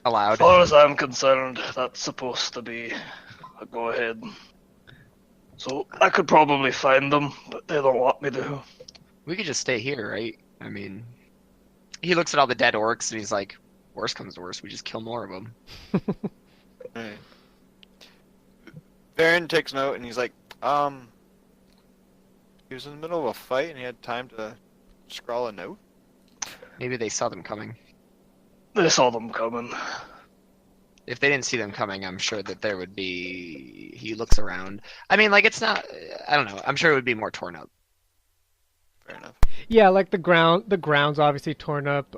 allowed. far as I'm concerned, that's supposed to be a go-ahead. So I could probably find them, but they don't want me to. We could just stay here, right? I mean, he looks at all the dead orcs and he's like, worst comes to worst, we just kill more of them. Right. Baron takes note and he's like, he was in the middle of a fight and he had time to scrawl a note? Maybe they saw them coming. They saw them coming. If they didn't see them coming, I'm sure that there would be... He looks around. I mean, like, it's not... I don't know. I'm sure it would be more torn up. Fair enough. Yeah, like the ground's obviously torn up.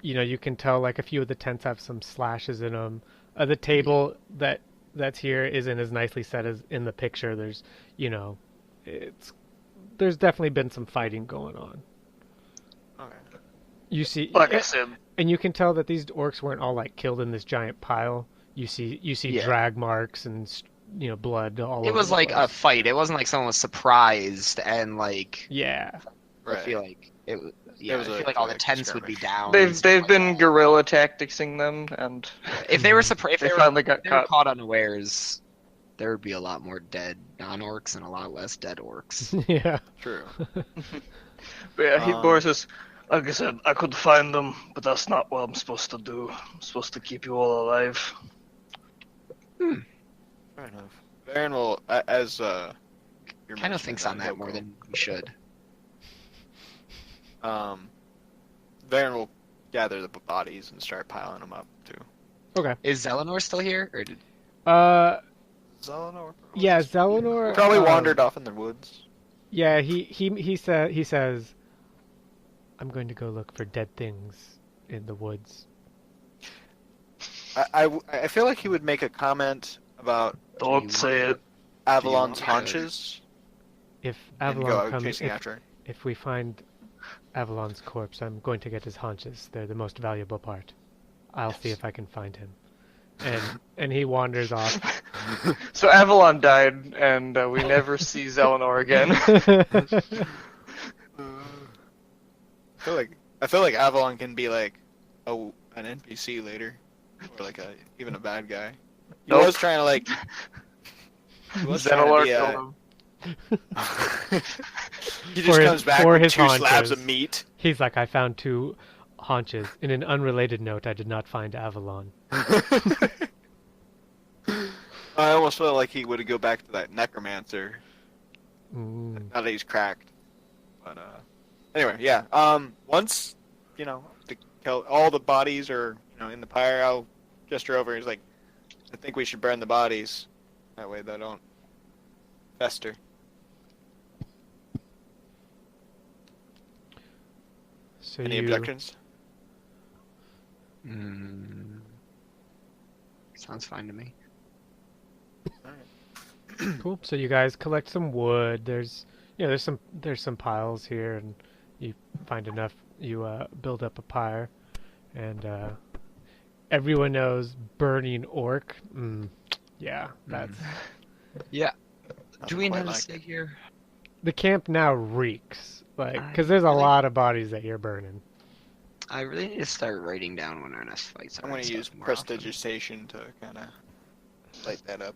You can tell like a few of the tents have some slashes in them. The table that's here isn't as nicely set as in the picture. There's, there's definitely been some fighting going on. Okay. You see, Like I said, and you can tell that these orcs weren't all like killed in this giant pile. You see Yeah. drag marks and blood all over. It was the like a place. fight. It wasn't like someone was surprised and like... Yeah. I feel like it was... Yeah, was I a feel like all the quick tents would be skirmish. down. and stuff they've like been that. guerrilla tacticsing them, and If they were surprised, they finally got if they were caught. caught unawares, there would be a lot more dead non-orcs and a lot less dead orcs. Yeah. True. But yeah, Um, Boris says, like I said, I could find them, but that's not what I'm supposed to do. I'm supposed to keep you all alive. Fair enough. Baron will, as you're Kind of mentioning thinks on that he'll more go. than we should. Baron will gather the bodies and start piling them up too. Okay. Is Zelenor still here, or did... Zelenor? Yeah, Zelenor Probably wandered off in the woods. Yeah, he says, I'm going to go look for dead things in the woods. I feel like he would make a comment about Don't say it. Avalon's Do you want- haunches If and go Avalon out comes, chasing after it. if we find Avalon's corpse, I'm going to get his haunches. They're the most valuable part. I'll see if I can find him. And he wanders off. So Avalon died, and we never see Zelenor again. I feel like Avalon can be like an NPC later, or like even a bad guy. He Nope. was trying to like. He was Zelenor trying to killed be him. He just For comes back for with his two slabs haunches. of meat. He's like, I found 2 haunches. In an unrelated note, I did not find Avalon. I almost feel like he would go back to that necromancer. Mm. Now that he's cracked. But anyway, yeah. Once all the bodies are in the pyre, I'll gesture over. He's like, I think we should burn the bodies. That way they don't fester. So Any objections? Sounds fine to me. Cool. So you guys collect some wood. There's some piles here, and you find enough. You build up a pyre, and everyone knows burning orc. Yeah, that's Yeah. Do we Quite know to like stay it. here? the camp now reeks. Because there's a really- lot of bodies that you're burning. I really need to start writing down when our next fights are. I'm going and to use stuff more often. prestidigitation to kind of light that up.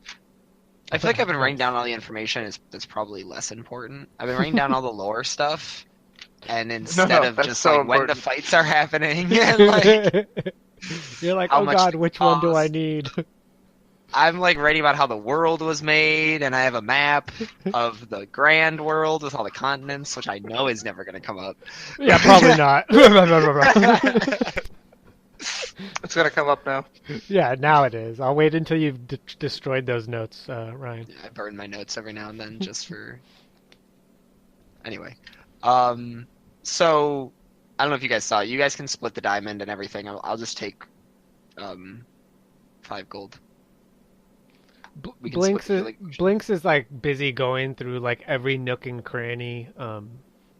I feel like I've been writing down all the information that's probably less important. I've been writing down all the lore stuff, and instead of that's just so like when the important. fights are happening, and like You're like, how oh much god, they which one do I cost. need? I'm like writing about how the world was made, and I have a map of the grand world with all the continents, which I know is never going to come up. Yeah, probably not. It's gonna come up now. Yeah, now it is. I'll wait until you've destroyed those notes, Ryan. I burn my notes every now and then just for. Anyway, so I don't know if you guys saw it. You guys can split the diamond and everything. I'll just take 5 gold. We can Blinks split is the like- Blinks is like busy going through like every nook and cranny.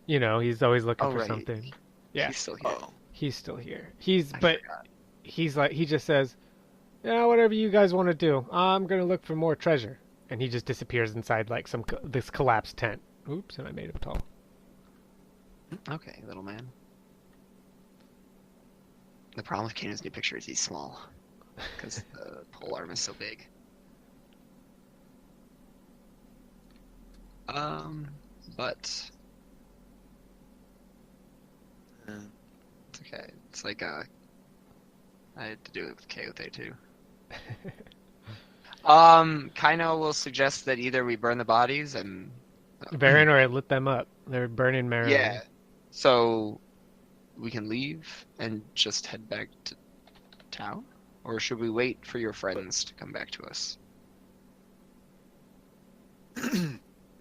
He's always looking Oh, for right. something. Yeah, He's still here. Oh, he's still here. I forgot. He's like he just says, yeah, whatever you guys want to do. I'm gonna look for more treasure, and he just disappears inside like this collapsed tent. Oops, and I made him tall. Okay, little man. The problem with Kanan's new picture is he's small. because the pole arm is so big. But Uh, it's okay. It's like I had to do it with K too. Kaino will suggest that either we burn the bodies and Varen already lit them up. They're burning merrily. yeah, so we can leave and just head back to town, or should we wait for your friends to come back to us?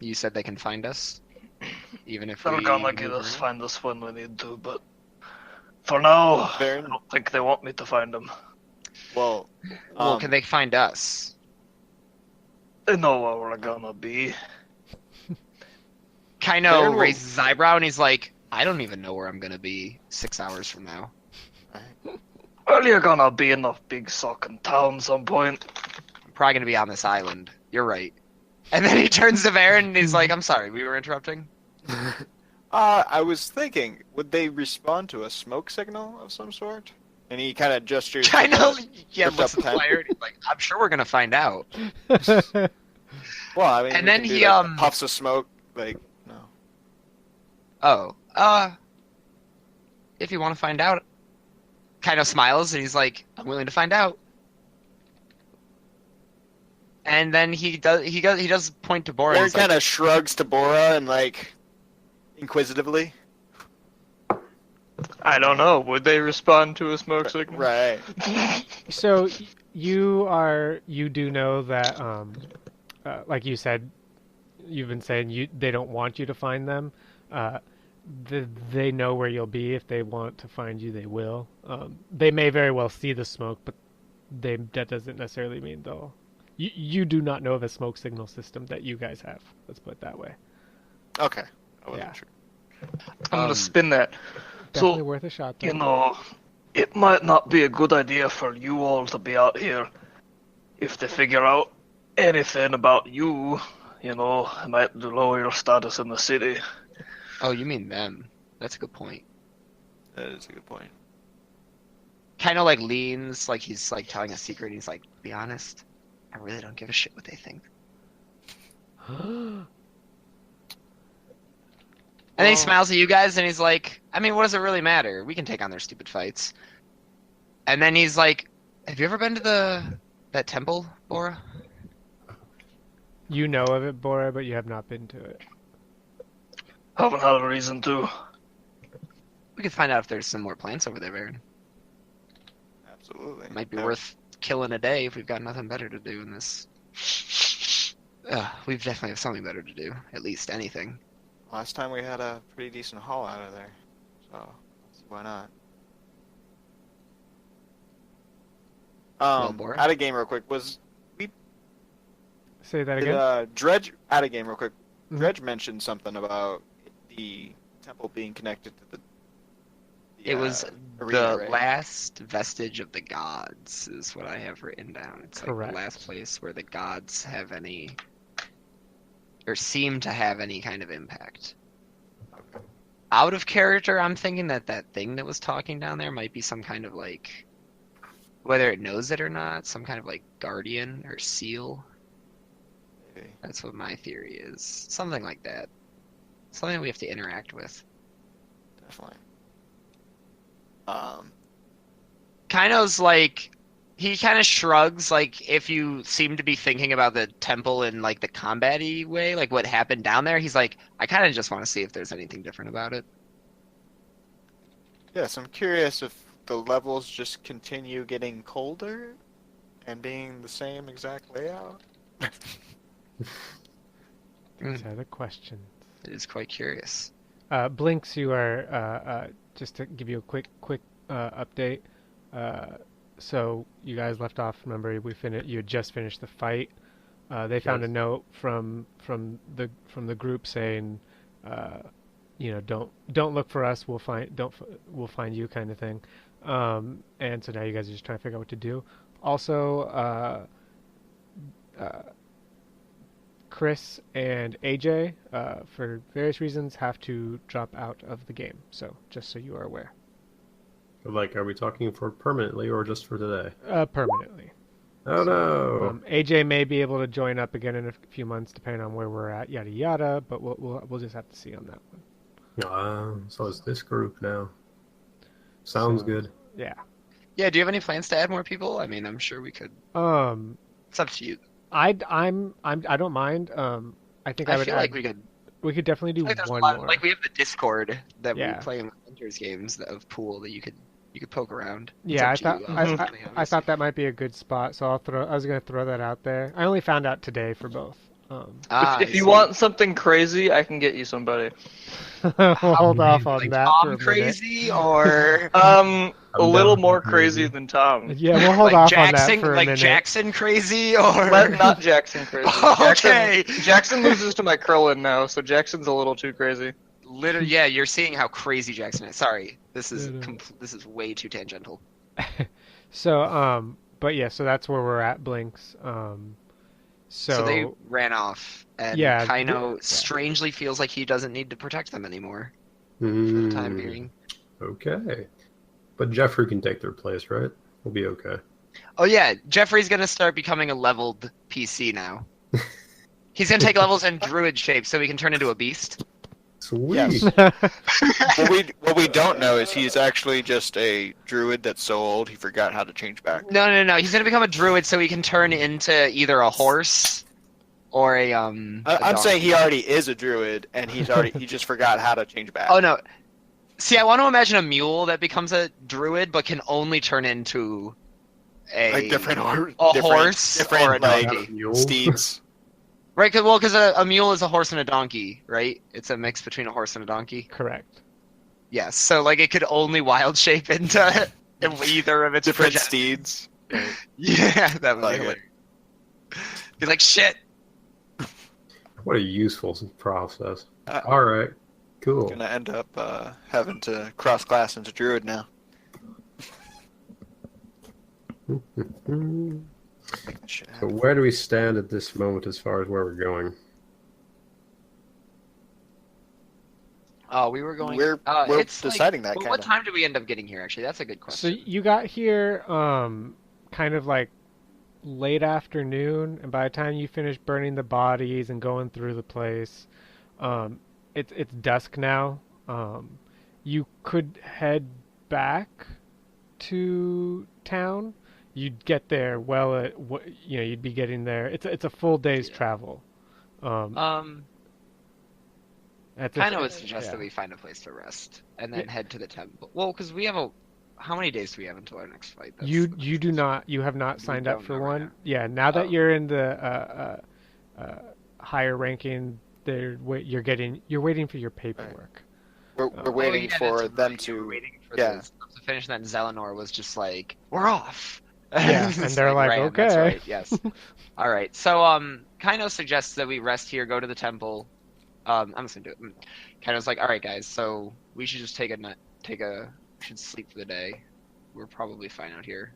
You said they can find us, even if They're we gonna get move us, around? find us when we need to, but for now, I Varen, don't think they want me to find them. well, Well, can they find us? They know where we're gonna be. Kaino Varen will- raises his eyebrow and he's like, I don't even know where I'm gonna be 6 hours from now. Well, you're gonna be in a big sucking town some point. I'm probably gonna be on this island. You're right. And then he turns to Varen and he's like, I'm sorry, we were interrupting? I was thinking, would they respond to a smoke signal of some sort? And he kind of gestures. to Kaino, the- looks at the tent. player and he's like, I'm sure we're gonna find out. Well, I mean, And we then can do, he, like, the puffs of smoke, like no. Oh, if you want to find out. Kind of smiles and he's like, I'm willing to find out. And then he does point to Bora. Aaron He's like, kind of shrugs to Bora and like inquisitively. I don't know. Would they respond to a smoke signal? Right. So you do know that like you said, you've been saying they don't want you to find them. They know where you'll be. If they want to find you, they will. They may very well see the smoke, but that doesn't necessarily mean they'll. You do not know of a smoke signal system that you guys have. Let's put it that way. Okay. I wasn't Yeah. sure. I'm gonna spin that. Definitely So, worth a shot. Though. you know, it might not be a good idea for you all to be out here. If they figure out anything about you, you know, it might lower your status in the city. oh, you mean them? That's a good point. That is a good point. Kind of like leans, like he's like telling a secret. He's like, be honest, I really don't give a shit what they think. And then he Well- smiles at you guys and he's like, I mean, what does it really matter? We can take on their stupid fights. And then he's like, have you ever been to that temple, Bora? You know of it, Bora, but you have not been to it. Haven't had a reason to. We could find out if there's some more plants over there, Varen. Absolutely. It might be Yeah. worth killing a day if we've got nothing better to do in this. We definitely have something better to do. At least anything. Last time we had a pretty decent haul out of there, so why not? Bora? Out of game real quick. Say that Did again. Dredge out of game real quick? Mhm. Dredge mentioned something about the temple being connected to the It was arena, the right? last vestige of the gods, is what I have written down. It's like Correct. the last place where the gods have any, or seem to have any kind of impact. Okay. Out of character, I'm thinking that that thing that was talking down there might be some kind of like, whether it knows it or not, some kind of like guardian or seal. Maybe. That's what my theory is. Something like that. Something we have to interact with. Definitely. Kaino's like, he kind of shrugs, like, if you seem to be thinking about the temple in, like, the combat-y way, like what happened down there, he's like, I kind of just want to see if there's anything different about it. Yes, I'm curious if the levels just continue getting colder and being the same exact layout. These are the questions. It is quite curious. Blinks, you are just to give you a quick update. So you guys left off. Remember, you had just finished the fight. They found a note from the group saying, don't look for us. We'll find you, kind of thing. And so now you guys are just trying to figure out what to do. Also, Chris and AJ, for various reasons, have to drop out of the game. So just so you are aware. Like, are we talking for permanently or just for today? Permanently. Oh no! AJ may be able to join up again in a few months, depending on where we're at, yada yada. But we'll just have to see on that one. So it's this group now. Sounds So, good. Yeah. Yeah, do you have any plans to add more people? I mean, I'm sure we could. Um, It's up to you. I don't mind. I think I I would feel add. like we could. We could definitely do Like there's one a lot. more. Like we have the Discord that we Yeah. play in the Hunters games of pool that you could poke around. It's Yeah, up to you, honestly, I thought that might be a good spot, so I was gonna throw that out there. I only found out today for both. If I you see. want something crazy, I can get you somebody. We'll hold off on Like that Tom for a minute. crazy or A I'm little down more for crazy crazy. than Tom. Yeah, we'll hold like off on that Jackson, for a like minute. Jackson crazy or Not Jackson crazy. Okay. Jackson loses to my Krillin now, so Jackson's a little too crazy. Literally, yeah, you're seeing how crazy Jackson is. Sorry, this is No, no. this is way too tangential. So, but yeah, so that's where we're at, Blinks. So they ran off, and Yeah, Kaino strangely feels like he doesn't need to protect them anymore for the time being. Okay. But Jeffrey can take their place, right? We'll be okay. Oh yeah, Jeffrey's gonna start becoming a leveled PC now. He's gonna take levels in druid shape so he can turn into a beast. Sweet. Yes. What we don't know is he's actually just a druid that's so old he forgot how to change back. No. He's gonna become a druid so he can turn into either a horse or a I'm donkey. saying he already is a druid and he just forgot how to change back. Oh no. See, I want to imagine a mule that becomes a druid but can only turn into Like different horse different or a like donkey. Mule. steeds. Right, because a mule is a horse and a donkey, right? It's a mix between a horse and a donkey. Correct. Yes, so like it could only wild shape into either of its Different progeny- steeds. Yeah, that would Like be it. hilarious. Be like shit. What a useful process. Uh, All right. Cool. Gonna end up having to cross class into druid now. Make that shit So happen. where do we stand at this moment as far as where we're going? Oh, we were going. We're it's deciding that Well, kind what of. time did we end up getting here? Actually, that's a good So question. you got here, kind of like late afternoon, and by the time you finish burning the bodies and going through the place, it's dusk now. You could head back to town. You'd get there you'd be getting there. It's a full day's travel. That's Kind of would suggest yeah. that we find a place to rest and then head to the temple. Well, because we have how many days do we have until our next fight? You have not signed up don't for know right one. now. Yeah, now that Oh. you're in the higher ranking, you're waiting for your paperwork. We're waiting yeah, for that's them right. You were to. waiting for yeah. the stuff to finish, and then Zelenor was just like, "We're off." Yeah, It's and they're like, "Ram, that's "Okay." right, yes. All right. So, Kaino suggests that we rest here, go to the temple. I'm just gonna do it. Kaino's like, "All right, guys. So we should just we should sleep for the day. We're probably fine out here."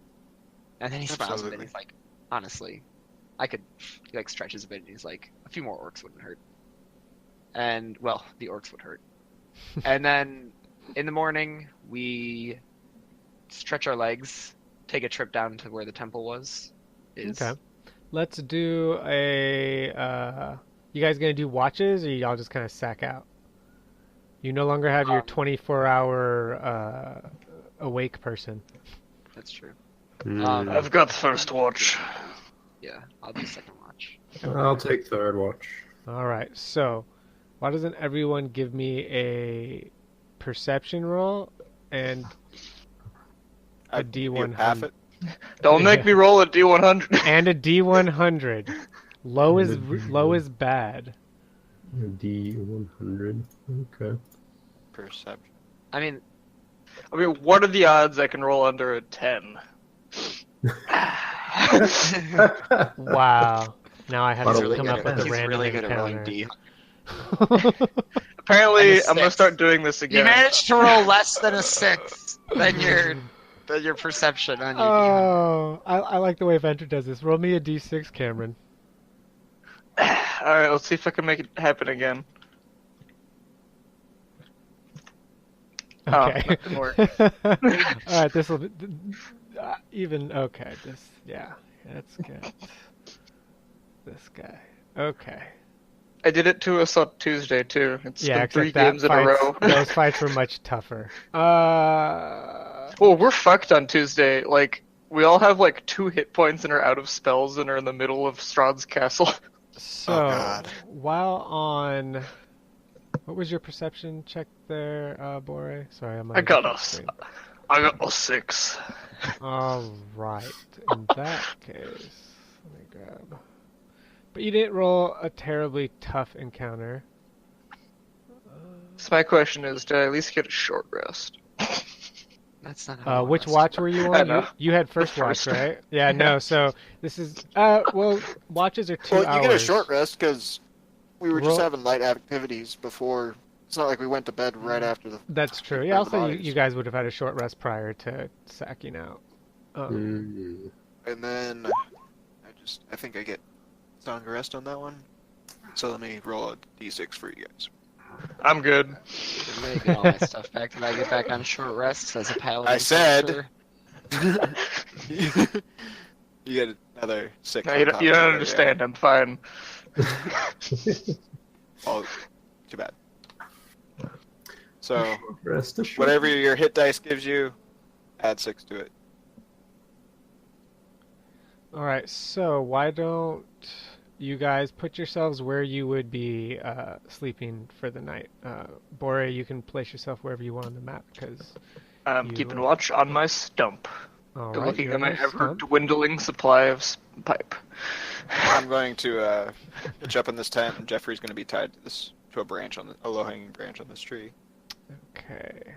And then he smiles a bit. And Absolutely. he's like, "Honestly, I could." He like stretches a bit, and he's like, "A few more orcs wouldn't hurt." And well, the orcs would hurt. And then in the morning, we stretch our legs, take a trip down to where the temple is. Okay. Let's do a. You guys gonna do watches, or y'all just kind of sack out? You no longer have your 24-hour awake person. That's true. Hmm. I've got first watch. Yeah, I'll do second watch. I'll take third watch. All right. So, why doesn't everyone give me a perception roll and a You half D100 it. Don't make me roll a D100. and a D100? Low is And a low is bad. D100. Okay. Perception. I mean, I mean, what are the odds I can roll under a 10? Wow. Now I have He's to really come good up at- with a he's random really good at rolling encounter. D. Apparently, And a I'm gonna 6. start doing this You again. managed to roll less than a 6 than your perception on your D100. Oh, I like the way Venter does this. Roll me a D6, Cameron. Alright, let's see if I can make it happen again. Oh, Okay. that didn't work. All right, this will be even okay. Yeah, that's good. This guy. Okay. I did it to us on Tuesday too. It's Yeah, been three except that games in a fights, row. those fights were much tougher. Well, we're fucked on Tuesday. Like, we all have like 2 hit points and are out of spells and are in the middle of Strahd's castle. So God. while on, what was your perception check there, Bore? Sorry, I'm on I a got different us. screen. I got a 6. All right. In that case, let me grab. But you didn't roll a terribly tough encounter. So my question is, did I at least get a short rest? That's not how long Which rests watch work. were you I on? know. You had The first watch, first. right? Yeah, no. So this is well, watches are 2 Well, you get a hours. short rest because we were just Roll- having light activities before. It's not like we went to bed right after the. That's true. burn Yeah, the also you bodies. guys would have had a short rest prior to sacking out. Mm. And then I think I get longer rest on that one. So let me roll a d6 for you guys. I'm good. I'm gonna get all my stuff back till I get back on short rests as a paladin. I said- sorcerer. You get another 6. No, on you top don't, you of don't it, understand. I'm fine. Yeah. Oh, too bad. So Rest assured. whatever your hit dice gives you, add 6 to it. All right. So why don't you guys put yourselves where you would be sleeping for the night? Bore, you can place yourself wherever you want on the map because. I'm You, keeping uh, watch on my stump. All right. Looking You're at my on the ever stump. dwindling supply of pipe. I'm going to pitch up in this tent, and Jeffrey's going to be tied to a branch a low-hanging branch on this tree. Okay.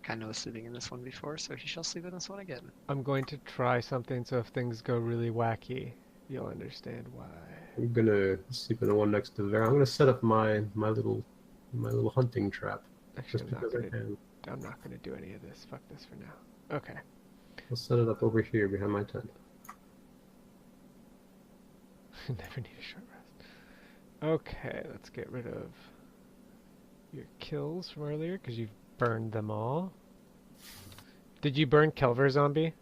Kinda was sleeping in this one before, so he shall sleep in this one again. I'm going to try something so if things go really wacky, you'll understand why. I'm gonna sleep in the one next to the. I'm gonna set up my little hunting trap Actually, just because I can. I'm not gonna do any of this. Fuck this for now. Okay. I'll set it up over here behind my tent. Never need a short rest. Okay, let's get rid of your kills from earlier because you've burned them all. Did you burn Kelver Zombie?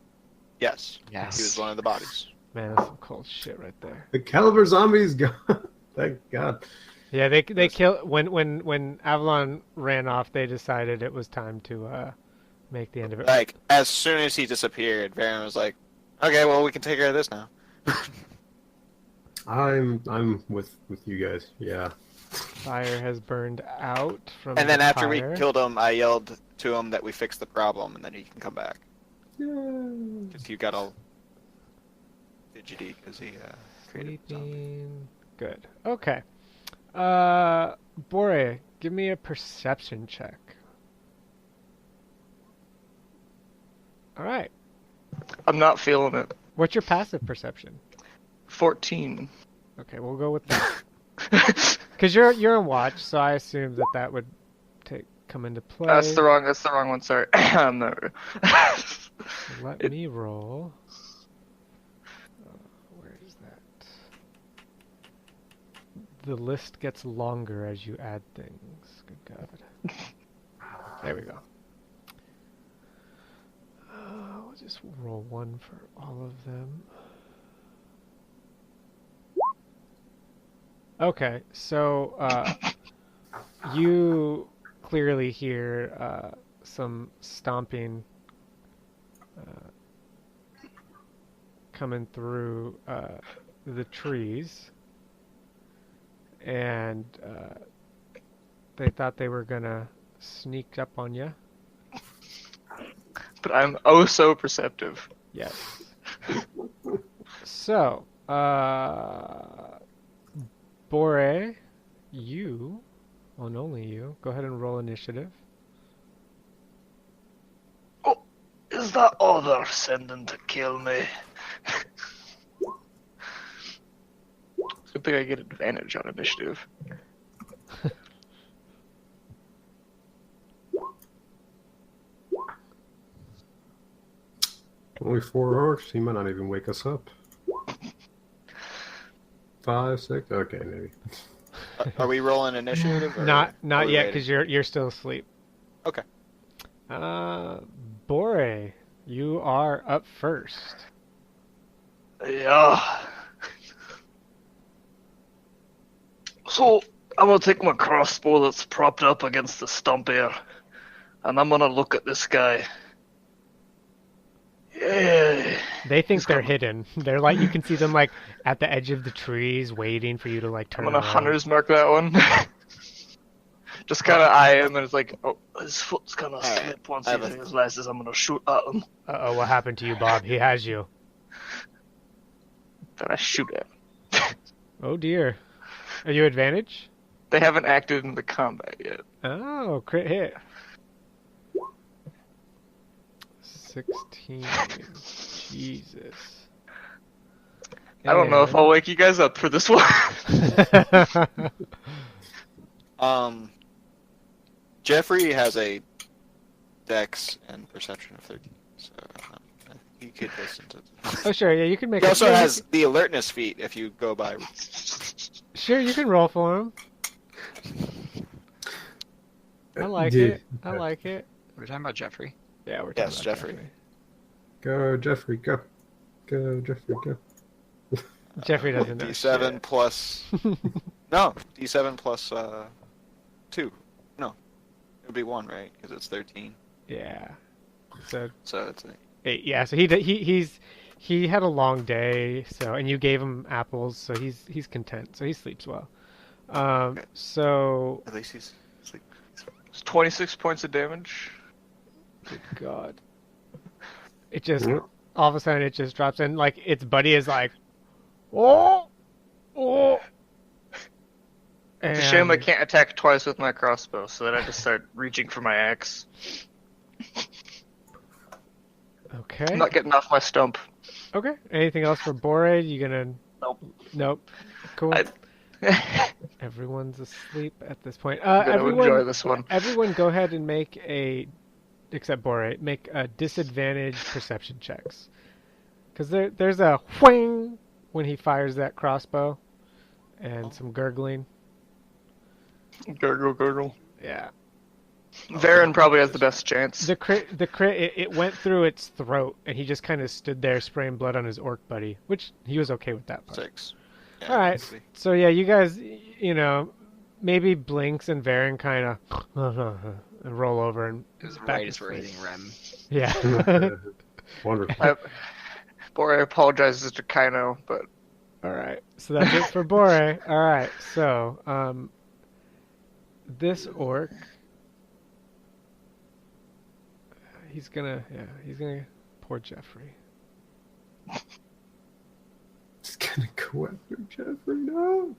Yes. Yes. He was one of the bodies. Man, that's some cold shit right there. The Caliber zombie's gone. Thank God. Yeah, they kill when Avalon ran off. They decided it was time to make the end of it. Like, as soon as he disappeared, Varen was like, okay, well, we can take care of this now. I'm with you guys. Yeah. Fire has burned out from. And then the after we pyre. killed him, I yelled to him that we fixed the problem, and then he can come back. Yeah. Because he got all fidgety because he created the zombie. Sleeping. Good. Okay. Bore, give me a perception check. All right. I'm not feeling it. What's your passive perception? 14. Okay, we'll go with that. Because you're on watch, so I assume that would come into play. That's the wrong one. Sorry. No. Let me roll. Where is that? The list gets longer as you add things. Good God. There we go. We'll just roll 1 for all of them. Okay, so you clearly hear some stomping coming through the trees, and they thought they were gonna sneak up on you. But I'm oh so perceptive. Yes. So, Bore, you, and only you, go ahead and roll initiative. Oh, is that other sending to kill me? Good thing I get advantage on initiative. Only 4 orcs. He might not even wake us up. 5, 6. Okay, maybe. Are we rolling initiative? Or Not are we yet, waiting? because you're still asleep. Okay. Uh, Bore, you are up first. Yeah. So, I'm gonna take my crossbow that's propped up against the stump here, and I'm gonna look at this guy. Yeah. They He's think they're got, hidden. They're like, you can see them like at the edge of the trees waiting for you to like I'm turn gonna around. hunter's mark that one. Just kind of eye him, and it's like, oh, his foot's kind of Alright, slip once I he have a- realizes I'm gonna shoot at him. Uh-oh, what happened to you, Bob? He has you. Then I shoot at him. Oh dear. Are you advantage? They haven't acted in the combat yet. Oh, crit hit. 16. Jesus. I don't know if I'll wake you guys up for this one. Jeffrey has a dex and perception of 13, so he could listen to. Oh sure, yeah, you can make. He also yeah, has the alertness feat if you go by. Sure, you can roll for him. I like it. I like it. We're talking about Jeffrey. Yeah, we're talking Yes, about Jeffrey. Go, Jeffrey, go. Go, Jeffrey, go. Jeffrey doesn't know. D7 shit. plus. No, D7 plus 2. No, it would be 1, right? Because it's 13. Yeah. So So it's 8. Yeah. So he had a long day. So and you gave him apples. So he's content. So he sleeps well. So at least he's like. It's 26 points of damage. good God. It just Yep. all of a sudden it just drops in like its buddy is like, oh, oh. It's a shame I And- can't attack twice with my crossbow, so then I just start reaching for my axe. Okay. I'm not getting off my stump. Okay. Anything else for Bore? You gonna? Nope. Nope. Cool. I- Everyone's asleep at this point. I'm gonna Everyone, enjoy this one. Everyone, go ahead and make except Bore, make a disadvantage perception checks. Because there's a whang when he fires that crossbow, and some gurgling. Gurgle, gurgle. Yeah. Varen probably has the best chance. The crit, it went through its throat, and he just kind of stood there spraying blood on his orc buddy, which he was okay with that part. 6. Yeah, All right. let's see. So yeah, you guys, maybe Blinks and Varen kind of and roll over and It was back right to as we're sleep. hitting Rem. Yeah. Wonderful. Bore apologizes to Kaino, but All right. So that's it for Bore. All right. So this orc, he's gonna poor Jeffrey. Just gonna go after Jeffrey, no.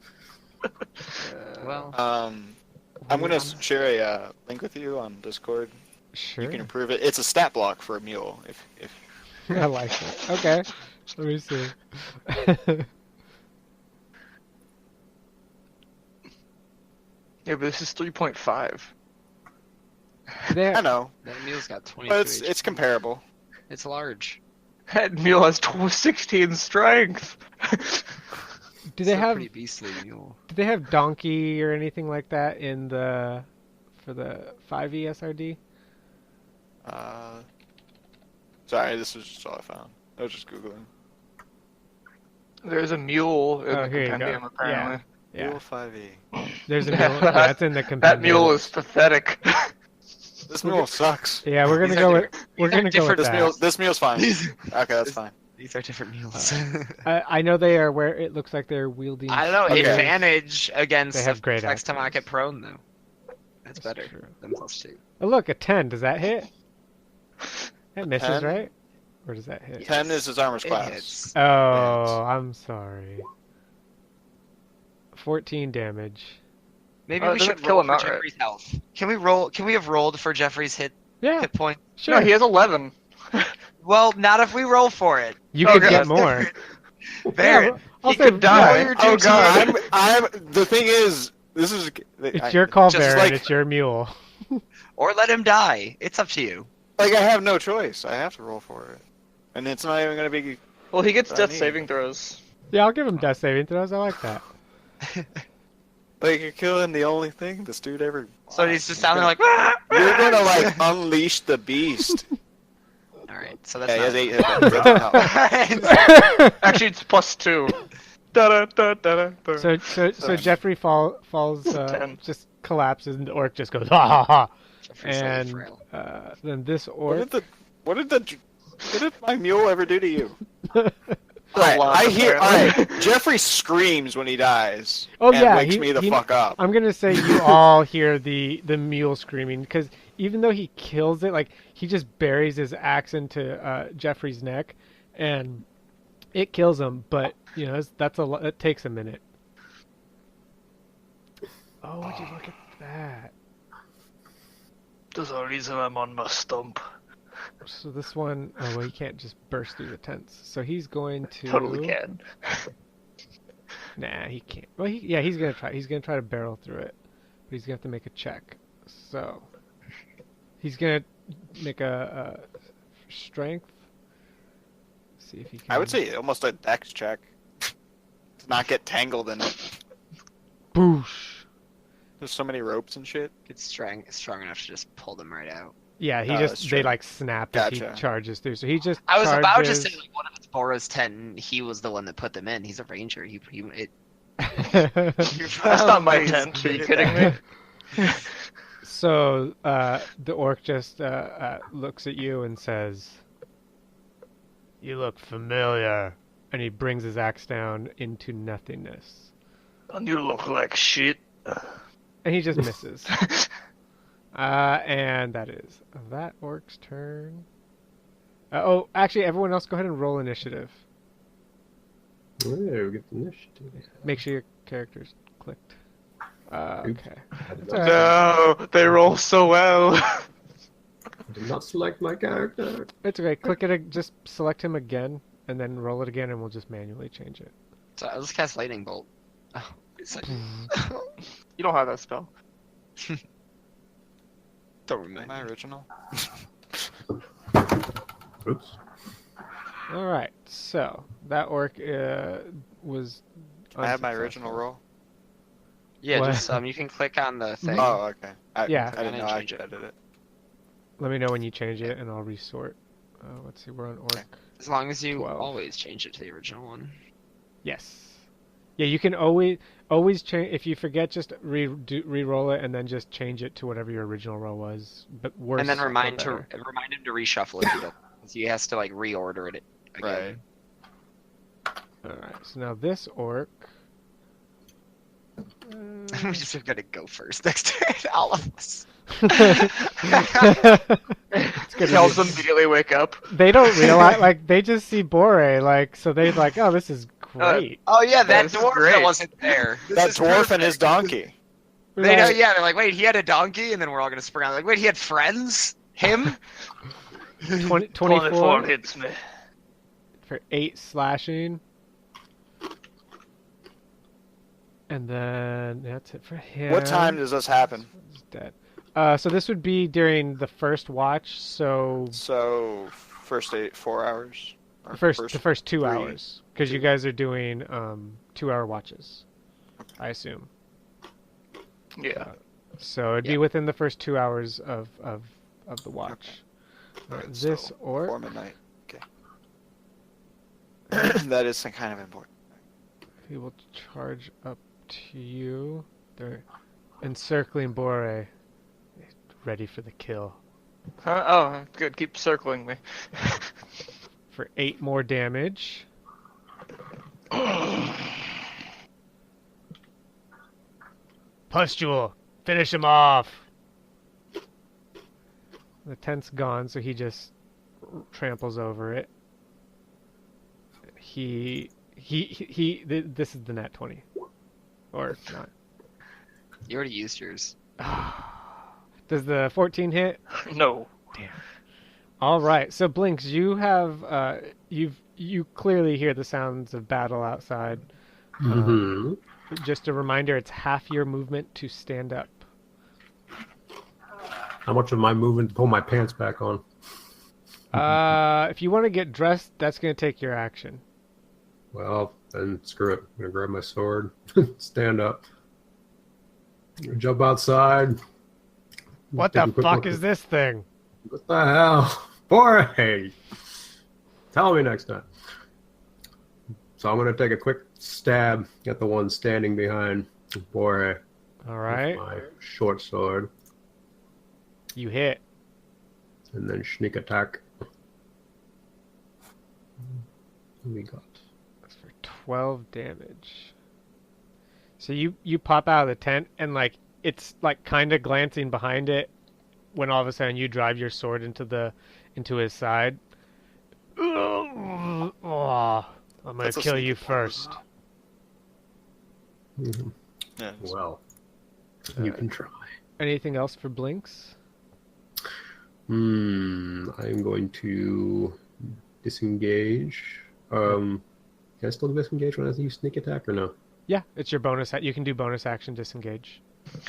Well, I'm gonna share a link with you on Discord. Sure. You can improve it. It's a stat block for a mule. If I like it. Okay. Let me see. yeah, but this is 3.5. I know, that mule's got 22 but it's HP. comparable. It's large. That mule has 16 strength. Do they It's a have pretty beastly mule. do they have donkey or anything like that in the for the 5e SRD? Sorry, this was just all I found. I was just googling. There's a mule in Oh, the here you go. compendium, apparently. Yeah. Mule 5e. There's a mule. Yeah, that's in the That compendium. mule is pathetic. This mule sucks. Yeah, we're gonna These go are with we're gonna go with This that. this meal's fine. Okay, that's fine. These are different mules. I know they are where it looks like they're wielding. I don't know. Okay. Advantage against They have great flex to accents. mock it prone though. That's That's better true. than +2. Oh look, a 10. Does that hit? That misses, 10? right? Or does that hit? 10 is his armor's It class. hits. Oh, I'm sorry. 14 damage. Maybe Oh, we it doesn't should kill roll him for outright. Jeffrey's health. Can we roll? Can we have rolled for Jeffrey's hit Yeah, point? sure. No, he has 11. Well, not if we roll for it. You Oh, could God. get more. Baron, I'll He say could die. you're Oh doing god. I'm. The thing is, this is. It's your call, just Baron. like- It's your mule. or let him die. It's up to you. Like I have no choice. I have to roll for it, and it's not even gonna be. Well, he gets I death mean- saving throws. Yeah, I'll give him death saving throws. I like that. Like you're killing the only thing this dude ever So he's just down there like. You're gonna like unleash the beast. All right, so that's Yeah, not. he has 8 hit points. Actually, it's +2. Da-da-da-da-da. So Jeffrey falls, 10. just collapses, and the orc just goes ha ha ha. Jeffrey's really And frail. then this What orc. did my mule ever do to you? A Alright, lot, I hear. apparently. Alright, Jeffrey screams when he dies. Oh and yeah, wakes me the fuck up. I'm gonna say you all hear the mule screaming because even though he kills it, like he just buries his axe into Jeffrey's neck, and it kills him. But you know that's a it takes a minute. Oh, would you look at that? There's a reason I'm on my stump. So this one, oh well, he can't just burst through the tents. So he's going to Totally can. Nah, he can't. Well, he's gonna try. He's gonna try to barrel through it, but he's gonna have to make a check. So he's gonna make a strength. See if he can. I would say almost a dex check. To not get tangled in it. Boosh. There's so many ropes and shit. It's strong enough to just pull them right out. Yeah, he that's just true. they like snap as he Gotcha. charges through. So he just. I was about to charges- say like, what if it's Bora's tent and he was the one that put them in? He's a ranger. That's not my tent. Are you kidding me? So the orc just looks at you and says, "You look familiar," and he brings his axe down into nothingness, And you look like shit. and he just misses. And that is that orc's turn. Oh, actually, everyone else, go ahead and roll initiative. There we get the initiative. Make sure your character's clicked. Oops. Okay. I did It's not, alright. No, they roll so well. I did not select my character. It's okay. Click it. Just select him again, and then roll it again, and we'll just manually change it. So let's cast lightning bolt. Oh, it's like, You don't have that spell. don't remind Am I me. original? Oops. All right. So that orc was. I have my unsuccessful. original roll. Yeah, What? just you can click on the thing. Oh, okay. Yeah. I didn't know I Change it. did it. Let me know when you change it, and I'll resort. Let's see. We're on orc. As long as you 12. always change it to the original one. Yes. Yeah, you can always change. If you forget, just re-roll it, and then just change it to whatever your original roll was. But worse. And then or remind better. him to reshuffle if he doesn't. 'Cause he has to like reorder it again. All right. So now this orc. We're just gonna go first next turn, all of us. It's good. Tells them immediately wake up. They don't realize, like, they just see Bore, like, so they're like, oh, this is great. Oh yeah, that this is dwarf great. that wasn't there. This That is dwarf and perfect. his donkey. They know, Like, yeah. They're like, wait, he had a donkey, and then we're all gonna spring on. Like, wait, he had friends? Him? 20, 24 24 hits me. for 8 slashing. And then that's it for him. What time does this happen? He's dead. So this would be during the first watch, so So, first 4 hours? Or the first 2 3? hours. Because you guys are doing 2-hour watches, I assume. Yeah. So it'd be Yeah. within the first 2 hours of the watch. Alright, Alright, this so, orc. 4 midnight. Okay. That is kind of important. He will charge up to you. They're encircling Bore. Ready for the kill. Huh? Oh, good. Keep circling me. For 8 more damage. Pustule! Finish him off! The tent's gone, so he just tramples over it. This is the nat 20. Or not. You already used yours. Does the 14 hit? No. All right. So Blinks, you have you clearly hear the sounds of battle outside. Mm-hmm. Just a reminder, it's half your movement to stand up. How much of my movement to pull my pants back on? If you want to get dressed, that's going to take your action. Well, then screw it. I'm gonna grab my sword, stand up, jump outside, What Take the a quick fuck look. is this thing? What the hell? Boy! Tell me next time. So I'm gonna take a quick stab at the one standing behind Bore All with right. my short sword, You hit. and then sneak attack. What we got? That's for 12 damage. So you pop out of the tent and like it's like kind of glancing behind it when all of a sudden you drive your sword into his side. Oh, I'm gonna That's a kill sneaky you one. first. Mhm. Yeah. Well, you can try. Anything else for Blinks? I'm going to disengage. Can I still disengage when I use sneak attack or no? Yeah, it's your bonus. You can do bonus action disengage.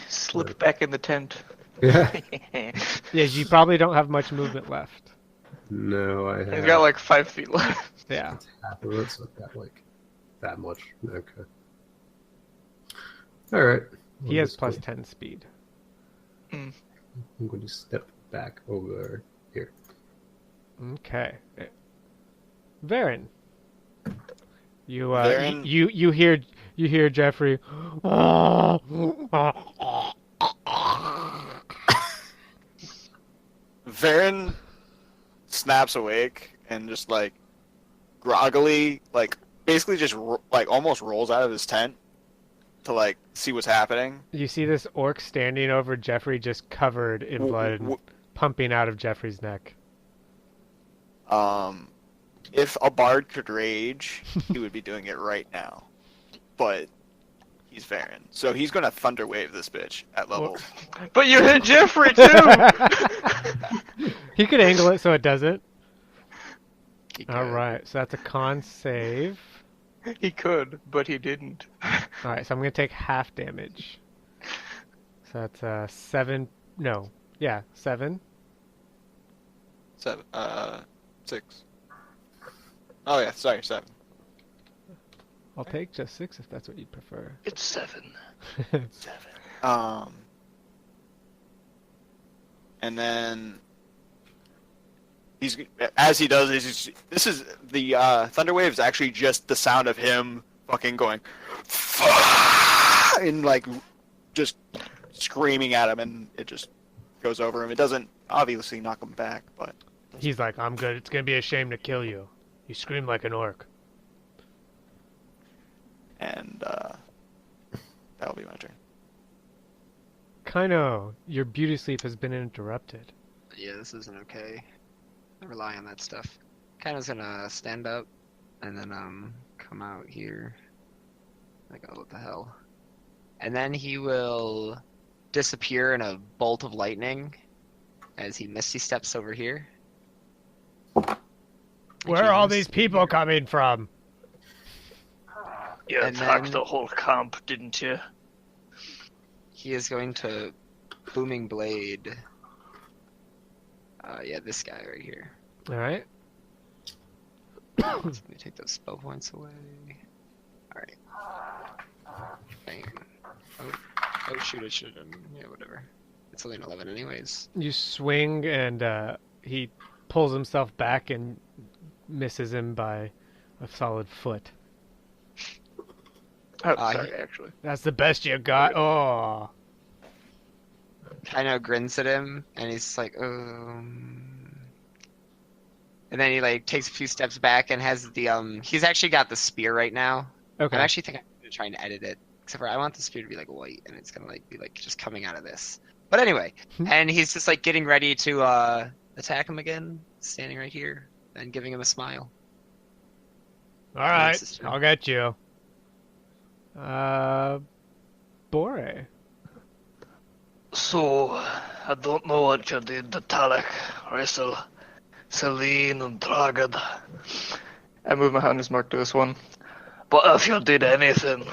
Slip back in the tent. Yeah. Yeah, you probably don't have much movement left. No, I have He's got like 5 feet left. Yeah. half of it, so I've got like that much. Okay. All right. He has plus 10 speed. I'm going to step back over here. Okay. Varen. You Varen- you hear Jeffrey. Varen snaps awake and just like groggily, like basically just like almost rolls out of his tent to like see what's happening. You see this orc standing over Jeffrey, just covered in blood and pumping out of Jeffrey's neck. If a bard could rage, he would be doing it right now. But he's Varen, so he's gonna thunder wave this bitch at level. But you hit Jeffrey too! He could angle it so it doesn't. He could. All right, so that's a con save. He could, but he didn't. All right, so I'm gonna take half damage. So that's 7. No, yeah, 7. 7, 6. Oh yeah, sorry, 7. I'll take just 6 if that's what you'd prefer. It's 7. 7. And then he's as he does this is the Thunderwave is actually just the sound of him fucking going and like just screaming at him, and it just goes over him. It doesn't obviously knock him back, but He's like, I'm good. It's gonna be a shame to kill you. You scream like an orc. and that'll be my turn. Kaino, your beauty sleep has been interrupted. Yeah, this isn't okay. I rely on that stuff. Kinda's gonna stand up and then come out here. Like, oh, what the hell? And then he will disappear in a bolt of lightning as he misty steps over here. Where are all these people coming from? You And attacked then- the whole camp, didn't you? He is going to booming blade. Yeah, this guy right here. All right. Let me take those spell points away. Alright. Bam. Oh shoot, I should have. Yeah, whatever. It's only an 11 anyways. You swing and he pulls himself back and misses him by a solid foot. Oh, Uh, sorry, actually. That's the best you got. Oh. Kind of grins at him, and he's just like, And then he like takes a few steps back and has the He's actually got the spear right now. Okay. I'm actually thinking I'm trying to edit it, except for I want the spear to be like white, and it's gonna like be like just coming out of this. But anyway, and he's just like getting ready to attack him again, standing right here, and giving him a smile. All right. sister. I'll get you. Bore. So, I don't know what you did to Talek, Wrestle, Celine, and Dragad. I move my hand as mark to this one. But if you did anything,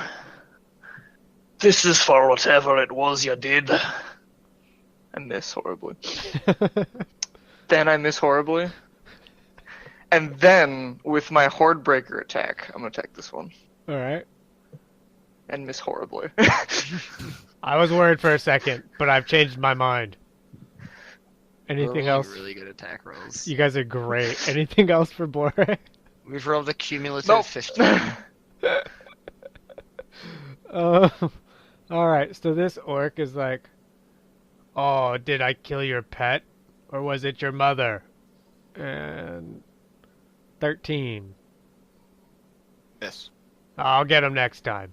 this is for whatever it was you did. I miss horribly. Then I miss horribly. And then, with my Horde Breaker attack, I'm gonna attack this one. All right. And miss horribly. I was worried for a second, but I've changed my mind. Anything We're else? really good attack rolls. You guys are great. Anything else for Bore? We've rolled a cumulative Nope. 15. Uh, all right. So this orc is like, "Oh, did I kill your pet, or was it your mother?" And 13. Yes. I'll get him next time.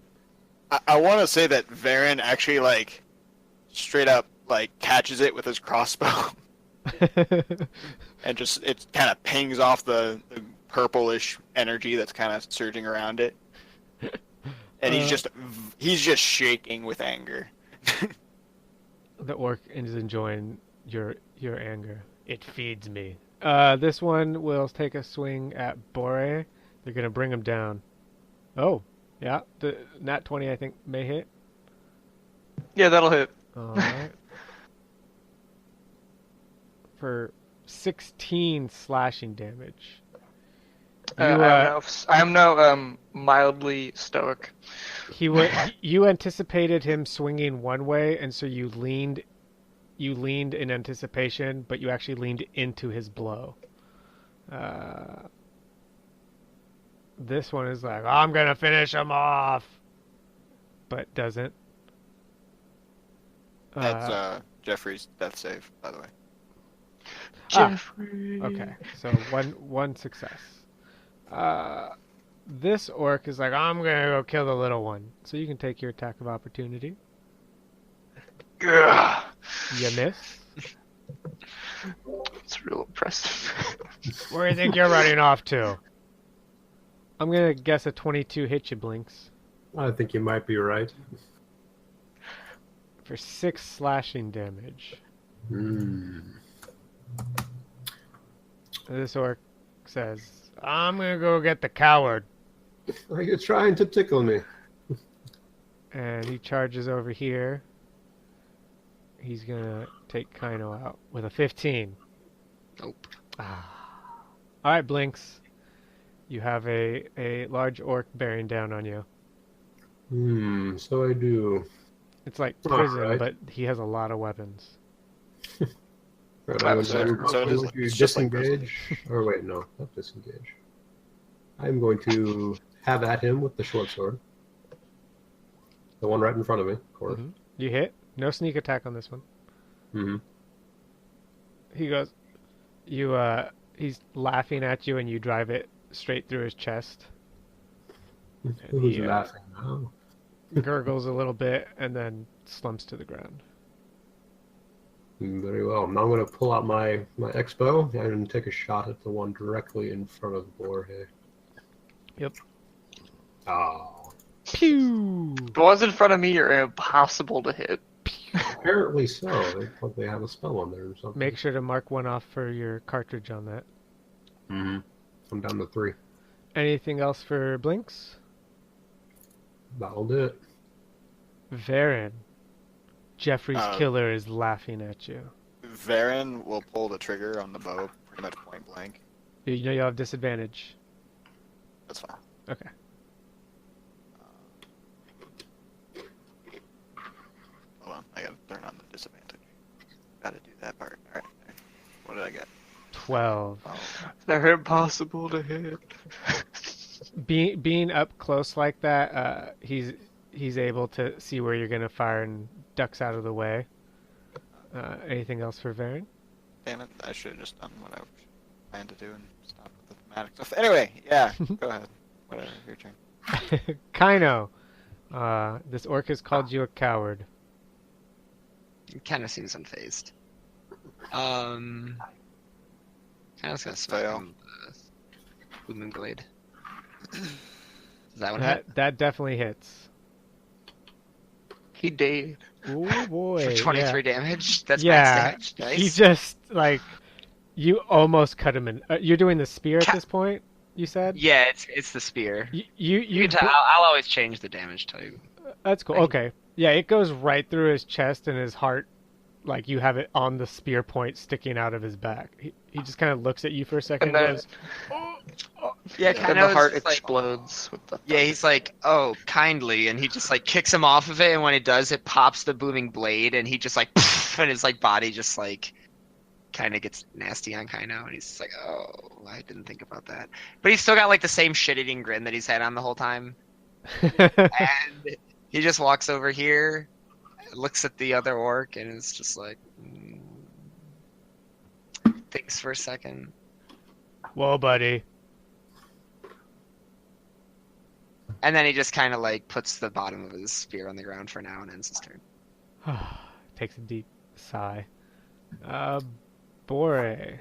I want to say that Varen actually like straight up like catches it with his crossbow and just it kind of pings off the purplish energy that's kind of surging around it, and he's just shaking with anger. The orc is enjoying your anger. It feeds me. This one will take a swing at Bore. They're gonna bring him down. Oh, yeah. The nat 20 I think may hit. Yeah, that'll hit. All right. For 16 slashing damage. You, I'm now mildly stoic. you anticipated him swinging one way, and so you leaned in anticipation, but you actually leaned into his blow. This one is like, I'm gonna finish him off, but doesn't. That's Jeffrey's death save, by the way. Jeffrey. Okay, so one success. This orc is like, I'm gonna go kill the little one. So you can take your attack of opportunity. Gah. You miss. It's real impressive. Where do you think you're running off to? I'm gonna guess a 22 hit you, Blinks. I think you might be right. For 6 slashing damage. This orc says, I'm gonna go get the coward. Are you trying to tickle me? And he charges over here. He's gonna take Kaino out with a 15. Nope. Alright, Blinks. You have a large orc bearing down on you. So I do. It's like prison, Alright. but he has a lot of weapons. Right, I'm So going to it's just like disengage. Or wait, no, not disengage. I'm going to have at him with the short sword. The one right in front of me, of course. You hit. No sneak attack on this one. He goes, he's laughing at you, and you drive it straight through his chest. Who's he, laughing now? Gurgles a little bit, and then slumps to the ground. Very well. Now I'm going to pull out my X-bow and take a shot at the one directly in front of Borhe. Yep. Oh. Pew! The ones in front of me are impossible to hit. Apparently so. They have a spell on there or something. Make sure to mark one off for your cartridge on that. I'm down to 3. Anything else for Blinks? That'll do it. Varen. Jeffrey's Uh, killer is laughing at you. Varen will pull the trigger on the bow pretty much point blank. You know you'll have disadvantage. That's fine. Okay. Hold on, I gotta turn on the disadvantage. Gotta do that part. Alright. What did I get? 12. Oh, They're impossible to hit. Being up close like that, he's able to see where you're gonna fire and ducks out of the way. Anything else for Varen? damn it. I should have just done what I planned to do and stopped with the thematic stuff. Anyway, yeah, go ahead. Whatever, your turn. Kaino, this orc has called you a coward. It kind of seems unfazed. Kind of just gonna smack Fail. him with the booming blade. Is that one That hit? that definitely hits. He did. Oh boy! For 23 damage? That's Yeah, max damage. he Nice. just like you almost cut him in. You're doing the spear at this point. You said. Yeah, it's the spear. You can tell, I'll always change the damage type. That's cool. I can- Okay. Yeah, it goes right through his chest and his heart. Like you have it on the spear point sticking out of his back. He just kind of looks at you for a second And and then, goes, Yeah, then kind the of heart like, explodes with the. yeah, he's like, oh, kindly, and he just like kicks him off of it, and when it does, it pops the booming blade, and he just like, and his like body just like kind of gets nasty on Kaino, and he's just like, "Oh, I didn't think about that." But he's still got like the same shit-eating grin that he's had on the whole time, and he just walks over here, looks at the other orc, and is just like, thinks for a second. Whoa, buddy. And then he just kind of like puts the bottom of his spear on the ground for now and ends his turn. Takes a deep sigh. Bore.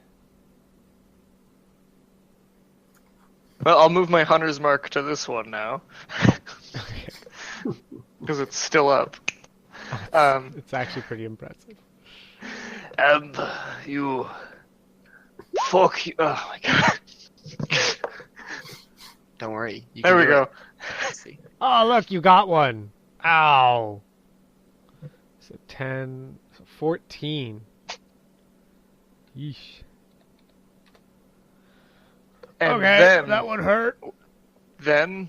Well, I'll move my hunter's mark to this one now. Okay. Because it's still up. Um, It's actually pretty impressive. and you... Fuck you. Oh my god. Don't worry. You There can we do go. it. Let's see. Oh, look, you got one. Ow. So 10, so 14. Yeesh. And Okay, then, that one hurt. Then,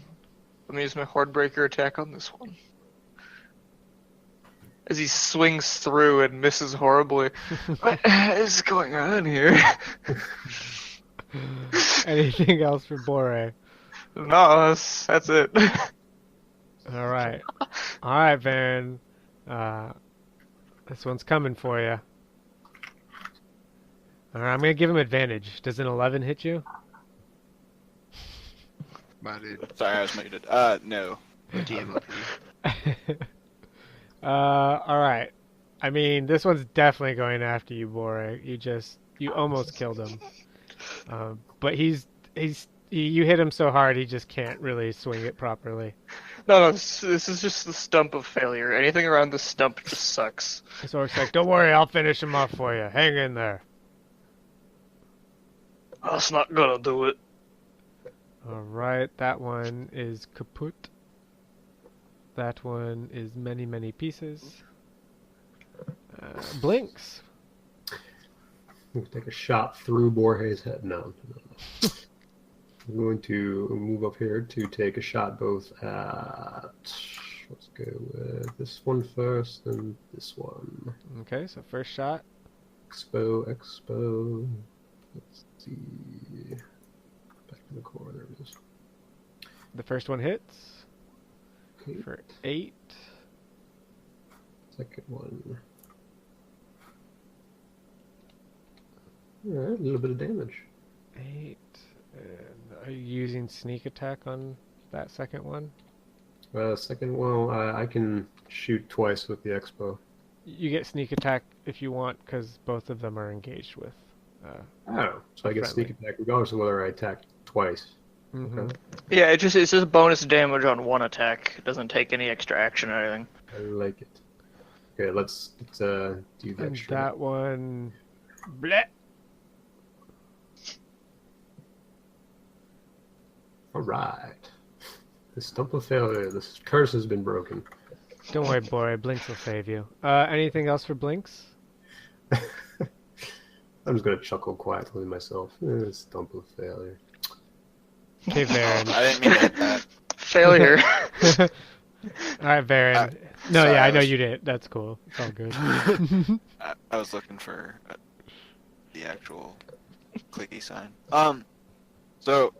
let me use my Hordebreaker attack on this one. As he swings through and misses horribly. What is going on here? Anything else for Bore? No, that's it. All right. All right, Varen. This one's coming for you. All right, I'm going to give him advantage. Does an 11 hit you? Sorry, I was muted. No. DM OP. All right. I mean, this one's definitely going after you, Bore. You almost killed him. But you hit him so hard he just can't really swing it properly. No, this is just the stump of failure. Anything around the stump just sucks. So it's like, don't worry, I'll finish him off for you. Hang in there. That's not gonna do it. All right, that one is kaput. That one is many, many pieces. Blinks. Take a shot through Borge's head. No. I'm going to move up here to take a shot both at. Let's go with this one first and this one. Okay, so first shot. Expo. Let's see. Back in the core, there it is. The first one hits Okay. for 8. Second one. Alright, a little bit of damage. 8. And are you using sneak attack on that second one? Second, well, I can shoot twice with the Expo. You get sneak attack if you want, because both of them are engaged with. Oh, so I get sneak Friendly. attack regardless of whether I attack twice. Mhm. Okay. Yeah, it's just bonus damage on one attack. It doesn't take any extra action or anything. I like it. Okay, let's do the And extra. that one. Bleh. Alright. The stump of failure. This curse has been broken. Don't worry, boy. Blinks will save you. Anything else for Blinks? I'm just gonna chuckle quietly to myself. Stump of failure. Okay, Varen. I didn't mean to hit that. Failure. All right, Varen. No, sorry, yeah, I I know was- you did. That's cool. It's all good. I was looking for the actual clicky sign. So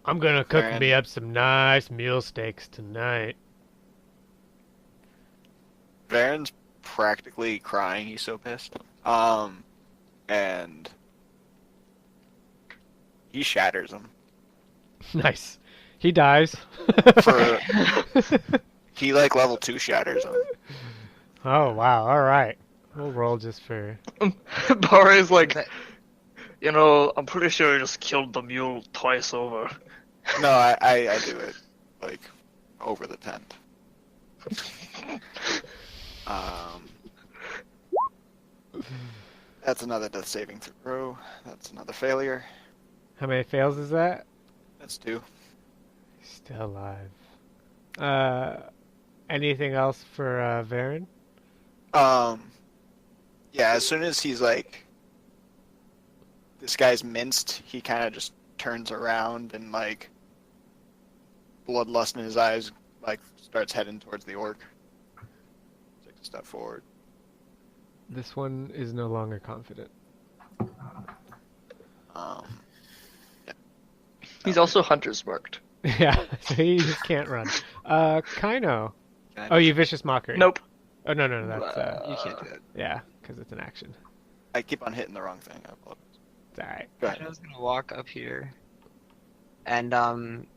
I'm gonna cook Varen. me up some nice mule steaks tonight. Varen's practically crying. He's so pissed. And he shatters him. Nice. He dies. For he like level 2 shatters him. Oh wow! All right. We'll roll just for. Barre's like, you know, I'm pretty sure I just killed the mule twice over. No, I do it like over the tent. That's another death saving throw. That's another failure. How many fails is that? That's 2. Still alive. Anything else for Varen? Yeah, as soon as he's like, this guy's minced, he kind of just turns around and like, bloodlust in his eyes, like starts heading towards the orc. Takes a step forward. This one is no longer confident. Um, He's also hunter's marked. Yeah, so he just can't run. Kaino. can I Oh, you just- vicious mockery. Nope. Oh no, that's You can't do that. yeah, because it's an action. I keep on hitting the wrong thing. I apologize. It's all right. Go ahead. Kaido's gonna walk up here, and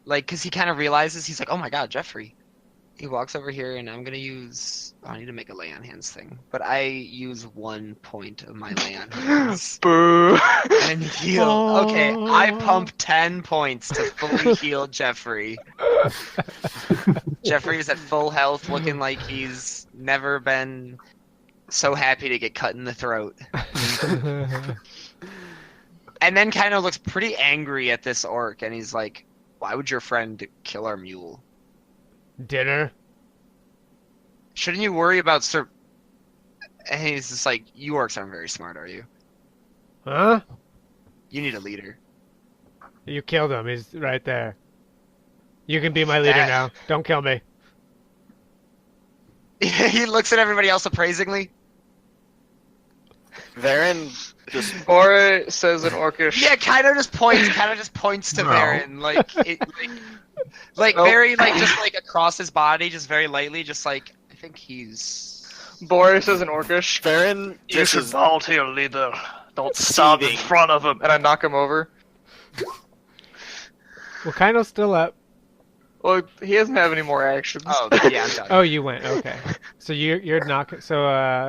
like, cause he kind of realizes he's like, oh my god, Jeffrey. He walks over here, and I'm gonna use. Oh, I need to make a lay on hands thing, but I use 1 point of my lay on hands Boo. and heal. Okay, I pump 10 points to fully heal Jeffrey. Jeffrey is at full health, looking like he's never been so happy to get cut in the throat. And then kind of looks pretty angry at this orc, and he's like, "Why would your friend kill our mule? Dinner. Shouldn't you worry about Sir?" And he's just like, "You orcs aren't very smart, are you? Huh? You need a leader." You killed him. He's right there. You can be my leader That- now. Don't kill me. He looks at everybody else appraisingly. Varen just Bora says in Orcish. Yeah, kind of just points to No. Varen, like Nope. very like just like across his body, just very lightly, just like I think he's. Bora says in Orcish. Varen You just should is bow to your leader. Don't stand in seething. front of him. And I knock him over. Well, Kaino's still up. Well, he doesn't have any more actions. Oh yeah, I'm done. Oh, you went. Okay. So you're not. So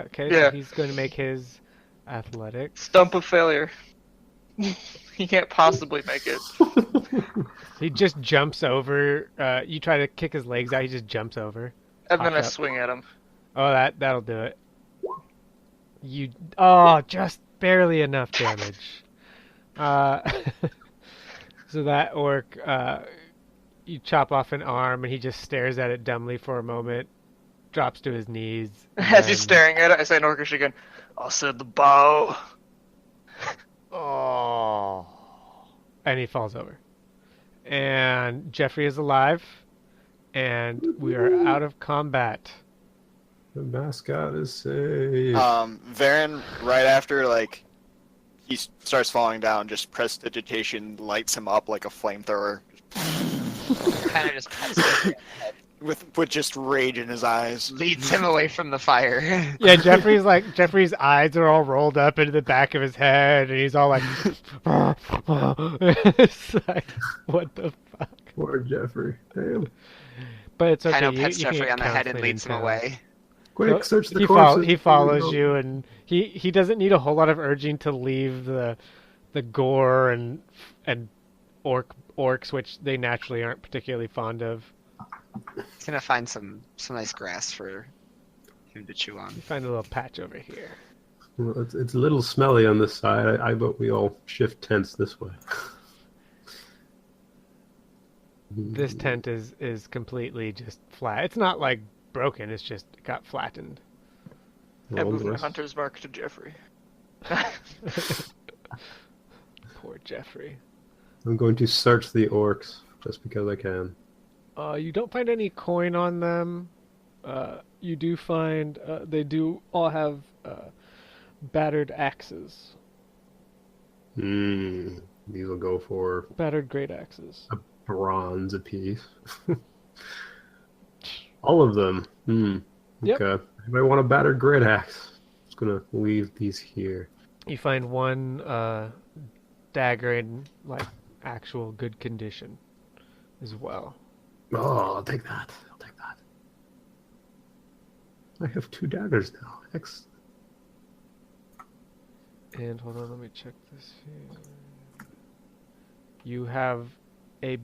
okay. Yeah. So he's going to make his athletics. Stump of failure. He can't possibly make it. He just jumps over. You try to kick his legs out. He just jumps over. And then I Pops up. swing at him. Oh, that'll do it. You. Oh, just barely enough damage. So that orc. You chop off an arm, and he just stares at it dumbly for a moment, drops to his knees. and As he's then- staring at it, I say in Orcish again, I said the bow. Oh. And he falls over. And Jeffrey is alive, and we are out of combat. The mascot is safe. Varen right after like he starts falling down, just prestidigitation lights him up like a flamethrower Kind of just pets him, with just rage in his eyes. leads him away from the fire. Yeah, Jeffrey's eyes are all rolled up into the back of his head, and he's all like, it's like, what the fuck? Poor Jeffrey. Damn. But it's okay. Kind of pets you can Jeffrey get on the head and counseling leads in him town. away. Quick, search the he corpses. he follows you, and he doesn't need a whole lot of urging to leave the gore and orcs, which they naturally aren't particularly fond of. He's gonna find some nice grass for him to chew on. You find a little patch over here. Well, it's a little smelly on this side. I vote we all shift tents this way. This tent is completely just flat. It's not like broken. It's just got flattened. I Well, move my this- hunter's mark to Jeffrey. Poor Jeffrey. I'm going to search the orcs just because I can. You don't find any coin on them. You do find they do all have battered axes, These will go for battered great axes. bronze apiece. All of them. Yep. Okay. Anybody want a battered great axe? Just gonna leave these here. You find one dagger in like actual good condition as well. Oh, I'll take that. I'll take that. I have 2 daggers now. Excellent. And hold on, let me check this here. You have a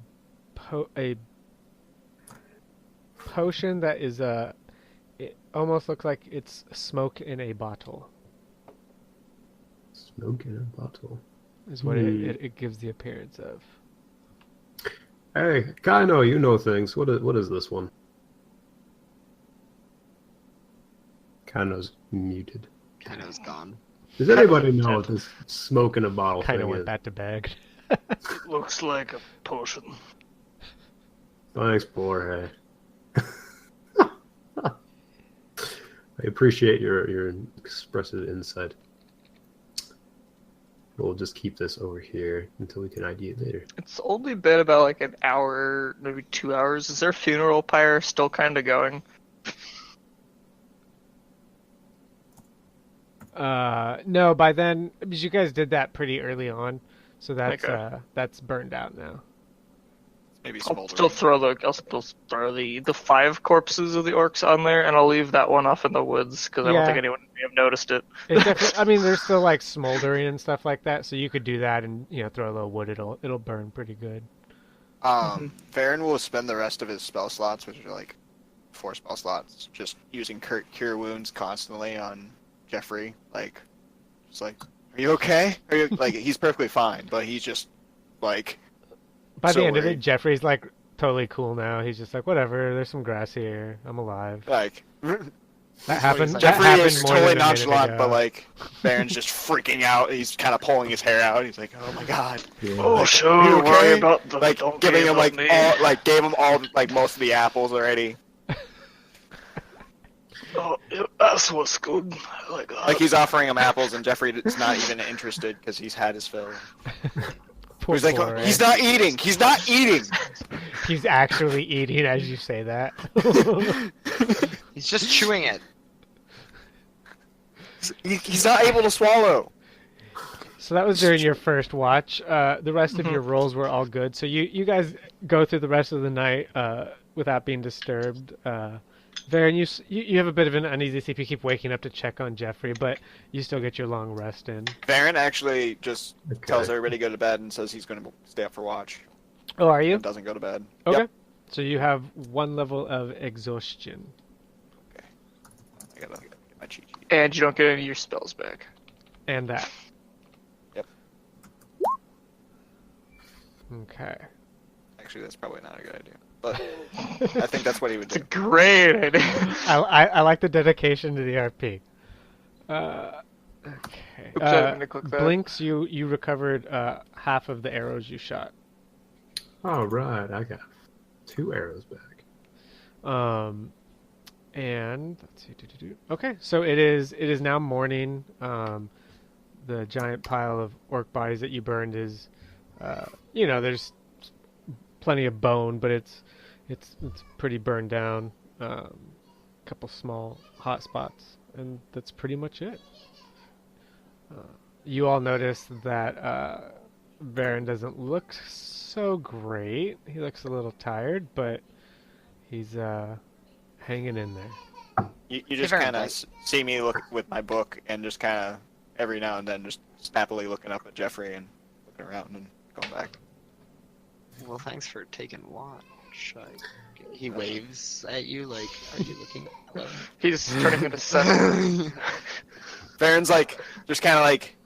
potion that is it almost looks like it's smoke in a bottle. Smoke in a bottle. Is what it gives the appearance of. Hey, Kaino, you know things. What is this one? Kaino's muted. Kind of is gone. Does anybody know what this smoke in a bottle Kind of thing went is? back to bag. Looks like a potion. Thanks, Borja. I appreciate your expressive insight. We'll just keep this over here until we can ID it later. It's only been about like an hour, maybe 2 hours. Is their funeral pyre still kind of going? No, by then, because you guys did that pretty early on, so Okay. that's burned out now. Maybe I'll smoldering. still throw the 5 corpses of the orcs on there, and I'll leave that one off in the woods because I don't think Yeah, anyone may have noticed it. it definitely. I mean, there's still like smoldering and stuff like that, so you could do that and throw a little wood. It'll burn pretty good. Varen will spend the rest of his spell slots, which are like 4 spell slots, just using cure wounds constantly on Jeffrey. Like, just like, are you okay? Are you like? He's perfectly fine, but he's just like By the so end of it, worried. Jeffrey's like totally cool now. He's just like, whatever. There's some grass here. I'm alive. Like That happened. like, That Jeffrey happened is more totally than a minute nonchalant, but ago. like Baron's just freaking out. He's kind of pulling his hair out. He's like, "Oh my god!" Yeah. Oh, Like, sure, "Are you worry okay?" about the Like donkey giving him about like me. all like gave him all like most of the apples already. Oh, yeah, that's what's good. I like that. Like he's offering him apples, and Jeffrey is not even interested because he's had his fill. Poor He's like, boy. "He's not eating. He's not eating." He's actually eating as you say that. He's just chewing it. He's not able to swallow. So that was during your first watch. The rest of your rolls were all good. So you guys go through the rest of the night without being disturbed. Varen, you have a bit of an uneasy sleep. You keep waking up to check on Jeffrey, but you still get your long rest in. Varen actually just Okay. tells everybody to go to bed and says he's going to stay up for watch Oh, are you? and doesn't go to bed. Okay. Yep. So you have 1 level of exhaustion. I gotta get my cheat sheet. And you don't get any of your spells back. And that. Yep. Okay. Actually, that's probably not a good idea. But I think that's what he would It's a do. great idea. I like the dedication to the RP. Okay. Oops, I didn't mean to click that. Blinks, you recovered half of the arrows you shot. All right, I got 2 arrows back. And let's see. Okay, so it is now morning. The giant pile of orc bodies that you burned is, there's plenty of bone, but it's pretty burned down. Couple small hot spots, and that's pretty much it. You all notice that Varen doesn't look so great. He looks a little tired, but he's hanging in there. You just Varen, kind of like- see me look with my book and just kind of every now and then just snappily looking up at Jeffrey and looking around and going back. Well, thanks for taking watch. He waves at you like, are you looking? Hello? He's turning into 7. Varen's like just kind of like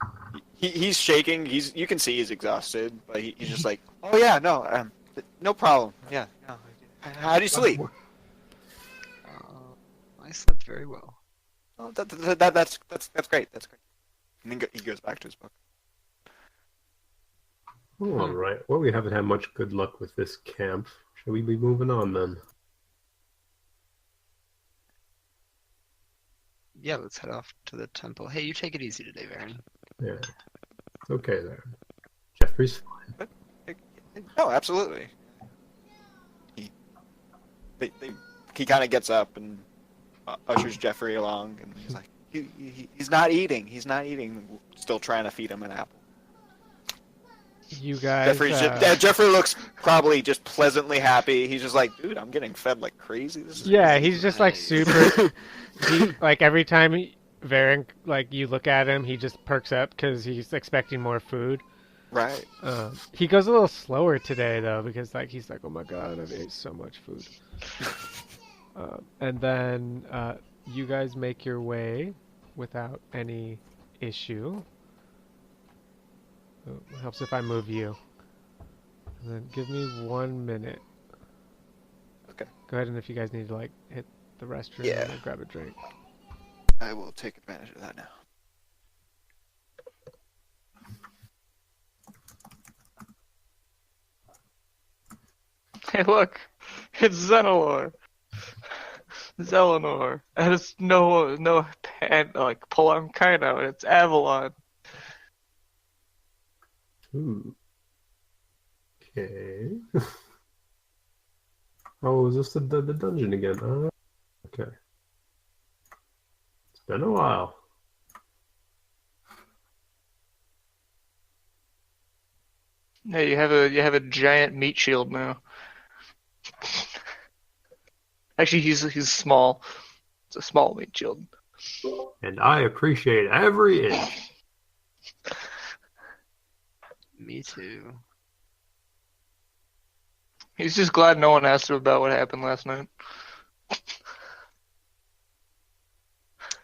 he's shaking. You can see he's exhausted, but he's just like, oh yeah, no, no problem. Yeah, no. How do you sleep? I slept very well. Oh, that's great. That's great. And then he goes back to his book. All right. Well, we haven't had much good luck with this camp. Shall we be moving on then? Yeah, let's head off to the temple. Hey, you take it easy today, Varen. Yeah. It's okay there. Jeffrey's fine. No, absolutely. He kind of gets up and ushers Jeffrey along, and he's like, he's not eating. He's not eating. Still trying to feed him an apple. You guys. Jeffrey looks probably just pleasantly happy. He's just like, dude, I'm getting fed like crazy. This is Yeah, crazy." he's just like Nice. super. Like every time Varen, like you look at him, he just perks up because he's expecting more food. Right. He goes a little slower today though because like he's like, oh my god, I've ate so much food. And then you guys make your way without any issue. Oh, it helps if I move you. And then give me 1 minute. Okay. Go ahead, and if you guys need to like hit the restroom Yeah. or grab a drink. I will take advantage of that now. Hey, look, it's Xenalor. Zelenor. And it's no pan like Palamkino, and it's Avalon. Ooh. Okay. Oh, is this the dungeon again? Okay. It's been a while. Yeah, you have a giant meat shield now. Actually, he's small. It's a small meat shield. And I appreciate every inch. Me too. He's just glad no one asked him about what happened last night.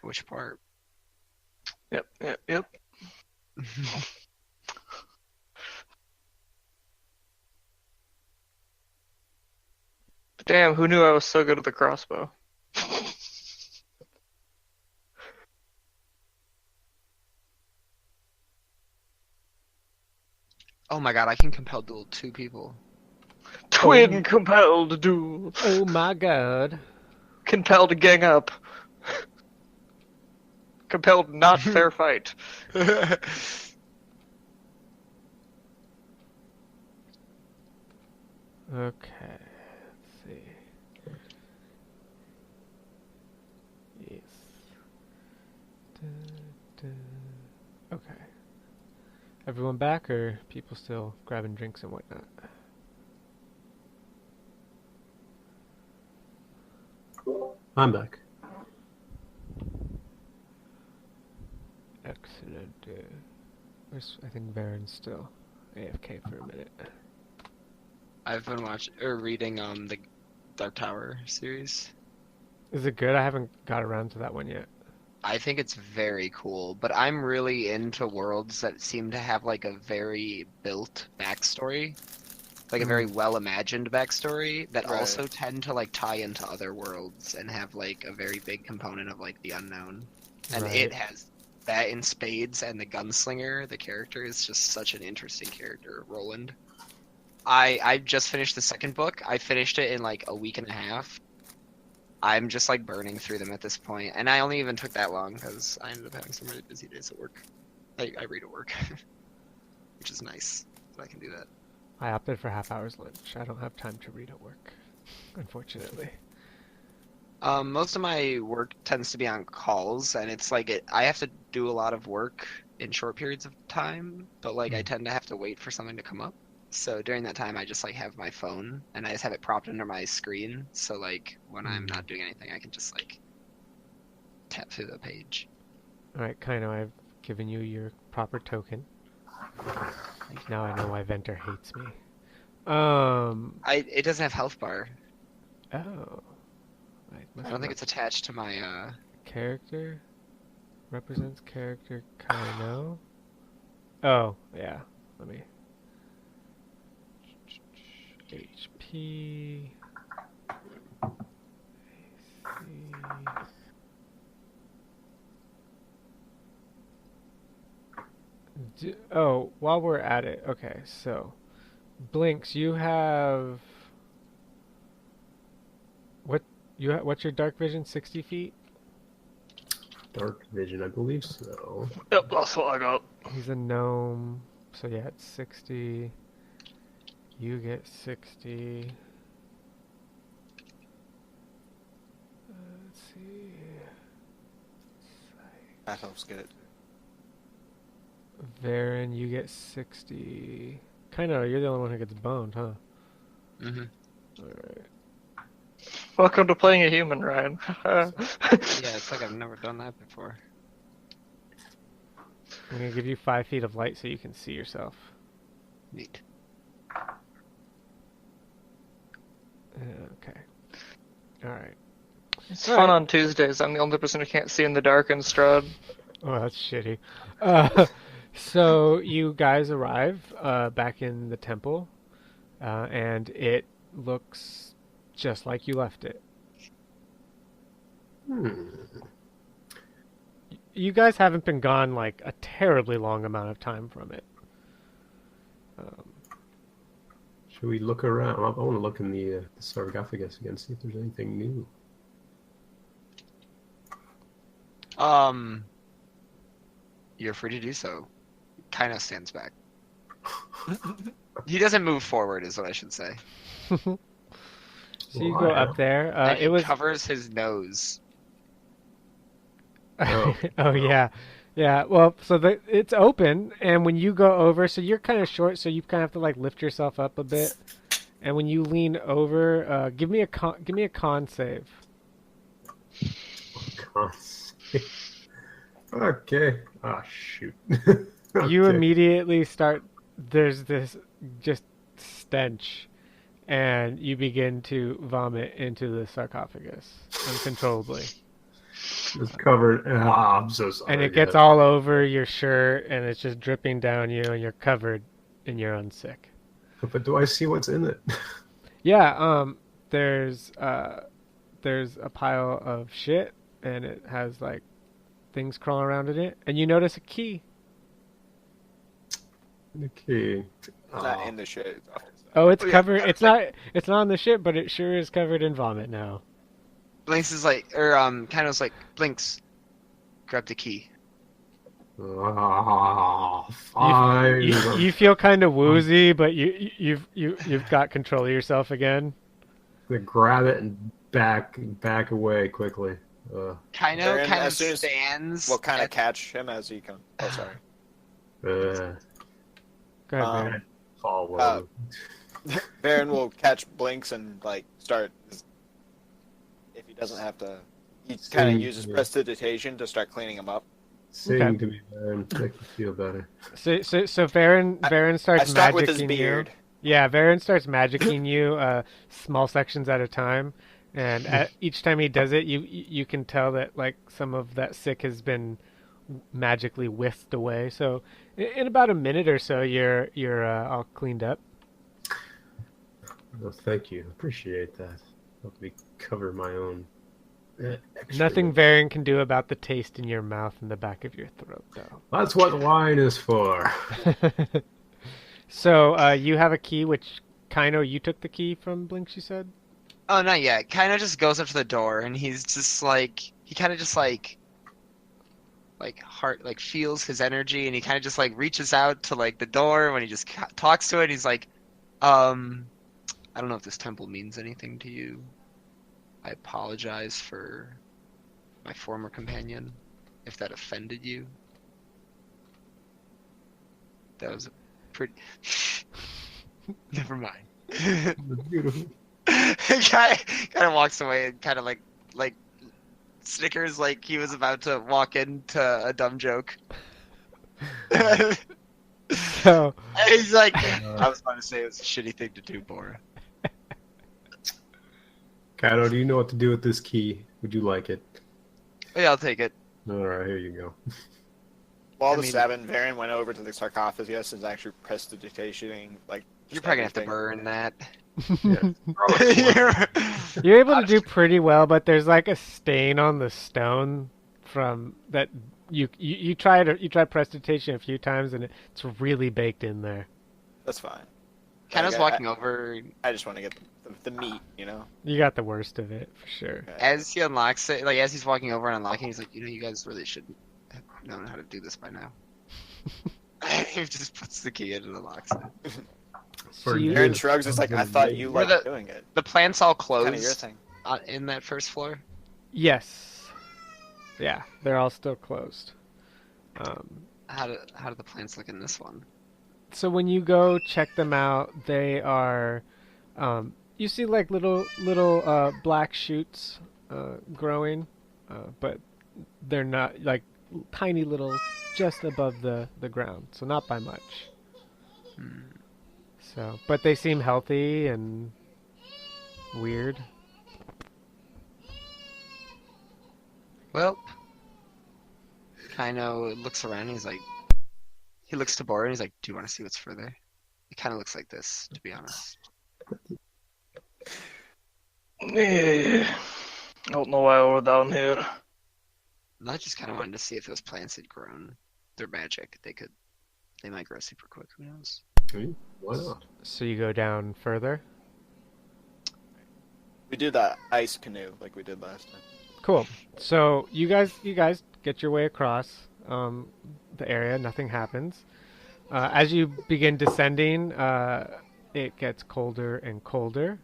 Which part? Yep, yep, yep. But damn, who knew I was so good at the crossbow? Oh my god, I can compel duel two people. Twin compelled duel. Oh my god. Compelled to gang up. Compelled not fair fight. Okay, let's see. Yes. Okay. Everyone back, or people still grabbing drinks and whatnot? I'm back. Excellent. I think Varen's still AFK for a minute. I've been watching or reading the Dark Tower series. Is it good? I haven't got around to that one yet. I think it's very cool, but I'm really into worlds that seem to have like a very built backstory, like a very well imagined backstory that Right. also tend to like tie into other worlds and have like a very big component of like the unknown. And Right. it has that in spades, and the gunslinger, the character is just such an interesting character, Roland. I just finished the second book. I finished it in like a week and a half. I'm just like burning through them at this point, and I only even took that long because I ended up having some really busy days at work. I read at work, which is nice that I can do that. I opted for half hour's lunch. I don't have time to read at work, unfortunately. Most of my work tends to be on calls, and it's like I have to do a lot of work in short periods of time, but like I tend to have to wait for something to come up. So during that time, I just like have my phone, and I just have it propped under my screen. So like when I'm not doing anything, I can just like tap through the page. Alright, Kaino, I've given you your proper token. Now I know why Venter hates me. It doesn't have health bar. Oh. I don't think it's attached to my Character? Represents character Kaino? Oh, yeah. Let me... HP... Oh, while we're at it, okay, so... Blinks, you have... What's your dark vision? 60 feet? Dark vision, I believe so. Yep, that's what I got. He's a gnome, so yeah, it's 60. You get 60. Let's see. That helps get it. Varen, you get 60. Kinda, you're the only one who gets boned, huh? Mm-hmm. Alright. Welcome to playing a human, Ryan. Yeah, it's like I've never done that before. I'm gonna give you 5 feet of light so you can see yourself. Neat. Okay. Alright. It's fun on Tuesdays. I'm the only person who can't see in the dark in Strahd. Oh, that's shitty. So you guys arrive back in the temple, and it looks just like you left it. You guys haven't been gone like a terribly long amount of time from it. Should we look around? I want to look in the sarcophagus again, see if there's anything new. You're free to do so. Kind of stands back. He doesn't move forward, is what I should say. So you Well, go I up am. there. And It he was. covers his nose. Oh, Oh well. yeah, yeah. Well, so it's open, and when you go over, so you're kind of short, so you kind of have to like lift yourself up a bit. And when you lean over, give me a con save. Okay. Ah, shoot. You Okay. immediately start. There's this just stench, and you begin to vomit into the sarcophagus uncontrollably. It's covered. Ah, I'm so And sorry, it gets guys. all over your shirt, and it's just dripping down you, and you're covered in your own sick. But do I see what's in it? Yeah, there's there's a pile of shit, and it has like things crawling around in it, and you notice a key. Okay. It's not in the shit. It's off his Oh, it's Oh, yeah, covered. It's not on the shit, but it sure is covered in vomit now. Blinks is like, or Kaido's like, Blinks, grab the key. Ah, You fine. you feel kind of woozy, but you've got control of yourself again. To grab it and back away quickly. Kaido Baron, kind of as soon as stands. we'll kind of at- catch him as he comes. Oh, sorry. Uh, Go ahead, Um, Baron. Follow. Baron will catch Blinks and like start. If he doesn't have to, he kind of Sing, uses yeah. prestidigitation to start cleaning him up. Sing Okay. to me, man. Make me feel better. So Varen I starts start with his magicking beard. you. Yeah, Varen starts magicking you small sections at a time, and each time he does it, you can tell that like some of that sick has been magically whisked away. So in about a minute or so, you're all cleaned up. Oh, thank you. Appreciate that. Help me cover my own. Nothing excrement. Varen can do about the taste in your mouth and the back of your throat, though. That's what wine is for. So you have a key, which Kaino, you took the key from Blink, she said? Oh, not yet. Kaido just goes up to the door and he's just like, he kind of just like heart, like feels his energy and he kind of just like reaches out to like the door when he just talks to it. He's like, I don't know if this temple means anything to you. I apologize for my former companion, if that offended you. That was a pretty. Never mind. Beautiful. Guy kind of walks away and kind of like snickers like he was about to walk into a dumb joke. So He's like, I was about to say it was a shitty thing to do, Bora. Kato, do you know what to do with this key? Would you like it? Oh, yeah, I'll take it. All right, here you go. While I the mean- seven, Varen went over to the sarcophagus and is actually prestidigitating like. You're just probably gonna have to everything. burn that. you're able to do pretty well, but there's like a stain on the stone from that you try prestidigitation a few times and it's really baked in there. That's fine. Kaido's Like, walking over I just want to get the meat, you know. You got the worst of it for sure. Okay. as he unlocks it. Like as he's walking over and unlocking, he's like, you guys really should have known how to do this by now. He just puts the key in and unlocks it. So you- Varen shrugs. It's like I thought you Were liked the- doing it. The plant's all Kind of your closed thing. in that first floor. Yes. Yeah, they're all still closed. How do the plants look in this one? So when you go check them out, they are, you see like little black shoots growing, but they're not like tiny little, just above the ground, so not by much. So, but they seem healthy and weird. Well, Kaino looks around and he looks to Bora and he's like, do you want to see what's further? It kind of looks like this, to be honest. Yeah. Don't know why we're down here. And I just kind of wanted to see if those plants had grown. They're magic. They might grow super quick. Who knows? Why not? So you go down further. We do that ice canoe like we did last time. Cool. So you guys get your way across the area. Nothing happens. As you begin descending, it gets colder and colder.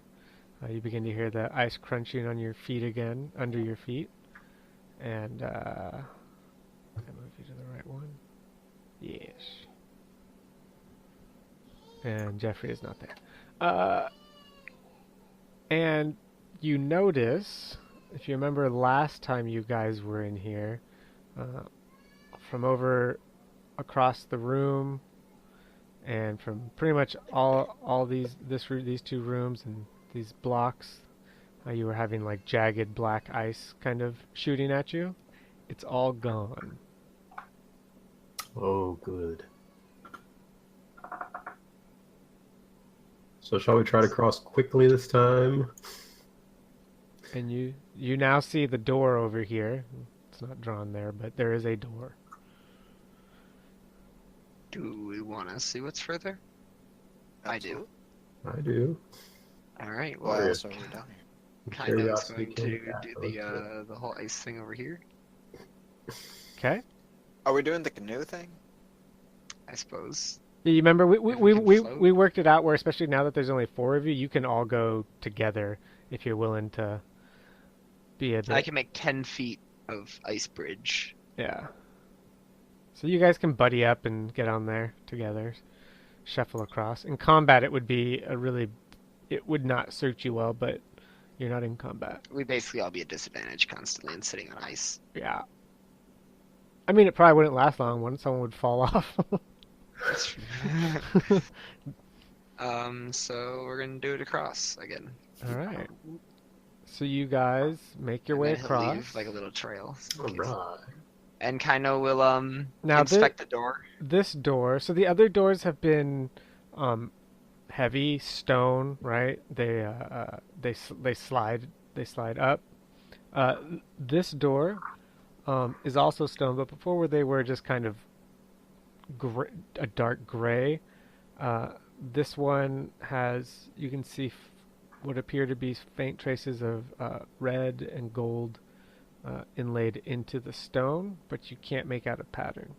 You begin to hear the ice crunching on your feet again, under your feet. And I move you to the right one. Yes. And Jeffrey is not there. And you notice, if you remember last time you guys were in here, uh, from over across the room, and from pretty much all these two rooms and these blocks, you were having like jagged black ice kind of shooting at you. It's all gone. Oh, good. So shall we try to cross quickly this time? And you now see the door over here. It's not drawn there, but there is a door. Do we want to see what's further? I do. I do. All right. Why Well, else are we down here? kind of is Curiosity going killed to the cat, do though, the whole ice thing over here, Okay. Are we doing the canoe thing? I suppose. Yeah, you remember we If we can float. we worked it out where, especially now that there's only four of you, you can all go together if you're willing to be a I bit. can make 10 feet of ice bridge. Yeah. So you guys can buddy up and get on there together, shuffle across. In combat, it would be it would not suit you well, but you're not in combat. We basically all be at disadvantage constantly and sitting on ice. Yeah. I mean, it probably wouldn't last long. One, someone would fall off. That's true. So we're gonna do it across again. All right. So you guys make your And way then he'll across. leave like a little trail. All right. And Kaino will Now inspect the door. This door. So the other doors have been heavy stone, right? They slide up. This door is also stone, but before where they were just kind of a dark gray. This one has, you can see what appear to be faint traces of red and gold inlaid into the stone, but you can't make out a pattern.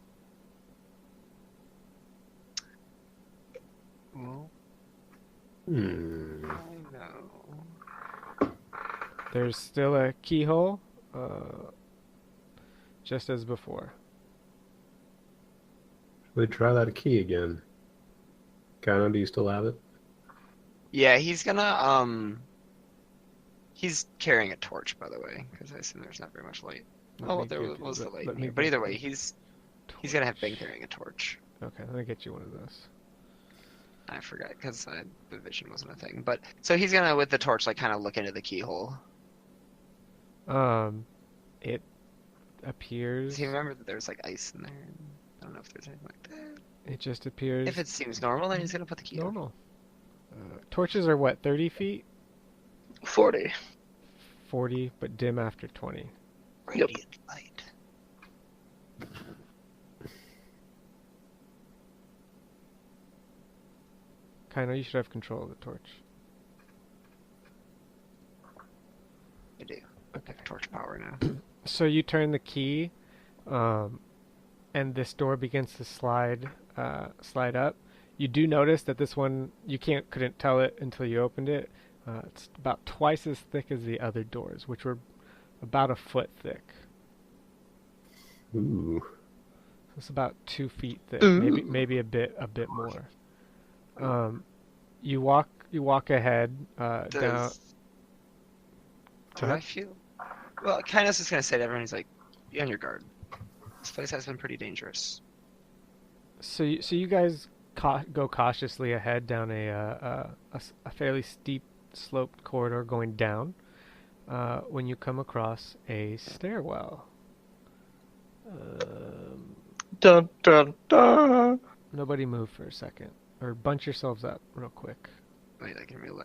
Well, Hmm. I know. There's still a keyhole, just as before. Shall we try that key again? Kano, do you still have it? Yeah, he's carrying a torch, by the way, because I assume there's not very much light. Let me There give you- was the let- light let in me here. But give either way, you he's gonna have been carrying a torch. Okay, let me get you one of those. I forgot because the vision wasn't a thing. But so he's gonna with the torch like kind of look into the keyhole. It appears. Does he remember that there's like ice in there? I don't know if there's anything like that. It just appears If it seems normal, then he's gonna put the key on. normal. Torches are what, 30 feet? 40. 40, but dim after 20. Yep. Radiant light. Kind of, you should have control of the torch. I do. Okay, torch power now. So you turn the key, and this door begins to slide up. You do notice that this one you couldn't tell it until you opened it. It's about twice as thick as the other doors, which were about a foot thick. Ooh. So it's about 2 feet thick, Ooh. maybe a bit more. You walk ahead down. Does Go I ahead. feel? Well, kind of just gonna say to everyone, he's like, be on your guard. This place has been pretty dangerous. So you guys go cautiously ahead down a fairly steep sloped corridor going down. When you come across a stairwell. Dun dun dun. Nobody move for a second, or bunch yourselves up real quick, Wait, I can real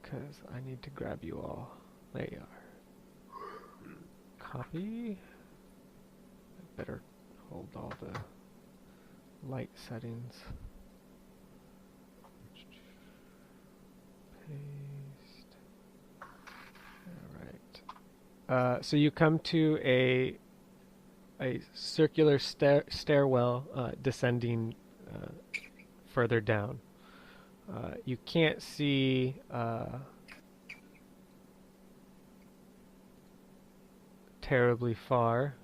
because I need to grab you all. There you are. Copy. I better hold all the light settings. Paste. Alright. So you come to a circular stairwell descending further down. You can't see terribly far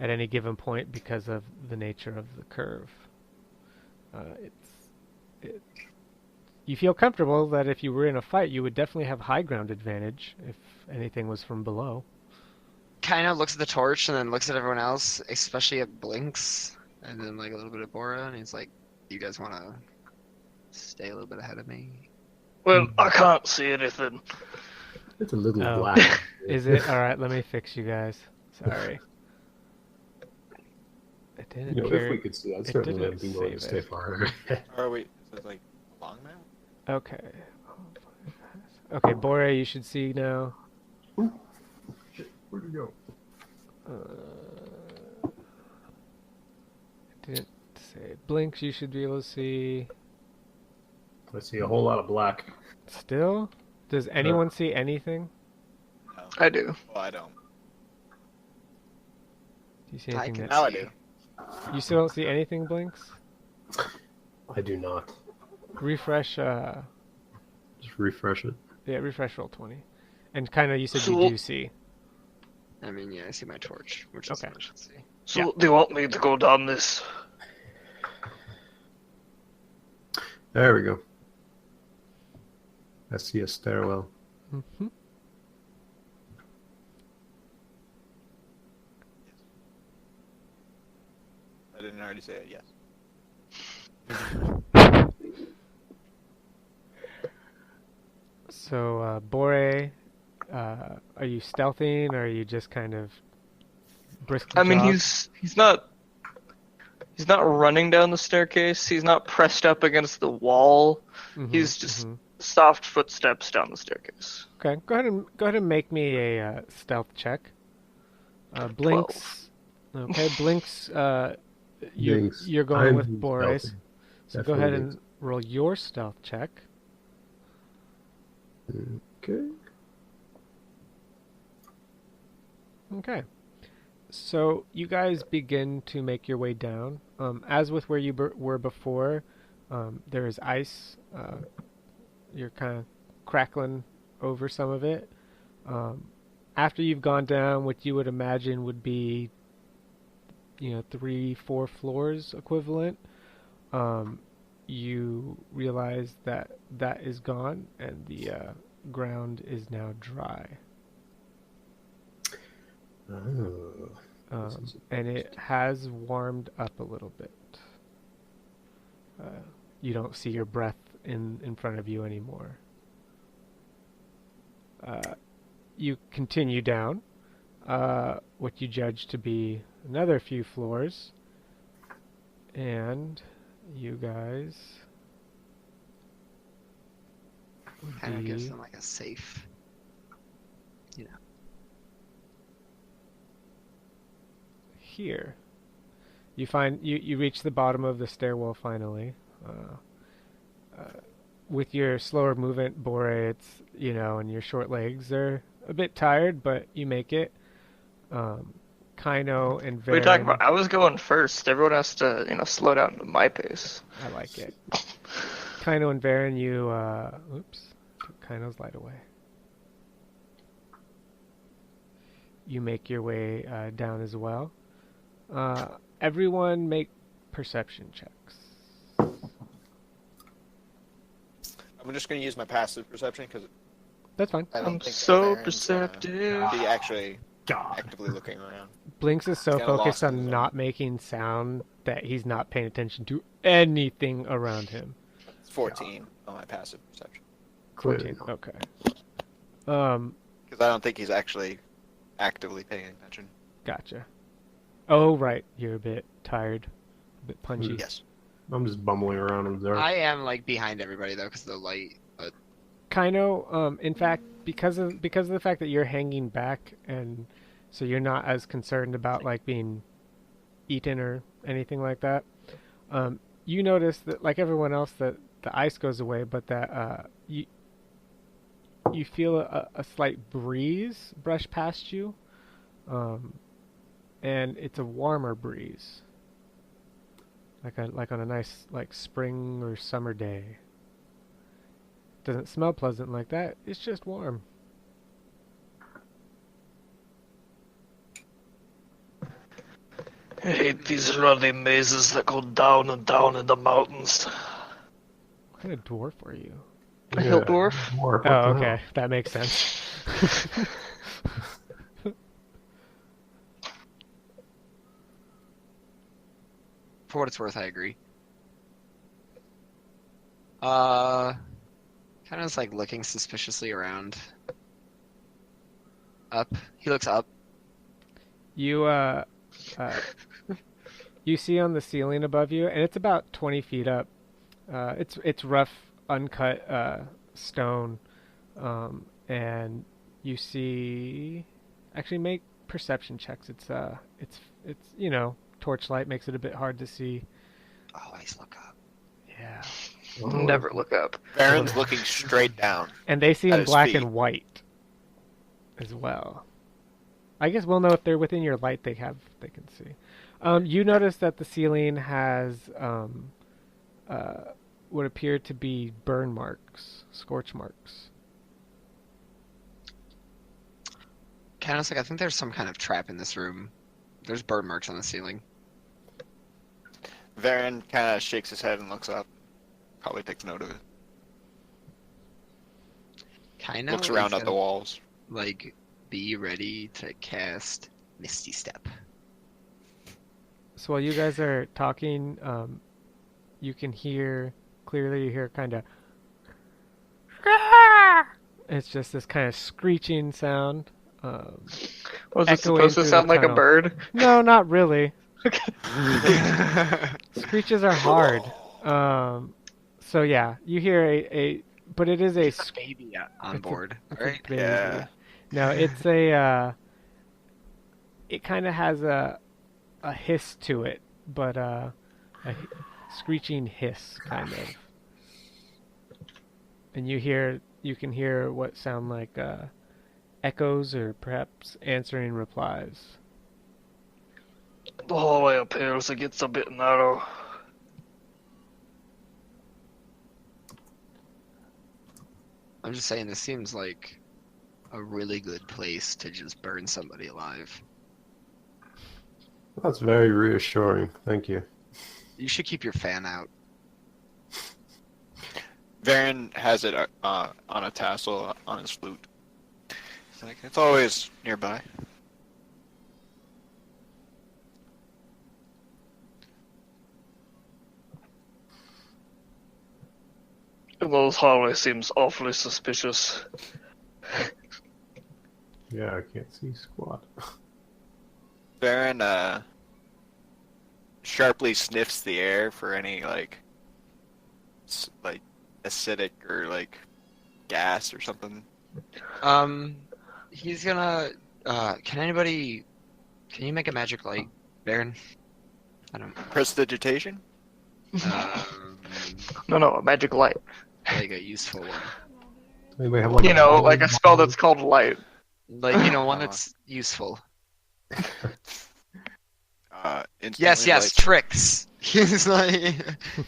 at any given point because of the nature of the curve. It, you feel comfortable that if you were in a fight, you would definitely have high ground advantage if anything was from below. Kind of looks at the torch and then looks at everyone else, especially at Blinks, and then like a little bit of Bora, and he's like, "You guys want to stay a little bit ahead of me?" Well, I can't see anything. It's a little Oh. black. Is it? Alright, let me fix you guys. Sorry. It didn't You know, if carry... we could see, I'd it certainly didn't be willing to save stay it. farther. Or are we? Is this like a long map? Okay. Okay, Bore, you should see now. Shit, where'd you go? It didn't say. Blinks, you should be able to see. I see a whole lot of black. Still? Does anyone see anything? No. I do. Well, I don't. Do you see I anything can that... Now I do. You still don't see anything, Blinks? I do not. Refresh, Just refresh it. yeah, refresh roll 20. And kind of, you said you So- do see. I mean, yeah, I see my torch, which is Okay. what I should see. So, Yeah. do you want me to go down this? There we go. I see a stairwell. Mm-hmm. I didn't already say it. Yes. So, Bore, are you stealthing, or are you just kind of briskly I mean, jog? he's not running down the staircase. He's not pressed up against the wall. Mhm, He's just mhm. soft footsteps down the staircase. Okay, go ahead and make me a stealth check. Blinks. Okay, Blinks. Blinks. You're going I'm with Boris. stealthy. So go ahead Definitely and roll your stealth check. Okay. Okay. So you guys begin to make your way down. As with where you were before, there is ice. You're kind of crackling over some of it. After you've gone down, what you would imagine would be, 3-4 floors equivalent, you realize that that is gone and the ground is now dry. Oh. And it has warmed up a little bit. You don't see your breath in front of you anymore. You continue down what you judge to be another few floors, and you guys would Kind of gives be them like a safe. here. You find you reach the bottom of the stairwell finally. With your slower movement, Bore, it's and your short legs are a bit tired, but you make it. Kaino and What are you talking Varen, about? I was going first. Everyone has to, slow down to my pace. I like it. Kaino and Varen, you oops, took Kaino's light away. You make your way down as well. Everyone make perception checks. I'm just going to use my passive perception because That's fine. I don't I'm think so Baron's gonna perceptive. be actually God. actively looking around. Blinks is so Kinda focused lost in on his not making sound that he's not paying attention to anything around him. It's 14 on my passive perception 14. Okay. because I don't think he's actually actively paying attention. Gotcha. Oh, right. You're a bit tired, a bit punchy. Yes. I'm just bumbling around in the dark. I am like behind everybody though, because of the light. But Kaino, in fact, because of the fact that you're hanging back, and so you're not as concerned about like being eaten or anything like that. You notice that, like everyone else, that the ice goes away, but that you feel a slight breeze brush past you, and it's a warmer breeze. like on a nice like spring or summer day. Doesn't smell pleasant like that. It's just warm. I hate these running mazes that go down and down in the mountains. What kind of dwarf are you? A hill dwarf? Dwarf, what Oh, the okay, hell? that makes sense. For what it's worth, I agree. Kind of just like looking suspiciously around. Up. He looks up. You you see on the ceiling above you, and it's about 20 feet up. It's rough, uncut stone, and you see. Actually, make perception checks. It's you know, torchlight makes it a bit hard to see. Always look up. Yeah, Never look up. Baron's looking straight down. and they see At in his black feet. and white as well. I guess we'll know if they're within your light. They can see. You notice that the ceiling has what appear to be burn marks, scorch marks. Kind of like I think there's some kind of trap in this room. There's burn marks on the ceiling. Varen kind of shakes his head and looks up. Probably takes note of it. Kind of Looks around at the walls. like be ready to cast Misty Step. So while you guys are talking, you can hear clearly. You hear kind of. It's just this kind of screeching sound. Was it Echoing supposed to through sound the like a tunnel. bird? No, not really. Screeches are hard. So yeah, you hear but it is a Baby on it's a- board, it's a right? baby. Yeah. No, it's it kind of has a hiss to it, but screeching hiss kind of. And you can hear what sound like echoes or perhaps answering replies. The hallway up here as it gets a bit narrow. I'm just saying this seems like a really good place to just burn somebody alive. That's very reassuring. Thank you. You should keep your fan out. Varen has it on a tassel on his flute. It's like it's always nearby. And those hallway seems awfully suspicious. Yeah, I can't see squat. Varen sharply sniffs the air for any like acidic or like gas or something. He's gonna. Can you make a magic light, Baron? I don't. Prestidigitation? Um, No, a magic light. like a useful one, Anybody have like You know, like a spell that's called light. like one that's useful. Instantly Yes, lights- tricks. He's like,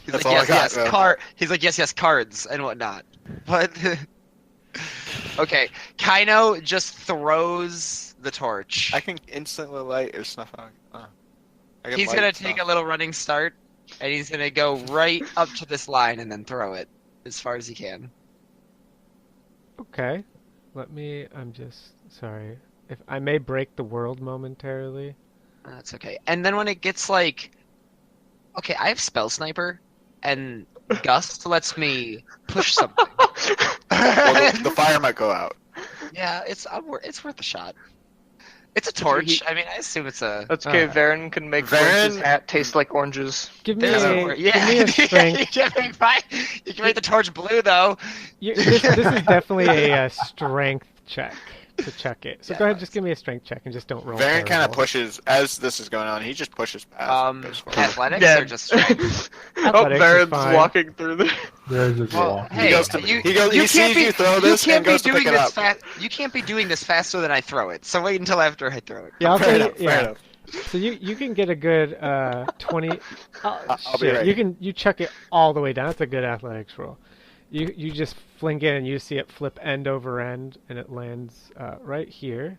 That's all I got, though. He's like, yes, cards and whatnot. But okay, Kaino just throws the torch. I can instantly light or snuff out. I can He's light gonna take stuff. a little running start, and he's gonna go right up to this line and then throw it as far as he can. Okay. I'm just sorry. If I may break the world momentarily. That's okay. And then when it gets like, okay, I have Spell Sniper, and Gust lets me push something. Well, the fire might go out. Yeah, it's worth a shot. It's a torch. I mean, I assume it's a. That's okay, Alright. Varen can make Varen- his hat taste like oranges. Give me There's a a yeah. give me a strength. You can make the torch blue though. This is definitely a strength check to check it. So Yeah, go ahead, no, just give me a strength check and just don't roll. Varen kind of terrible. pushes as this is going on. He just pushes past. goes forward. Athletics Yeah. or just strength? Oh, Athletics is Varen's fine. walking through the. There's a Well, wall. hey, goes to- you, he goes- you he can't sees be, you throw you this can't and be goes to doing pick it this up. fast. You can't be doing this faster than I throw it. So wait until after I throw it. Yeah, I'll Fair tell you. enough, fair Yeah, enough. So you can get a good 20. I'll be Shit, ready. you chuck it all the way down. That's a good athletics roll. You just fling it and you see it flip end over end and it lands right here.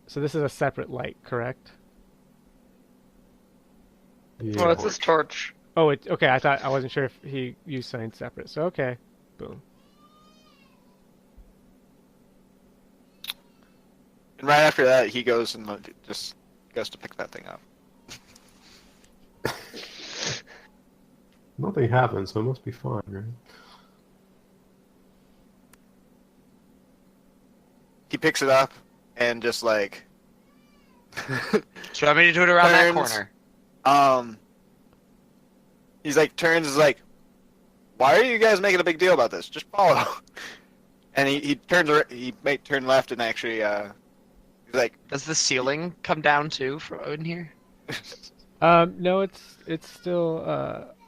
So this is a separate light, correct? Oh, Yeah. it's his torch. Oh, it okay. I wasn't sure if he used something separate. So okay, boom. And right after that, he goes and just goes to pick that thing up. Nothing happened, so it must be fine, right? He picks it up and just like Do you want me to do it around that turns. corner? He's like turns is like, why are you guys making a big deal about this? Just follow. And he turns he may turn left and actually he's like Does the ceiling come down too from in here? No, it's still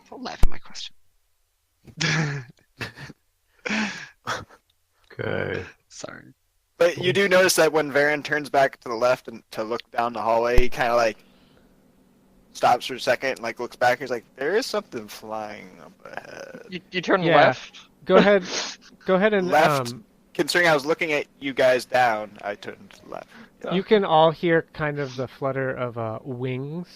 Don't laugh at my question. Okay. Sorry. But you do notice that when Varen turns back to the left and to look down the hallway, he kind of like stops for a second and like looks back. He's like, "There is something flying up ahead." You turn Yeah. left. go ahead. Go ahead and Left. Considering I was looking at you guys down, I turned to the left. you can all hear kind of the flutter of wings.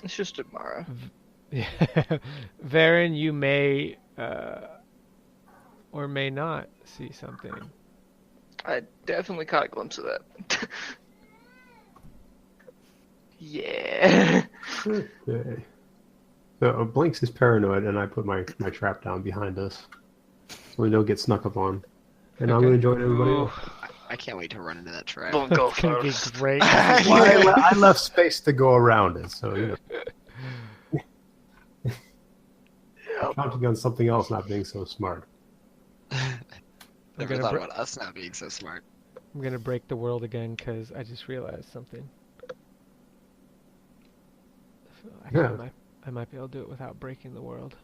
It's just Amara. Yeah. Varen, you may or may not see something. I definitely caught a glimpse of that. Yeah. Okay. So Blinks is paranoid, and I put my trap down behind us, so we don't get snuck up on. And I'm Okay. going to join everybody else. I can't wait to run into that trap. Don't go It's gonna be first. great. Well, I left space to go around it, so you know. Yep. Counting on something else not being so smart. Never gonna thought br- about us not being so smart. I'm gonna break the world again because I just realized something. Actually, Yeah. I might be able to do it without breaking the world.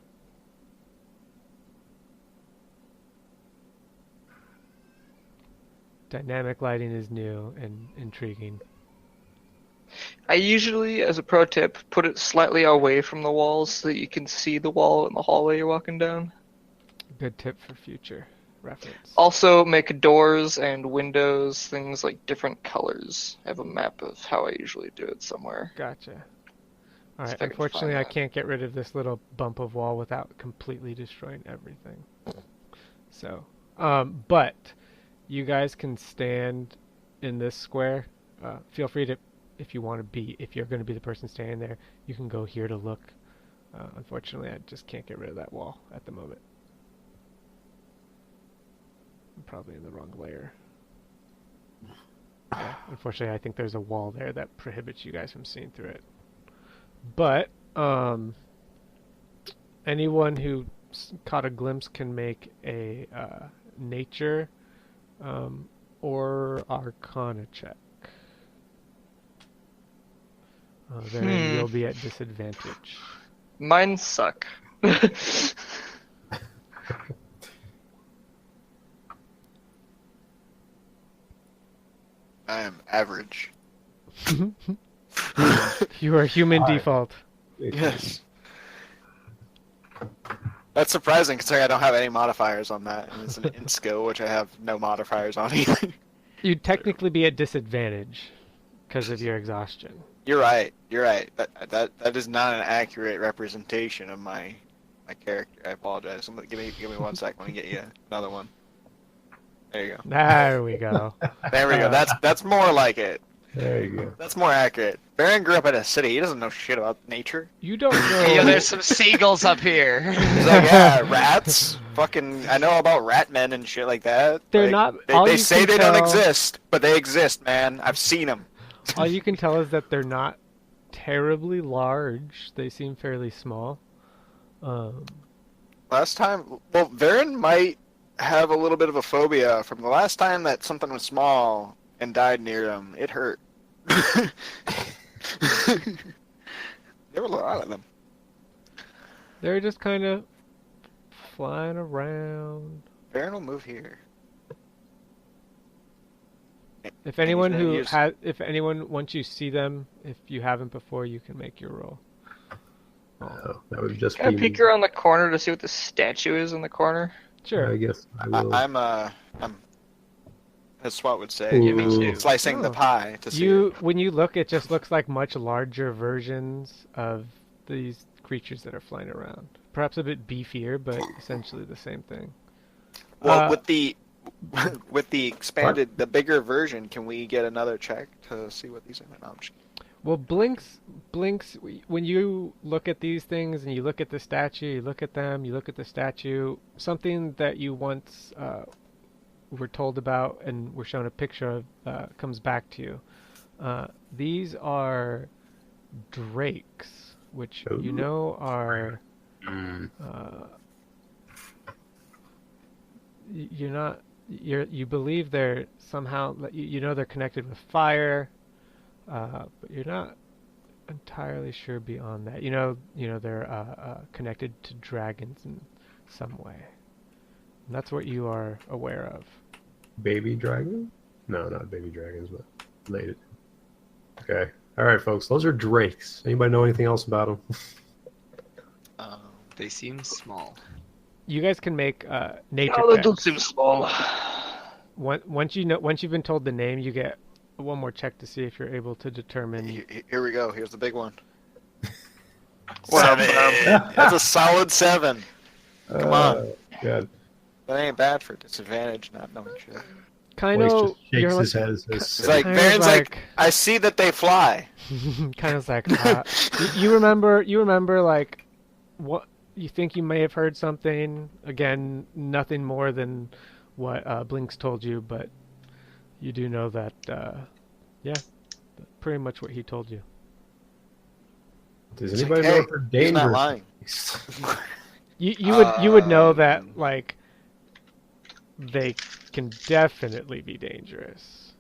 Dynamic lighting is new and intriguing. I usually, as a pro tip, put it slightly away from the walls so that you can see the wall in the hallway you're walking down. Good tip for future reference. Also, make doors and windows things like different colors. I have a map of how I usually do it somewhere. Gotcha. All right. if I can Unfortunately, find I that. can't get rid of this little bump of wall without completely destroying everything. So, but you guys can stand in this square. Feel free to, if you want to be, if you're going to be the person standing there, you can go here to look. Unfortunately, I just can't get rid of that wall at the moment. I'm probably in the wrong layer. Yeah, unfortunately, I think there's a wall there that prohibits you guys from seeing through it. But anyone who caught a glimpse can make a nature or arcana check. Then you'll be at disadvantage. Mine suck. I am average. You are human Alright. default. Yes. That's surprising considering I don't have any modifiers on that, and it's an int skill, which I have no modifiers on either. You'd technically be at disadvantage because of your exhaustion. You're right. You're right. That is not an accurate representation of my character. I apologize. Give me 1 second. Let me get you another one. There you go. There we go. There we go. That's more like it. There you go. That's more accurate. Baron grew up in a city. He doesn't know shit about nature. You don't Hey, yo, know. there's some seagulls up here. He's like, yeah, rats. Fucking, I know about rat men and shit like that. They're Like, not- They, all they you say can they don't tell- exist, but they exist, man. I've seen them. All you can tell is that they're not terribly large. They seem fairly small. Last time, well, Varen might have a little bit of a phobia from the last time that something was small and died near him. It hurt. There were a lot of them. They're just kind of flying around. Varen will move here. If And he's anyone gonna who use. has, if anyone once you see them, if you haven't before, you can make your roll. Oh, That would just Can I be peek me. around the corner to see what the statue is in the corner? sure. I guess I I, will. I'm, as SWAT would say, Yeah, me Ooh. too. slicing the Oh. pie to see it. When you look, it just looks like much larger versions of these creatures that are flying around. Perhaps a bit beefier, but essentially the same thing. Well, Uh, with the with the What? expanded, the bigger version, can we get another check to see what these are? No, I'm just kidding. Well, Blinks, when you look at these things and you look at the statue, you look at them, you look at the statue, something that you once were told about and were shown a picture of comes back to you. These are drakes, which you Ooh. know are Mm. you're not you believe they're somehow you know they're connected with fire, but you're not entirely sure beyond that. You know they're connected to dragons in some way. And that's what you are aware of. Baby dragon? No, not baby dragons, but related. Okay. All right, folks. Those are drakes. Anybody know anything else about them? Um, They seem small. You guys can make nature Oh, that checks. does seem small. Once you've been told the name, you get one more check to see if you're able to determine. here we go. Here's the big one. Well, 7. That's a solid 7. Come on. God. That ain't bad for disadvantage, not knowing shit. Kind Blaze of, just shakes you're his like, head. and says, It's like, kind of Baron's like, I see that they fly. kind of like, you remember like, what you think you may have heard something. Again, nothing more than what Blinks told you, but you do know that, yeah, pretty much what he told you. Does It's anybody like, know hey, if they're he's not dangerous? lying. You would know that like they can definitely be dangerous.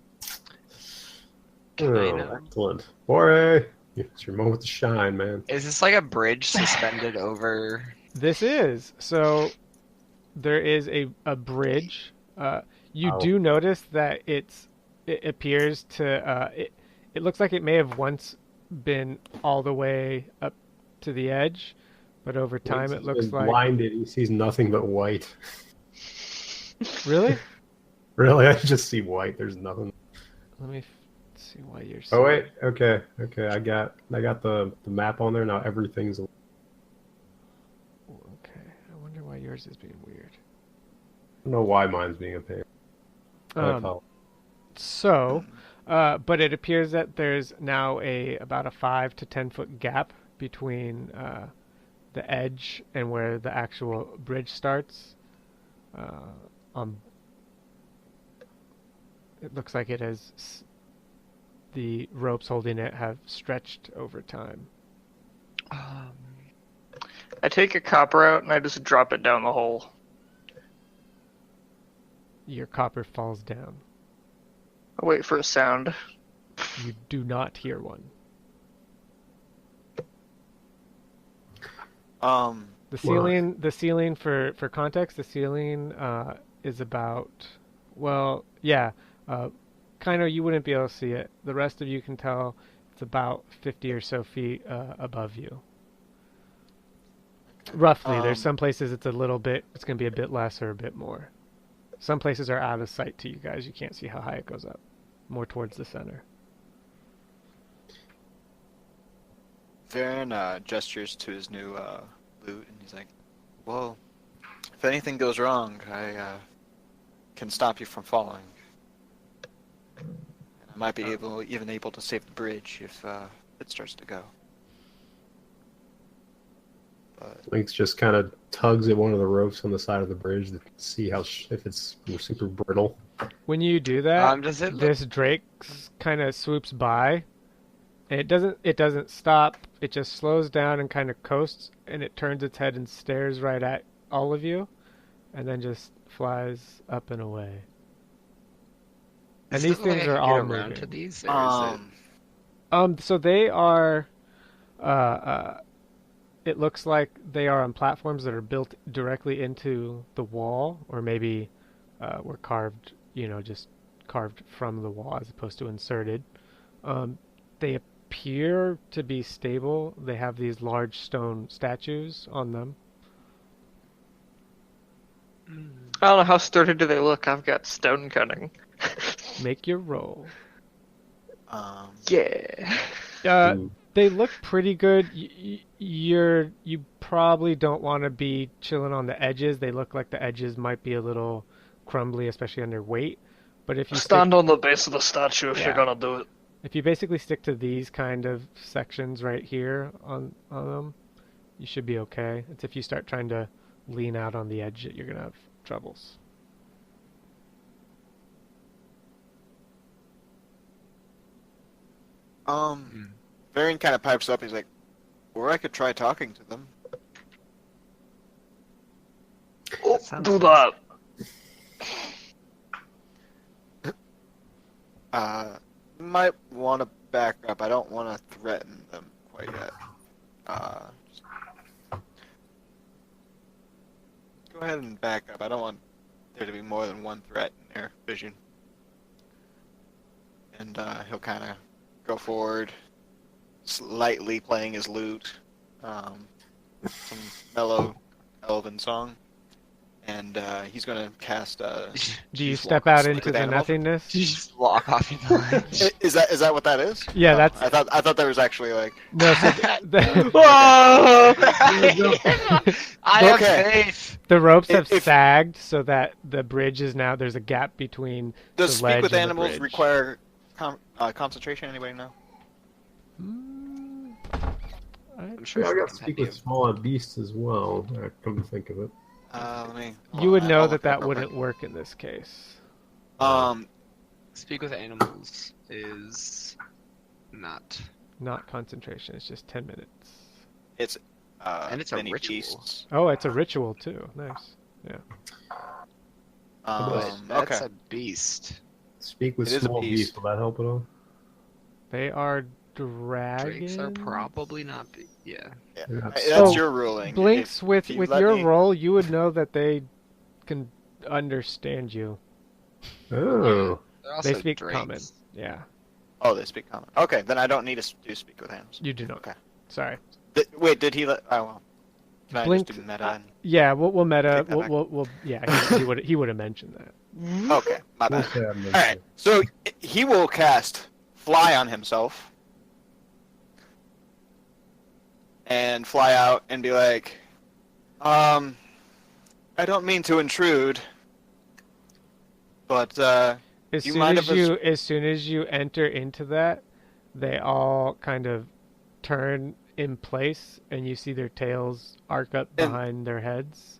Oh, Kinda. excellent. Jorge, it's your moment to shine, man. Is this like a bridge suspended over? This is so. There is a bridge. You Oh. do notice that it appears to it looks like it may have once been all the way up to the edge, but over time Blinks it has looks been like blinded. He sees nothing but white. really. Really, I just see white. There's nothing. Let me see why you're. Oh wait, okay. I got the map on there now. Everything's. Okay, I wonder why yours is being weird. I don't know why mine's being a pain. So, but it appears that there's now about a 5 to 10 foot gap between the edge and where the actual bridge starts. It looks like it has the ropes holding it have stretched over time. Um, I take a copper out and I just drop it down the hole. Your copper falls down. I wait for a sound. You do not hear one. The ceiling for context, the ceiling is about, well, yeah, kind of you wouldn't be able to see it. The rest of you can tell it's about 50 or so feet above you. Roughly, there's some places it's going to be a bit less or a bit more. Some places are out of sight to you guys. You can't see how high it goes up. More towards the center. Varen gestures to his new loot, and he's like, "Well, if anything goes wrong, I can stop you from falling. And I might be even able to save the bridge if it starts to go." But Lynx just kind of tugs at one of the ropes on the side of the bridge to see if it's super brittle. When you do that, does it look? this drake kind of swoops by, and it doesn't stop. It just slows down and kind of coasts, and it turns its head and stares right at all of you, and then just flies up and away. And Does these it look like things I are can all get around moving. to these, or is it? So they are, it looks like they are on platforms that are built directly into the wall, or maybe were carved, just carved from the wall as opposed to inserted. They appear to be stable. They have these large stone statues on them. I don't know how sturdy do they look. I've got stone cutting. Make your roll. Yeah. Ooh. They look pretty good. You probably don't want to be chilling on the edges. They look like the edges might be a little crumbly, especially under weight. But if you Stand on the base of the statue if Yeah. you're gonna do it. if you basically stick to these kind of sections right here on them, you should be okay. It's if you start trying to lean out on the edge that you're gonna have troubles. Varian kind of pipes up. He's like, or I could try talking to them. Oh, sounds do nice. that. Might want to back up. I don't want to threaten them quite yet. Just go ahead and back up. I don't want there to be more than one threat in their vision. And he'll kind of go forward, slightly playing his lute, some mellow elven song, and he's going to cast. Do you She's step walking out Speak into with the Animals. nothingness? You just walk off into the ledge. Is that what that is? Yeah, Oh, that's I thought there was actually like. no. So I have Okay. faith. the ropes have If- sagged so that the bridge is now there's a gap between Does the ledge speak with and the animals bridge. require concentration? Anybody know? Mm, I'm sure Yeah, I got it's to speak gonna with smaller beasts as well. Come to think of it. Let me. you would know I'll that look it up that real wouldn't work in this case. quick. Speak with animals is not. Not concentration. It's just 10 minutes. It's And it's a many ritual. beasts. Oh, it's a ritual too. Nice. But that's Okay. a beast. Speak with It is a small beast. beasts. Will that help at all? They are dragons. Drakes are probably not. Yeah. Yeah. Yeah. That's So, your ruling. Blinks, If with you with let your me- role, you would know that they can understand you. Oh. They're also They speak drakes. common. Yeah, Oh, they speak common. Okay, then I don't need to do speak with animals. you do not. Okay. Sorry. Wait, did he let? Oh well. Can I Blinks- just do meta? And... Yeah, we'll meta. Take that We'll yeah. He would have mentioned that. Okay, my We'll bad. say I'm All right, so he will cast fly on himself and fly out and be like, I don't mean to intrude, but As You soon mind as if as soon as you enter into that, they all kind of turn in place, and you see their tails arc up And- behind their heads.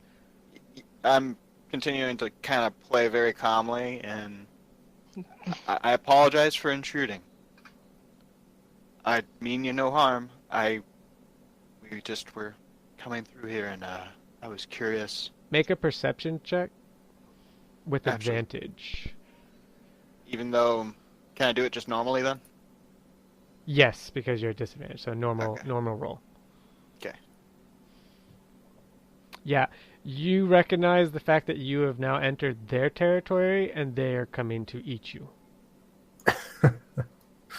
I'm continuing to kind of play very calmly, and I apologize for intruding. I mean you no harm. We just were coming through here, and I was curious. Make a perception check with Absolutely. advantage. Even though, can I do it just normally then? Yes, because you're at disadvantage. So normal Okay. normal roll. Okay. Yeah, you recognize the fact that you have now entered their territory, and they are coming to eat you. All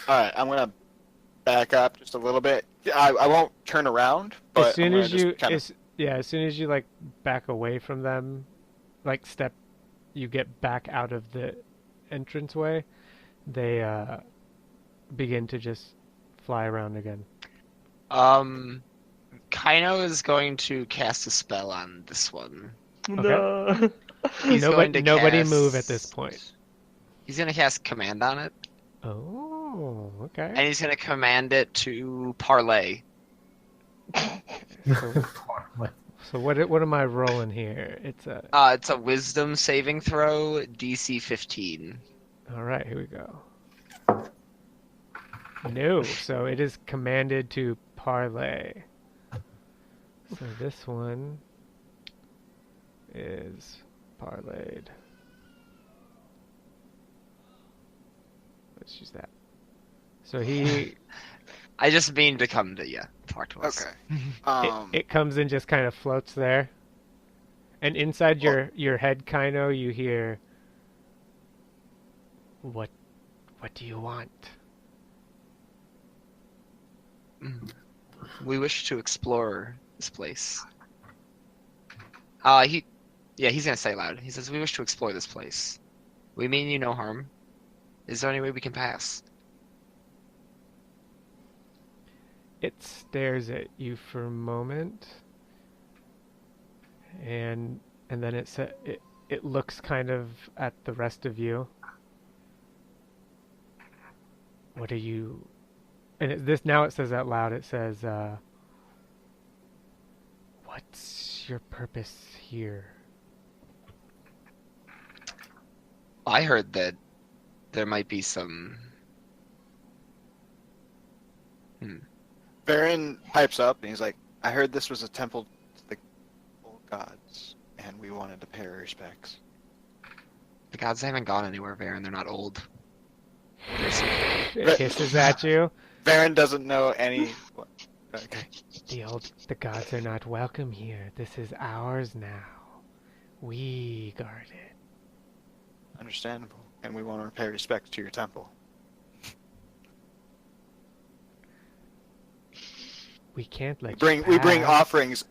right, I'm gonna back up just a little bit. I won't turn around, but As soon I'm gonna as you, just kind of. as soon as you like back away from them, like you get back out of the entranceway, they begin to just fly around again. Kaino is going to cast a spell on this one. No. He's going to Nobody cast- move at this point. He's going to cast command on it, Oh, okay. and he's going to command it to parlay. So what am I rolling here? It's a wisdom saving throw, DC 15. All right, here we go. No, so it is commanded to parlay. So this one is parlayed. Let's use that. So he I just mean to come to you. Talk to us. Okay. it comes and just kind of floats there. And inside your head, Kaino, you hear What do you want? We wish to explore this place. He's gonna say loud. He says, "We wish to explore this place. We mean you no harm. Is there any way we can pass?" It stares at you for a moment, and then it looks kind of at the rest of you. What are you? And this now it says out loud. It says, "What's your purpose here?" I heard that there might be some. Baron pipes up and he's like, I heard this was a temple to the old gods, and we wanted to pay our respects. The gods haven't gone anywhere, Varen. They're not old. It hisses at you. Baron doesn't know any. Okay. The gods are not welcome here. This is ours now. We guard it. Understandable. And we want to pay respects to your temple. We can't let We bring pass. offerings.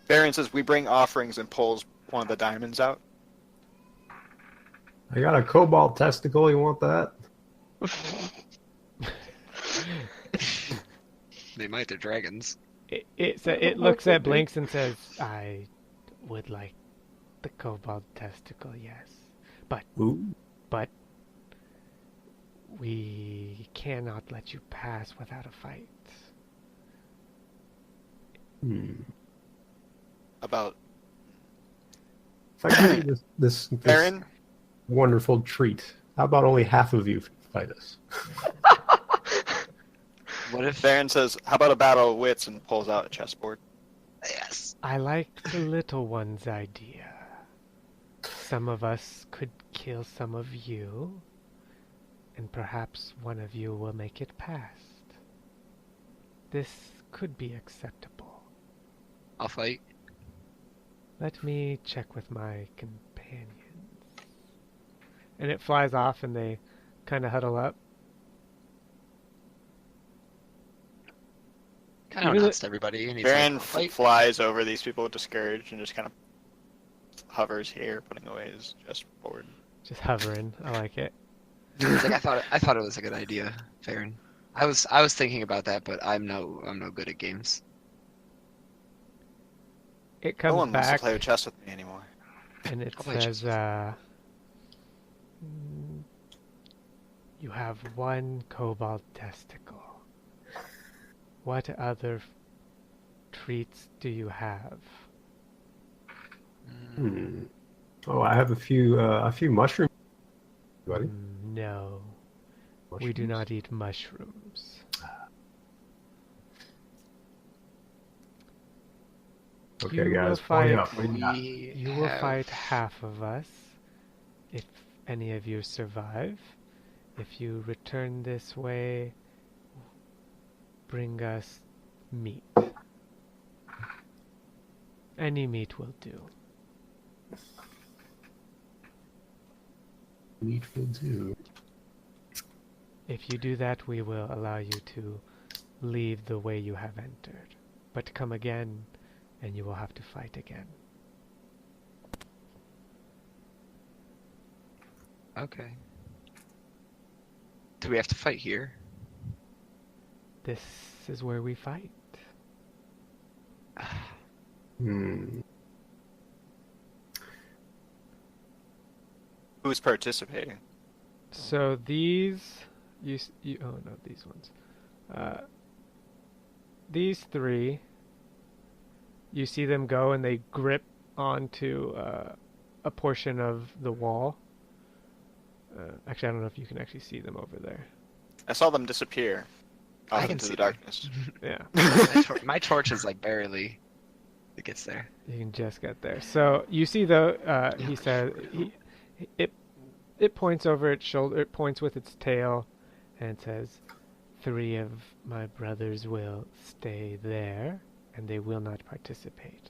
Baron says we bring offerings and pulls one of the diamonds out. I got a cobalt testicle. You want that? They might. They're dragons. It looks at Blinks and says, "I would like the cobalt testicle, yes, Ooh. but we cannot let you pass without a fight." About If I give you this Baron. wonderful treat, how about only half of you fight us? What if? Baron says, how about a battle of wits, and pulls out a chessboard. Yes. I like the little one's idea. Some of us could kill some of you, and perhaps one of you will make it past. This could be acceptable. I'll fight. Let me check with my companions. And it flies off and they kind of huddle up. Kind of Really- announced everybody, and he's Baron like, "Fight." flies over these people discouraged and just kind of hovers here, putting away his chessboard. Just hovering. I like it. He's like, I thought it was a good idea, Varen. I was thinking about that, but I'm no good at games. It No comes one wants to back play chess with me anymore. and it I'll play says, chess. you have one cobalt testicle. What other treats do you have? Oh, I have a few mushrooms. Buddy. No, we do not eat mushrooms. Okay, You will guys, pony fight- up. What do you got? You will fight half of us, if any of you survive. If you return this way, bring us meat. Any meat will do. Meat will do. If you do that, we will allow you to leave the way you have entered. But come again, and you will have to fight again. Okay. Do we have to fight here? This is where we fight. Who's participating? So these, oh no, these ones. These three, you see them go and they grip onto a portion of the wall. Actually, I don't know if you can actually see them over there. I saw them disappear I off can into see the them. darkness. Yeah, My torch is like barely. It gets there. you can just get there. So you see the he said it points over its shoulder. It points with its tail, and says, 3 of my brothers will stay there, and they will not participate.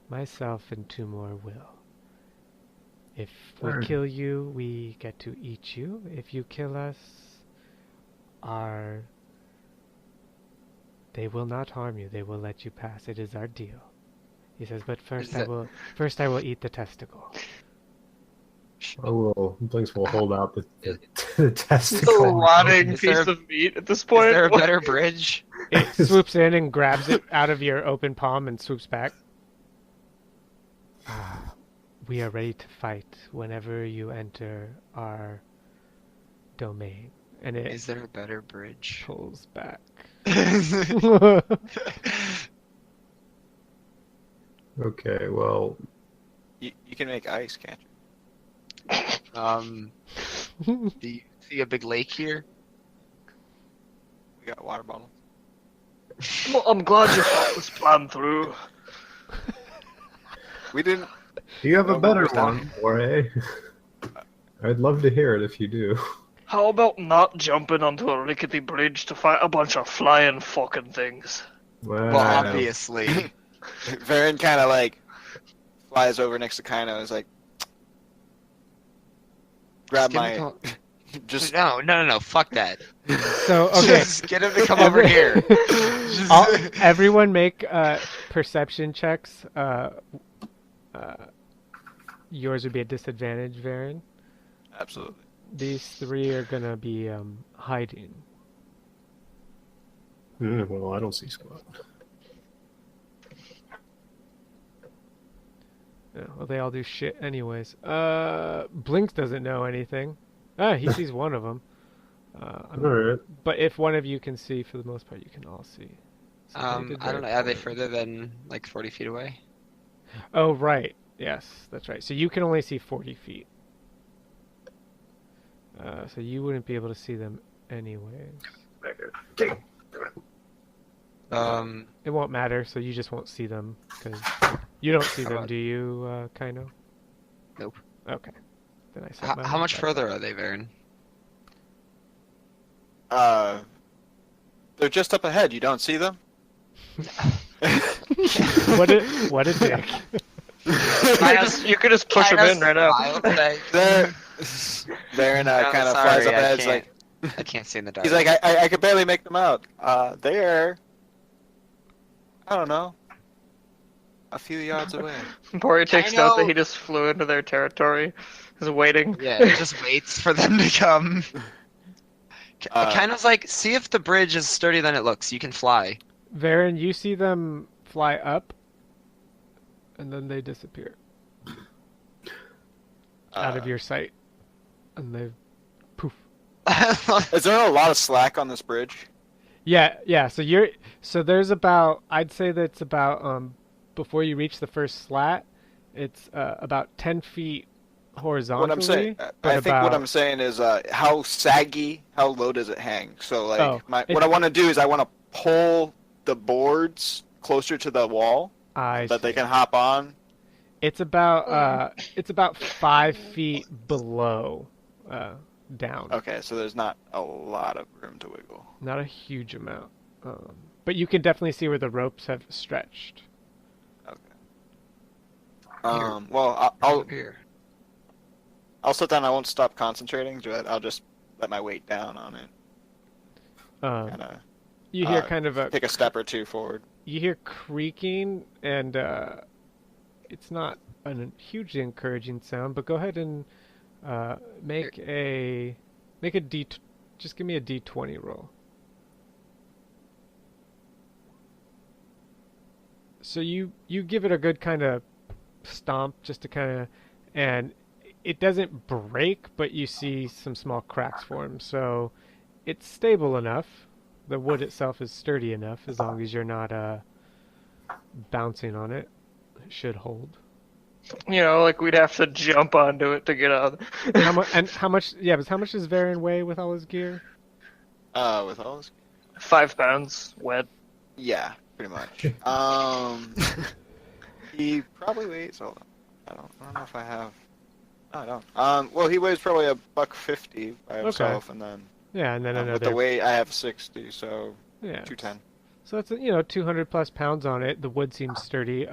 Myself and 2 more will. If we Alright. kill you, we get to eat you. If you kill us, our they will not harm you. They will let you pass. It is our deal. He says, but Is that, first I will eat the testicle. Blinks will uh, hold out is, the It's a testicle. rotting Is there piece a- of meat at this is point. there a better bridge? It swoops in and grabs it out of your open palm and swoops back. Ah, we are ready to fight whenever you enter our domain. And it Is there a better bridge? pulls back. Okay, well, You can make ice, can't you? Do you see a big lake here? We got water bottles. Well, I'm glad you thought this plan through. We didn't. do you have a Well, better where's that? one, Jorge? I'd love to hear it if you do. How about not jumping onto a rickety bridge to fight a bunch of flying fucking things? Well, obviously. Varen kind of like flies over next to Kaino. Is like, grab Just get my. him Just no, fuck that. So, okay. Just get him to come over here. Just- Everyone make perception checks. Yours would be a disadvantage, Varen. absolutely. These three are gonna be hiding. Well, I don't see squat. Yeah, well, they all do shit anyways. Blinks doesn't know anything. He sees one of them. Alright. But if one of you can see, for the most part, you can all see. So they did I don't know. very Are they poorly. further than like 40 feet away? Oh, right. Yes, that's right. So you can only see 40 feet. So you wouldn't be able to see them anyways. It won't matter, so you just won't see them, because you don't see How them, about- do you, Kaino? Nope. Okay. Then I set How, mine how much back further up. are they, Varen? They're just up ahead. You don't see them. What a dick. You could just push him in right now. They're Varen No, kind of sorry, flies up I ahead. He's can't. like, I can't see in the dark. he's like, I could barely make them out. They're, I don't know, a few yards away. Bori takes note that know. he just flew into their territory. He's waiting. Yeah, it just waits for them to come. Kaino's like, see if the bridge is sturdier than it looks. You can fly. Varen, you see them fly up, and then they disappear out of your sight. And they poof. Is there a lot of slack on this bridge? Yeah, so there's about, I'd say that's about, before you reach the first slat, it's about 10 feet horizontally. What I'm saying, but I think about, what I'm saying is, how saggy, how low does it hang? So like, Oh, what I want to do is I want to pull the boards closer to the wall I so that they see. can hop on. It's about 5 feet below, down. Okay, so there's not a lot of room to wiggle. Not a huge amount. But you can definitely see where the ropes have stretched. Okay. Well, I'll Here. sit down. I won't stop concentrating. I'll just let my weight down on it. Um, Kind you hear of kind of a take a step or two forward. you hear creaking, and it's not a hugely encouraging sound. But go ahead and make a D. Just give me a D20 roll. So you give it a good kind of stomp, just to kind of, and it doesn't break, but you see some small cracks form. So it's stable enough. The wood itself is sturdy enough, as long as you're not bouncing on it. It should hold. You know, like we'd have to jump onto it to get on. How much? Yeah, but how much does Varen weigh with all his gear? With all this, 5 pounds wet. yeah, pretty much. He probably weighs. Hold on. I don't know if I have. No, I don't. Well, he weighs probably $150 by himself, and then Yeah, and then with another. the weight I have 60, so Yeah. 210. So it's 200 plus pounds on it. The wood seems sturdy.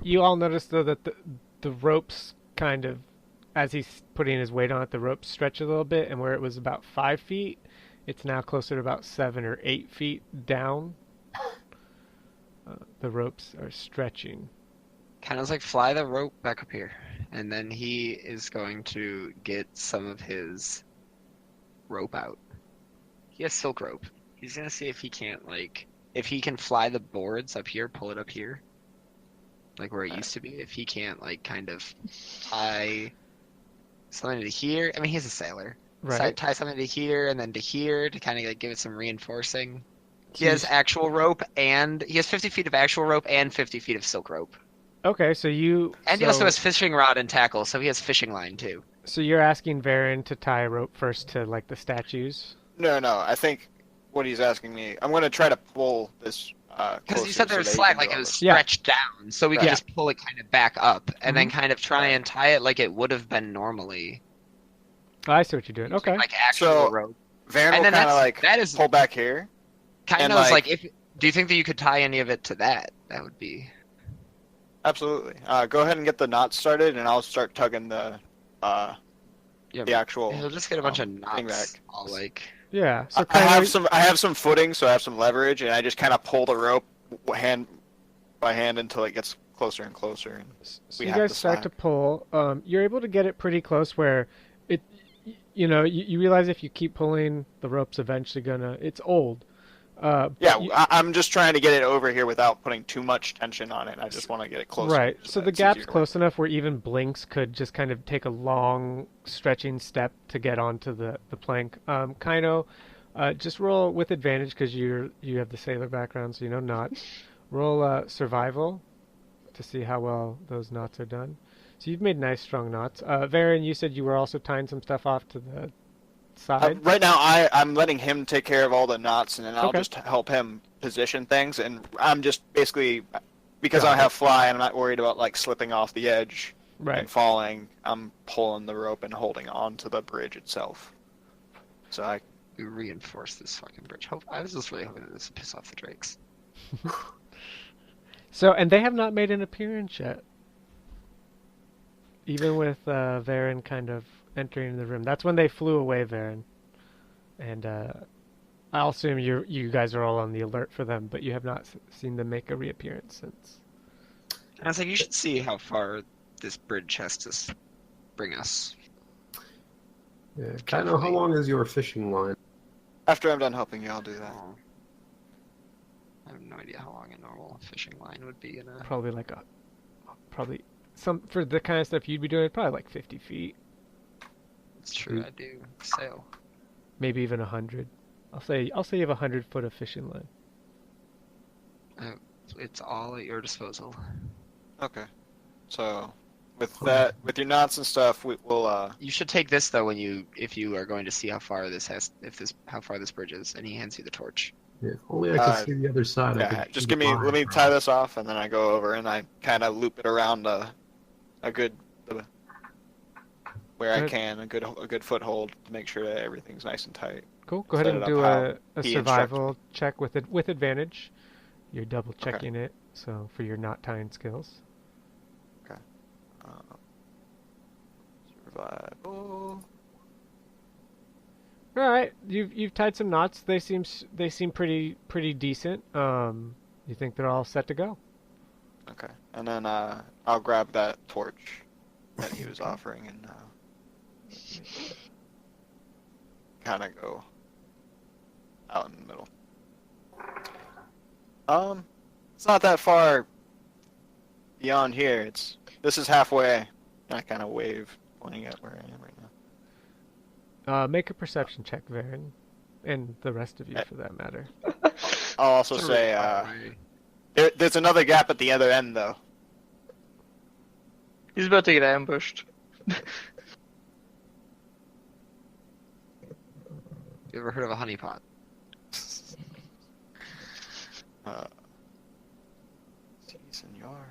You all notice though that the ropes kind of, as he's putting his weight on it, the ropes stretch a little bit, and where it was about 5 feet, it's now closer to about 7 or 8 feet down. The ropes are stretching. Kind of like fly the rope back up here, and then he is going to get some of his rope out. He has silk rope. He's gonna see if he can't if he can fly the boards up here, pull it up here, like where it used to be. If he can't kind of tie something to here. I mean, he's a sailor. Right. Tie something to here and then to here to kind of give it some reinforcing. He He's- has actual rope and he has 50 feet of actual rope and 50 feet of silk rope. Okay, so you. And he so, also has fishing rod and tackle, so he has fishing line too. So you're asking Varen to tie a rope first to the statues? No, no. I think what he's asking me, I'm going to try to pull this. Because you said there was slack, like it was Yeah. stretched down, so we could Yeah. just pull it kind of back up and then Mhm. kind of try and tie it like it would have been normally, Oh, I see what you're doing. Okay. like actual So- rope. Varen And will then kind of that is pull back here. kind and, of like if. Do you think that you could tie any of it to that? That would be. Absolutely. Go ahead and get the knots started, and I'll start tugging the Yeah, the actual. he'll just get a bunch of thing knots, back. all Yeah. So I kind have of. some. I have some footing, so I have some leverage, and I just kind of pull the rope hand by hand until it gets closer and closer. And So we you have guys the start to slack. pull. You're able to get it pretty close where it. You realize if you keep pulling, the rope's eventually gonna. It's old. But Yeah, you- I'm just trying to get it over here without putting too much tension on it. I just want to get it closer. Right. So that the it's gap's easier to close enough where even Blinks could just kind of take a long stretching step to get onto the plank. Kaino, just roll with advantage because you have the sailor background, so you know knots. Roll survival to see how well those knots are done. So you've made nice strong knots. Varen, you said you were also tying some stuff off to the side. Right now, I'm letting him take care of all the knots, and then I'll Okay. just help him position things. And I'm just basically because Got I have fly, and I'm not worried about slipping off the edge Right. and falling. I'm pulling the rope and holding on to the bridge itself. So I We reinforce this fucking bridge. I was just really hoping that this would piss off the drakes. So and they have not made an appearance yet. Even with Varen kind of entering the room. That's when they flew away, Varen. And I'll assume you guys are all on the alert for them, but you have not seen them make a reappearance since. And I was like, you should see how far this bridge has to bring us. Yeah, kind of. How long is your fishing line? after I'm done helping you, I'll do that. Oh. I have no idea how long a normal fishing line would be in a. Probably some for the kind of stuff you'd be doing, probably like 50 feet, It's true, I do sail. maybe even 100. I'll say you have 100 foot of fishing line. It's all at your disposal. Okay. So, with that, with your knots and stuff, we'll. You should take this though if you are going to see how far how far this bridge is, and he hands you the torch. Yeah, if only I could see the other side. I Yeah, could just see let me the tie this off, and then I go over and I kind of loop it around where I Good. can, a good foothold to make sure that everything's nice and tight. Cool. Go Set ahead it and up do how a he survival check with advantage. You're double checking it, so for your knot tying skills. Survival. All right, you've tied some knots. They seem pretty decent. You think they're all set to go? Okay, and then I'll grab that torch that he was offering and kind of go out in the middle. It's not that far beyond here. This is halfway. I kind of wave, pointing at where I am right now. Make a perception check, Varen, and the rest of you for that matter. I'll also It's say far away. there's another gap at the other end, though. He's about to get ambushed. You ever heard of a honeypot? Si, senor.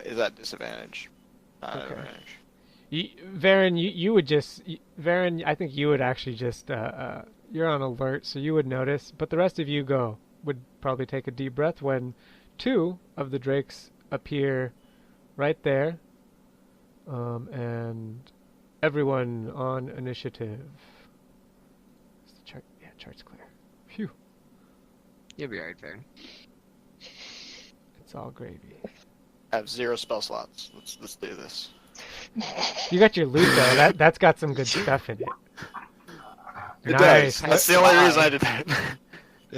Is that disadvantage? Not Okay. advantage. Varen, you would just Varen. I think you would actually just you're on alert, so you would notice, but the rest of you would probably take a deep breath when two of the drakes appear right there, and everyone on initiative. Is the chart? Yeah, chart's clear. Phew, You'll be alright, Baron. it's all gravy. I have 0 spell slots. Let's do this. You got your loot though. That's got some good stuff in it. It Nice. does. That's the only reason I did that.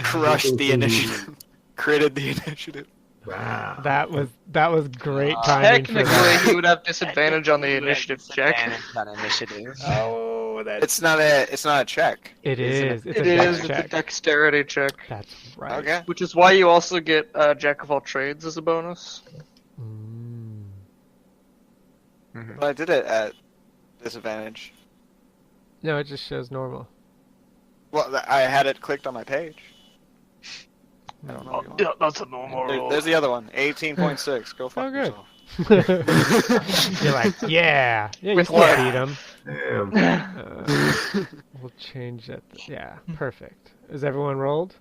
Crushed the initiative. Critted the initiative. Wow. That was great timing for Technically, that. he would have disadvantage on the initiative check. Disadvantage on initiative. Oh, It's not a check. It Isn't is. It's It a is, dex it's a check. dexterity check. That's right. Okay. Which is why you also get Jack of all trades as a bonus. Mm. Well, I did it at disadvantage. No, it just shows normal. Well, I had it clicked on my page. I don't know. Oh, yeah, that's a normal roll. There's the other one. 18.6. Go fuck Oh, good. yourself. You're like, yeah, you With still what? beat him. Damn. We'll change that. Yeah, perfect. Is everyone rolled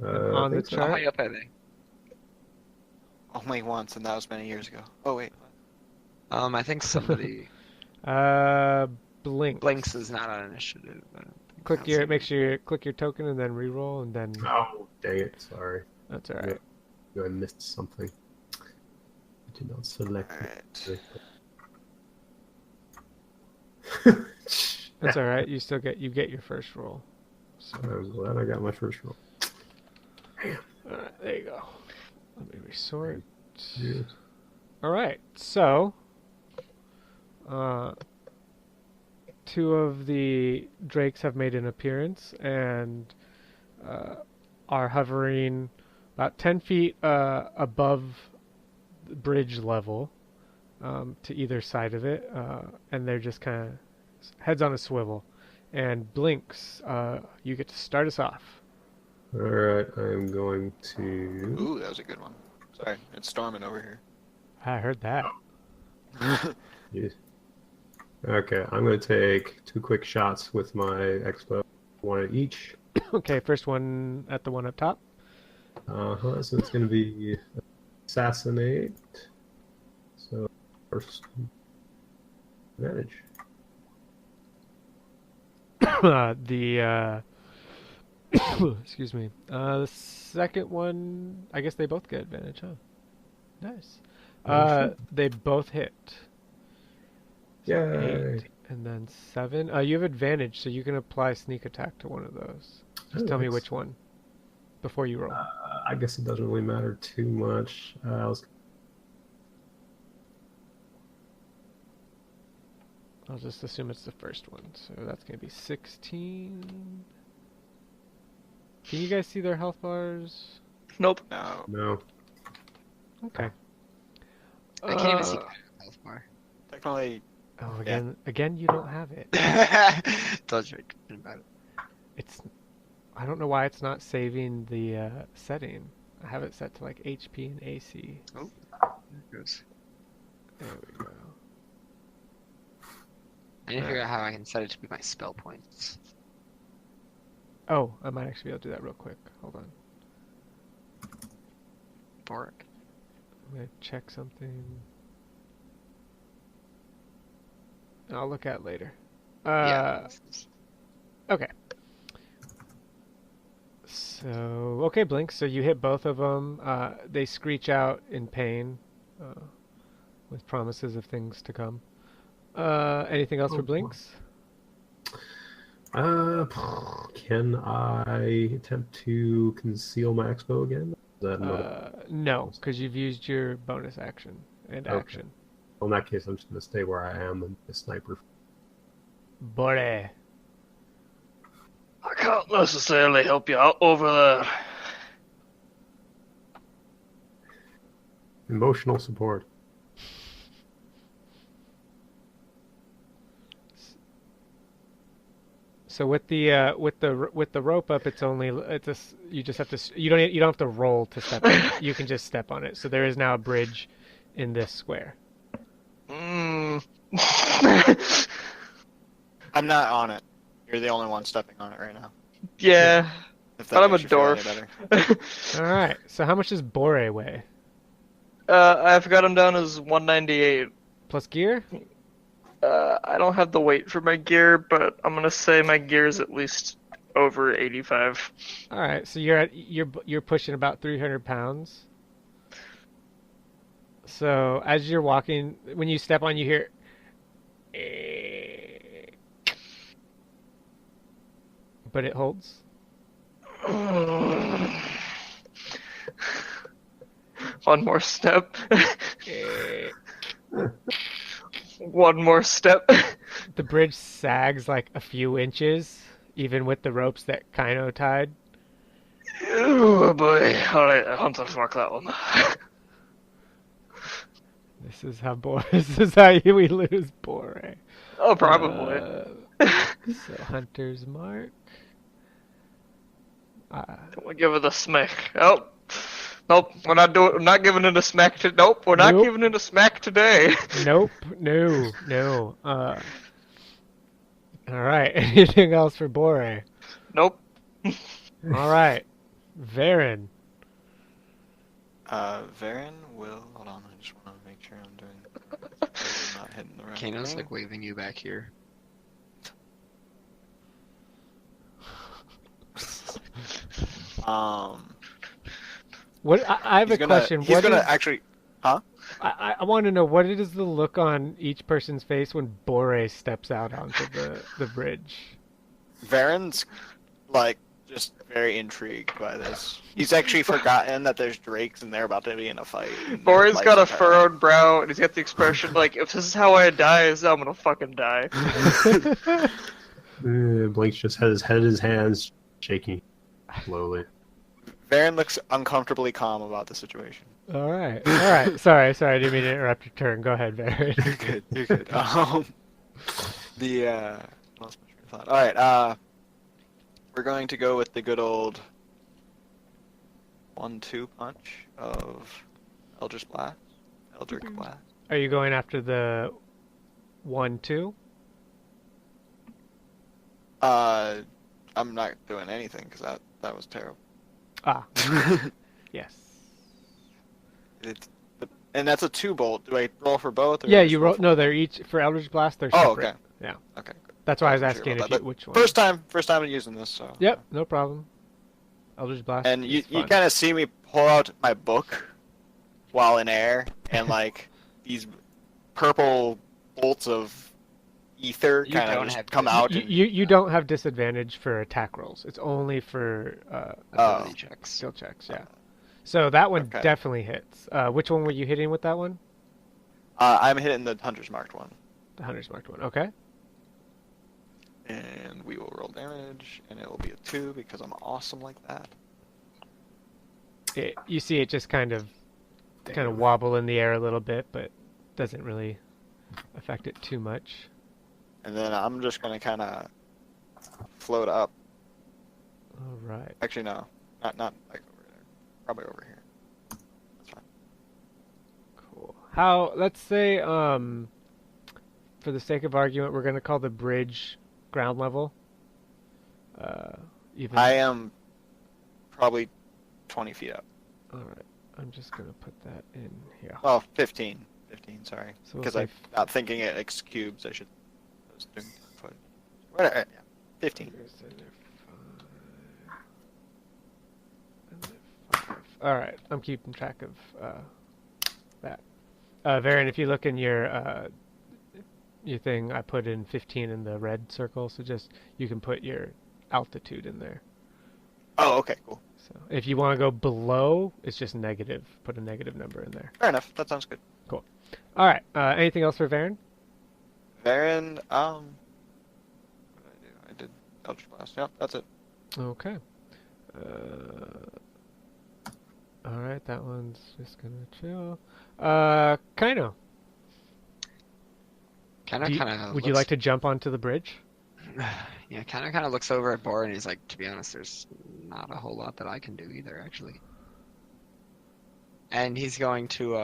on the think so. How chart? high up are they? Only once, and that was many years ago. Oh wait. I think somebody Blink. Blinks is not on initiative. Make sure you click your token and then re-roll, and then Oh, dang it. Sorry. that's all right. I missed something. I did not select Alright. it. That's all right. You get your first roll. So, I'm glad I got my first roll. all right, there you go. Let me resort. Yeah. All right, so two of the drakes have made an appearance and are hovering about 10 feet above the bridge level to either side of it, and they're just kind of heads on a swivel. And Blinks, you get to start us off. Alright, I'm going to. Ooh, that was a good one. Sorry, it's storming over here. I heard that. Yes. Okay, I'm going to take 2 quick shots with my expo, 1 at each. Okay, first one at the one up top. So it's going to be assassinate. So, first advantage. Excuse me. The second one, I guess they both get advantage, huh? Nice. They both hit. So Yay. 8 and then 7. You have advantage, so you can apply sneak attack to one of those. Just tell me which one before you roll. I guess it doesn't really matter too much. I'll just assume it's the first one. So that's going to be 16. Can you guys see their health bars? Nope. No. No. Okay. I can't even see health bar. Technically, Oh, again, you don't have it. Told you about it. It's. I don't know why it's not saving the setting. I have it set to like HP and AC. Oh, there it goes. There we go. I need to figure out how I can set it to be my spell points. Oh, I might actually be able to do that real quick. Hold on. Bork. I'm gonna check something. I'll look at it later. Yeah. Okay. So, okay, Blink. So you hit both of them. They screech out in pain, with promises of things to come. Anything else for Blinks? Can I attempt to conceal my expo again? Is that another? No, because you've used your bonus action and Okay. action. Well, in that case, I'm just going to stay where I am and be a sniper. Bore. I can't necessarily help you out over there. Emotional support. So with the rope up, you just have to you don't have to roll to step on it. You can just step on it. So there is now a bridge in this square. Mm. I'm not on it. You're the only one stepping on it right now. Yeah, If but that I'm a makes you feel any dwarf. better. All right. So how much does Bore weigh? I've got him down as 198. Plus gear? I don't have the weight for my gear, but I'm gonna say my gear is at least over 85. All right. So you're pushing about 300 pounds. So as you're walking, when you step on, you hear. But it holds. One more step. One more step. The bridge sags like a few inches, even with the ropes that Kaino tied. Oh boy. Alright, Hunter's mark that one. This is how we lose Bore. Oh, probably. So Hunter's mark. Don't we give it a smack? Oh. Nope, we're not giving it a smack nope, we're not Nope. giving it a smack today. Nope. No. All right. Anything else for Bore? Nope. All right. Varen. Varen will. Hold on, I just want to make sure I'm doing. I'm not hitting the right Kano's thing. like waving you back here. What I have a question. He's What gonna is, actually. Huh? I want to know what is the look on each person's face when Bore steps out onto the bridge. Varen's like just very intrigued by this. He's actually forgotten that there's drakes and they're about to be in a fight. Bori's got a furrowed brow and he's got the expression like, if this is how I die, I'm gonna fucking die. Blake's just has his head in his hands, shaking slowly. Varen looks uncomfortably calm about the situation. All right. Sorry, I didn't mean to interrupt your turn. Go ahead, Varen. You're good. You're good. Lost my train of thought. All right. We're going to go with the good old 1-2 punch of Eldritch Blast. Are you going after the 1-2? I'm not doing anything because that was terrible. Ah, yes. And that's a 2-bolt. Do I roll for both? Or Yeah, just you roll. for No, one? they're each for Eldritch Blast. They're Oh, separate. okay. Yeah. Okay. Good. That's why I was wasn't sure asking about that, but which one. First time using this. So. Yep, no problem. Eldritch Blast. And you is fun. kind of see me pull out my book while in air, and like these purple bolts of ether You kind of don't just have come this. out. You don't have disadvantage for attack rolls. It's only for Ability checks. skill checks. Yeah. So that one Okay. definitely hits. Which one were you hitting with that one? I'm hitting the hunter's marked one, The hunter's marked one. Okay. and we will roll damage, and it will be a 2 because I'm awesome like that. You see it just kind of wobble in the air a little bit, but doesn't really affect it too much. And then I'm just gonna kind of float up. All right. Actually, no, not like over there. Probably over here. That's fine. Cool. Let's say, for the sake of argument, we're going to call the bridge ground level. Even. I am probably 20 feet up. All right. I'm just going to put that in here. Well, 15. 15, sorry. So we'll Because say I'm not thinking it X cubes. I was doing 10 foot. Whatever. Yeah. 15. All right. I'm keeping track of that. Varen, if you look in your thing, I put in 15 in the red circle, so just you can put your altitude in there. Oh, okay, cool. So if you want to go below, it's just negative. Put a negative number in there. Fair enough. That sounds good. Cool. All right. Anything else for Varen? Varen, what did I do? I did Eldritch Blast. Yep, that's it. Okay. All right. That one's just gonna chill. Kaino. Would you like to jump onto the bridge? Yeah, kind of looks over at Bor and he's like, to be honest, there's not a whole lot that I can do either, actually. And he's going to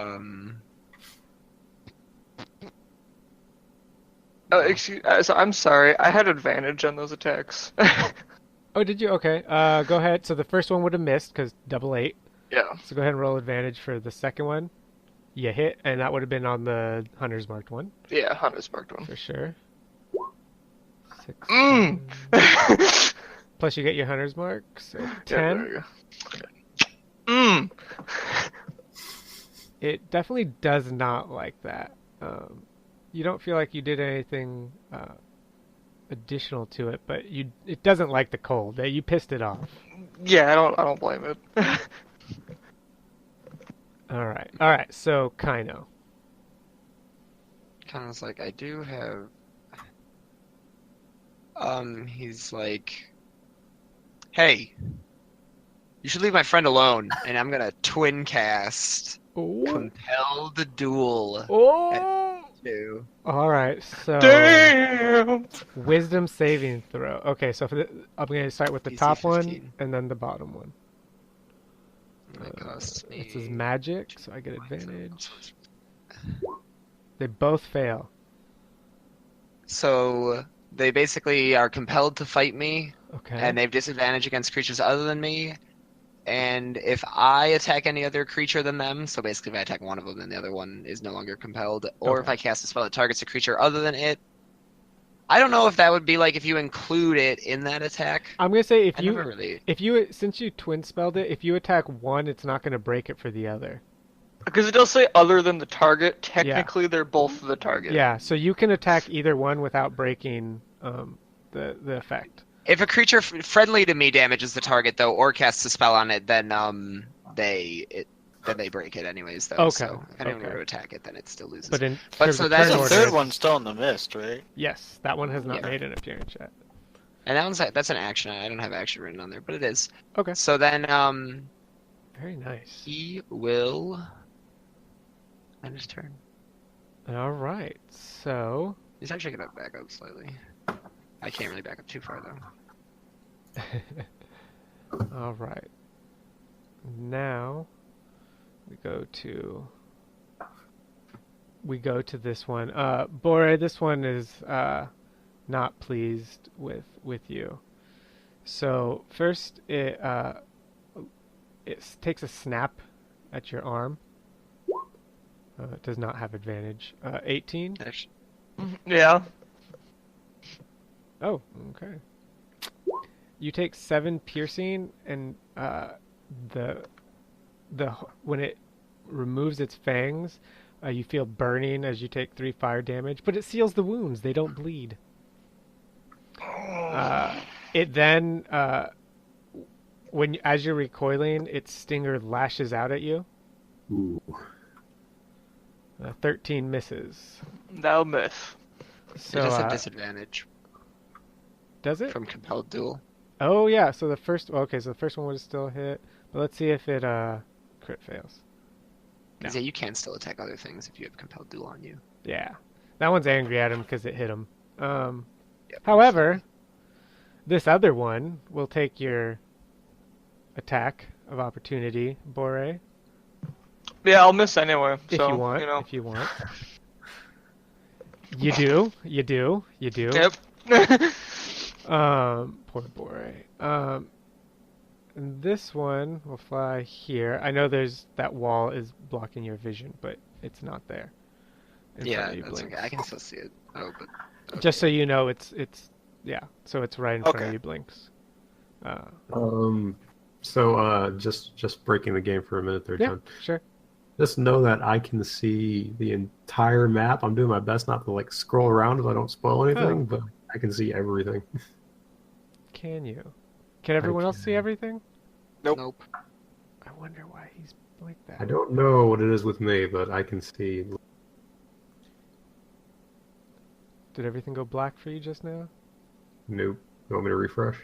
So I'm sorry. I had advantage on those attacks. Oh, did you? Okay. Go ahead. So the first one would have missed because double eight. Yeah. So go ahead and roll advantage for the second one. You hit, and that would have been on the hunter's marked one Yeah, Hunter's marked one. for sure. Six, Mm. plus you get your hunter's mark, so Yeah, 10. there you go. Mm. It definitely does not like that. You don't feel like you did anything additional to it, but it doesn't like the cold. You pissed it off. Yeah, I don't blame it. All right. So Kaino. Kind of like, I do have. He's like, hey, you should leave my friend alone, and I'm gonna twin cast Oh. Compelled Duel Oh. too. All right. So Damn. wisdom saving throw. Okay. So I'm going to start with the DC top one 15. and then the bottom one. That costs me. This is magic, so I get advantage. They both fail. So they basically are compelled to fight me, Okay. and they have disadvantage against creatures other than me. And if I attack any other creature than them, so basically if I attack one of them, then the other one is no longer compelled. Or if Okay. I cast a spell that targets a creature other than it, I don't know if that would be like if you include it in that attack. I'm gonna say I never really. since you twin spelled it, if you attack one, it's not gonna break it for the other. Because it does say other than the target. Technically, they're both the target. Yeah, so you can attack either one without breaking the effect. If a creature friendly to me damages the target though, or casts a spell on it, then they break it anyways though. Okay, So if anyone were okay. to attack it, then it still loses. But in But terms so of that's turn The order, third one's still in the mist, right? yes, that one has not Yeah. made an appearance yet. And that's an action. I don't have action written on there, but it is. Okay, So then very nice. he will end his turn. All right, so He's actually gonna back up slightly. I can't really back up too far though. all right. Now we go to this one. Bore, this one is not pleased with you. So first it takes a snap at your arm. It does not have advantage. 18. Actually, Yeah. Oh, okay. You take 7 piercing, and when it removes its fangs, you feel burning as you take 3 fire damage. But it seals the wounds; they don't bleed. It then, as you're recoiling, its stinger lashes out at you. Ooh. 13 misses. That'll miss. So it does have disadvantage does it? from compelled duel. Oh yeah. So the first. Okay. So the first one would still hit. But let's see if it crit fails. Because yeah, you can still attack other things if you have compelled duel on you. Yeah. That one's angry at him because it hit him. Yep, However, this other one will take your attack of opportunity, Bore, Yeah, I'll miss anyway. if So, you want. you know. If you want. You do. Yep. Poor Bore. And this one will fly here. I know that wall is blocking your vision, but it's not there. In front Yeah, of you, that's Blinks. okay. I can still see it. Oh, but okay. Just so you know, it's yeah. So it's right in front of Okay. you, Blinks. So just breaking the game for a minute there, Yeah, John. sure. Just know that I can see the entire map. I'm doing my best not to like scroll around if I don't spoil anything, but I can see everything. Can you? Can everyone else see can. everything? Nope. I wonder why he's like that. I don't know what it is with me, but I can see. Did everything go black for you just now? Nope. You want me to refresh?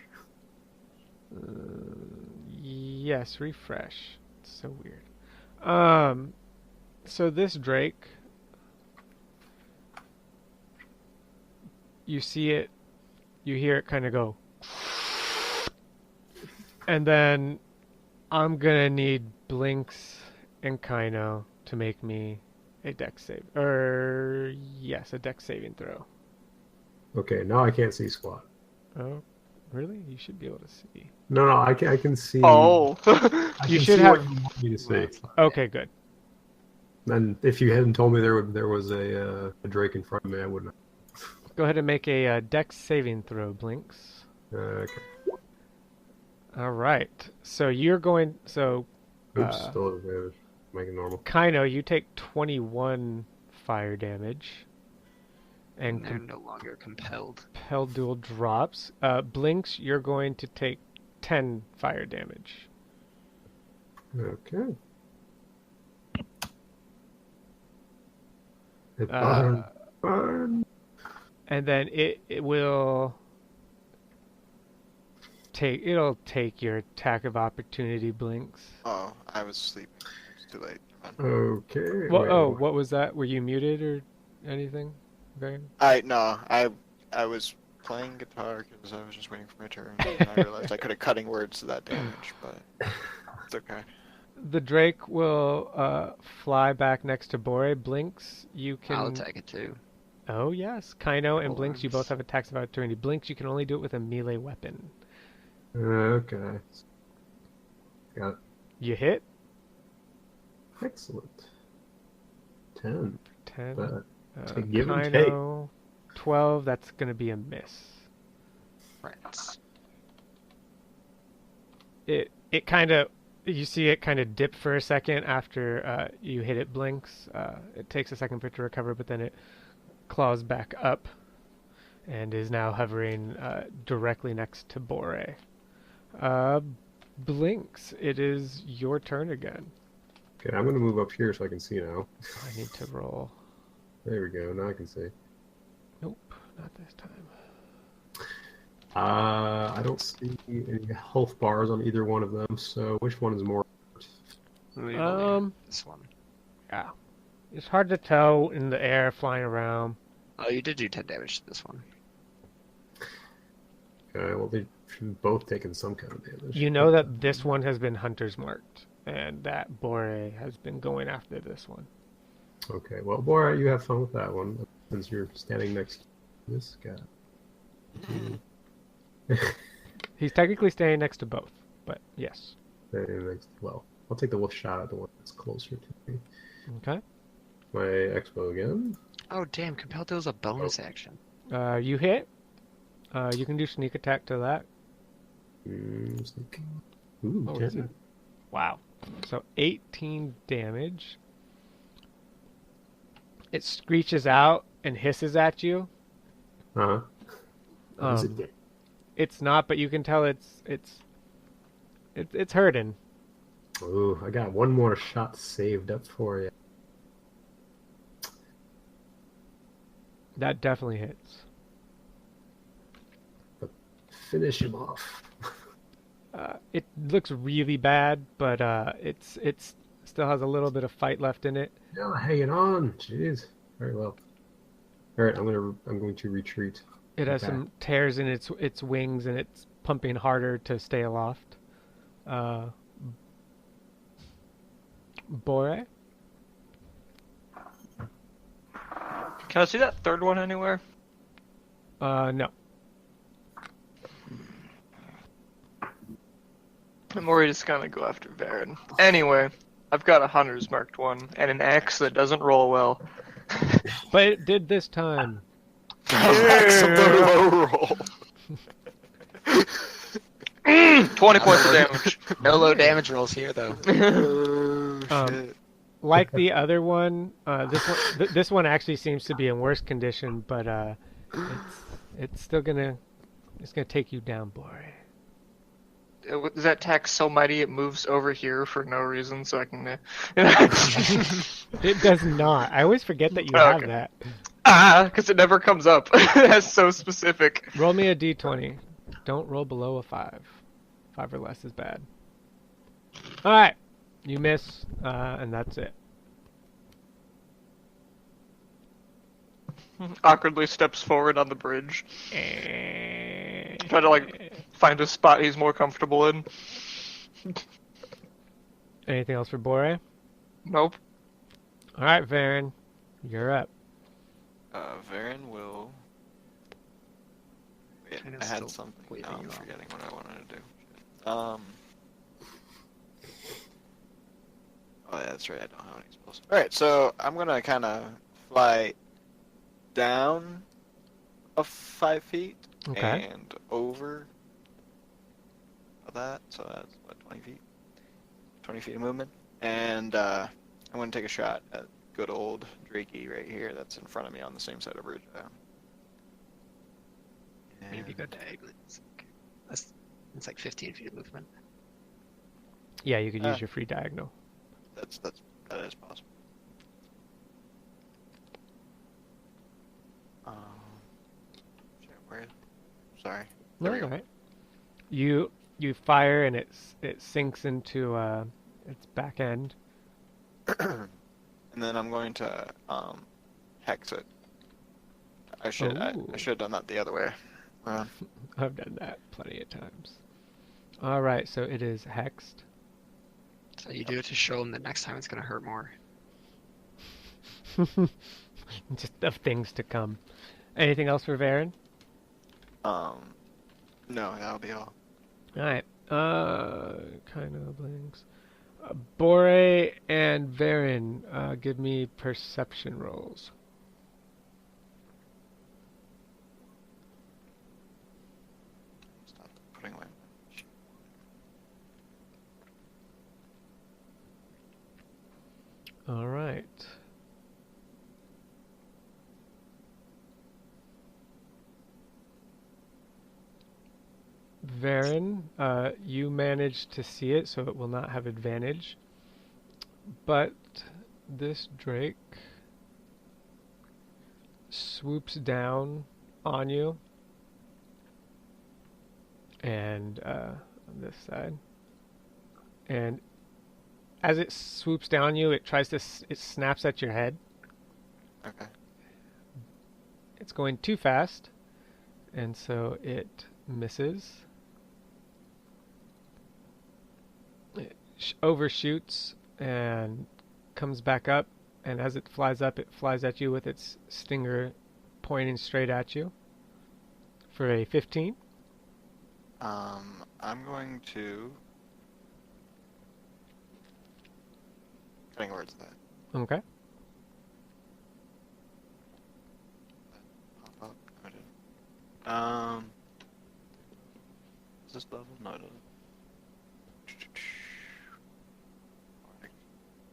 Yes, refresh. It's so weird. So this Drake, you see it, you hear it kind of go, and then I'm gonna need Blinks and Kaino to make me a dex save, yes, a dex saving throw. Okay, now I can't see squat. Oh, really? You should be able to see. No, I can see. Oh. I You can should see have. what you want me to see. Well, it's not- Okay, good. And if you hadn't told me there was a Drake in front of me, I wouldn't. Go ahead and make a Dex saving throw, Blinks. Okay. All right. So you're going. So, Oops, still at advantage. Make it normal. Kaino, you take 21 fire damage, and They're no longer compelled. compelled duel drops. Blinks, you're going to take 10 fire damage. Okay. It Uh, burn. And then it will it'll take your attack of opportunity, Blinks. Oh, I was sleeping. It's too late. Okay. Well, wait, oh, what was that? Were you muted or anything? Varen? I was playing guitar because I was just waiting for my turn, and I realized I could have cutting words to that damage, but it's okay. The Drake will fly back next to Bore. Blinks, you can. I'll attack it too. Oh yes, Kaino and Hold Blinks, on. you both have attacks of opportunity. Blinks, you can only do it with a melee weapon. Okay. Got it. You hit Excellent. 10. 10. But take give and take. Kaino, 12. That's gonna be a miss. Right. It kind of, you see it kind of dip for a second after you hit it, Blinks. It takes a second for it to recover, but then it claws back up and is now hovering directly next to Bore. Blinks, it is your turn again. Okay, I'm gonna move up here so I can see now. I need to roll. There we go. Now I can see. Nope, not this time. I don't see any health bars on either one of them. So which one is more? This one. Yeah. It's hard to tell in the air flying around. Oh, you did do 10 damage to this one. Okay, well they should have both taken some kind of damage. You know that this one has been hunter's marked, and that Bore has been going after this one. Okay, well, Bora, you have fun with that one since you're standing next to this guy. He's technically staying next to both, but yes. Well, I'll take the wolf shot at the one that's closer to me. Okay. My expo again. Oh, damn. Compelled Duel is a bonus action. You hit. You can do sneak attack to that. Sneak. Ooh, What was 10. it? Wow. So 18 damage. It screeches out and hisses at you. Uh-huh. Is it dead? It's not, but you can tell it's hurting. Ooh, I got one more shot saved up for you. That definitely hits. Finish him off. It looks really bad, but it's still has a little bit of fight left in it. Still hanging on. Jeez. Very well. All right, I'm going to retreat. It has Okay. some tears in its wings, and it's pumping harder to stay aloft. Bore? Can I see that third one anywhere? No. I'm worried it's gonna go after Varen. Anyway, I've got a hunter's marked one and an axe that doesn't roll well. But it did this time. Max of the low roll. 20 points of damage. No low damage rolls here, though. Like the other one, this one actually seems to be in worse condition, but it's still gonna take you down, Bore. Is that attack so mighty it moves over here for no reason so I can... It does not. I always forget that you Oh, have okay. that. because it never comes up. That's so specific. Roll me a d20. Don't roll below a 5. 5 or less is bad. Alright. You miss, and that's it. Awkwardly steps forward on the bridge. Try to, find a spot he's more comfortable in. Anything else for Bore? Nope. Alright, Varen. You're up. Varen will Kind of I had still something. waving Now I'm you out. forgetting what I wanted to do. Oh yeah, that's right. I don't have any spells. All right, so I'm gonna kind of fly down of 5 feet Okay. and over that. So that's what 20 feet. 20 feet of movement, and I'm gonna take a shot at good old Drakey right here. That's in front of me on the same side of Ridge. Maybe go And diagonally. It's like 15 feet of movement. Yeah, you could uh, use your free diagonal. that is possible. Um, shit, where? Sorry. There we No, go. right. You fire and it sinks into its back end. And then I'm going to hex it. I should I, Oh, I should have done that the other way around. I've done that plenty of times. All right, so it is hexed. So you do it to show him that next time it's gonna hurt more. Just of things to come. Anything else for Varen? Um, no, that'll be all. All right. Kind of blinks. Bore and Varen, give me perception rolls. Stop putting away. All right. Varen, you managed to see it, so it will not have advantage. But this Drake swoops down on you, and on this side, and as it swoops down you, it tries to it snaps at your head. Okay. It's going too fast, and so it misses. It overshoots and comes back up, and as it flies up, it flies at you with its stinger pointing straight at you for a 15. I'm going to cutting words of that. Okay. Pop up. No, it didn't. Is this level? No, it doesn't.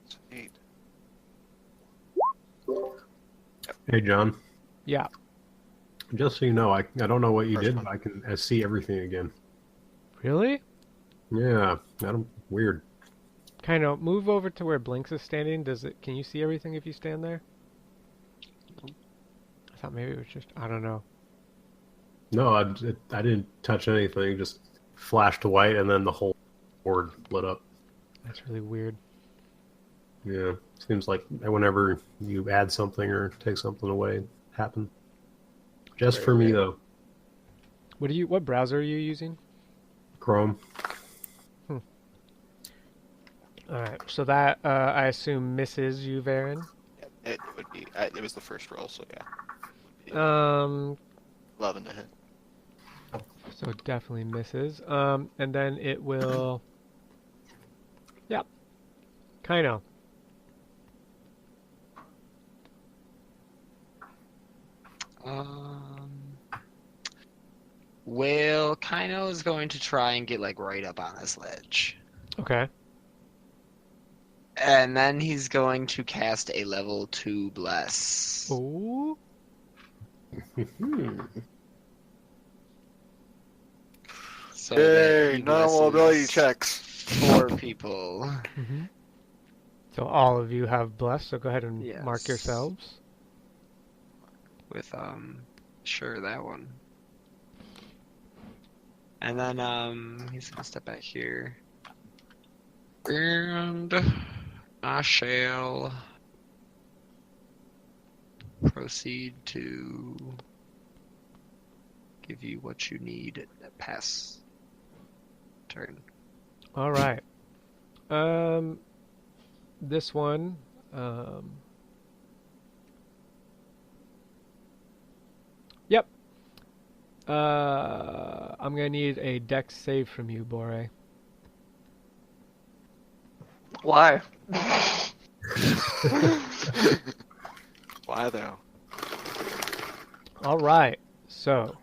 It's 8. Hey, John. Yeah. Just so you know, I don't know what you First did, one. but I can see everything again. Really? Yeah, weird. Kind of move over to where Blinks is standing. Does it? Can you see everything if you stand there? I thought maybe it was just. I don't know. No, I didn't touch anything. Just flashed white, and then the whole board lit up. That's really weird. Yeah, seems like whenever you add something or take something away, it happens. Just Right, for me right. though. What browser are you using? Chrome. All right. So that I assume misses you, Varen. It would be. It was the first roll, so yeah. It would be, 11 to hit. So it definitely misses. And then it will. Yep. Kind of. Um, Will Kaino is going to try and get like right up on this ledge. Okay. And then he's going to cast a level 2 bless. Ooh. So Yay, that he normal ability blesses checks. 4 people. Mm-hmm. So all of you have blessed. So go ahead and mark Yes. yourselves. With sure, that one. And then he's gonna step back here. And I shall proceed to give you what you need at pass turn. All right. This one. Yep. I'm gonna need a dex save from you, Bore. Why? Why though? All right. So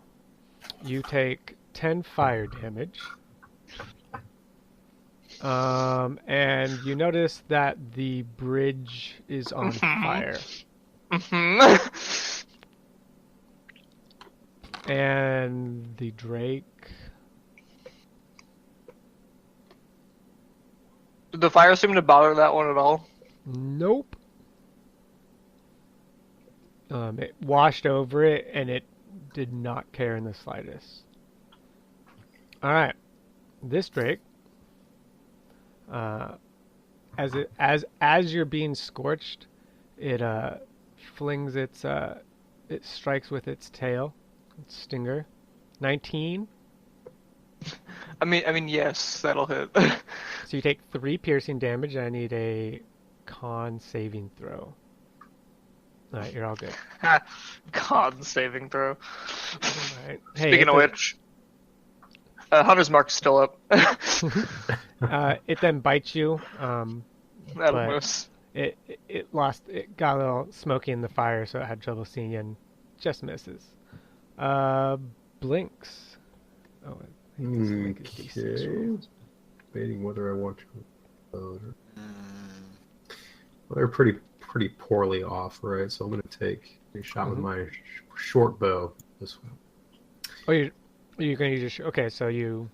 you take 10 fire damage. And you notice that the bridge is on fire. And the Drake. Did the fire seem to bother that one at all? Nope. It washed over it, and it did not care in the slightest. All right, this Drake, as you're being scorched, it flings it strikes with its tail, its stinger. 19. I mean, yes, that'll hit. So you take 3 piercing damage. I need a con saving throw. All right, you're all good. Con saving throw. All right. Hey, Speaking of which, Hunter's Mark's still up. it then bites you. That'll But miss. It got a little smoky in the fire, so it had trouble seeing you and just misses. Blinks. Oh, I think this blink is D6 roll. Okay. Debating whether I want to reload. Well, they're pretty poorly off, right? So I'm going to take a shot with my short bow. This one. Oh, you're going to use your okay. So you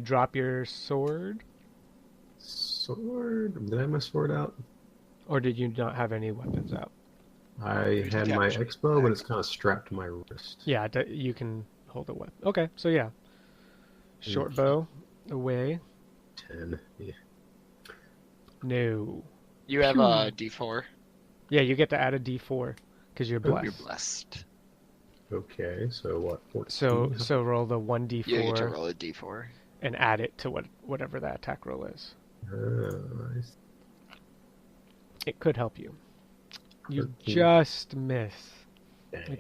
drop your sword, Sword? Did I have my sword out? or did you not have any weapons out? I had my X-bow, but it's kind of strapped to my wrist. Yeah, you can hold a weapon. Okay, so yeah, short bow away. 10. Yeah. No. You have a D4. Yeah, you get to add a D4 because you're blessed. You're blessed. Okay, so what? 14? So roll the 1d4 You get to roll a D4. and add it to whatever that attack roll is. Nice. It could help you. You 13. just miss. Dang.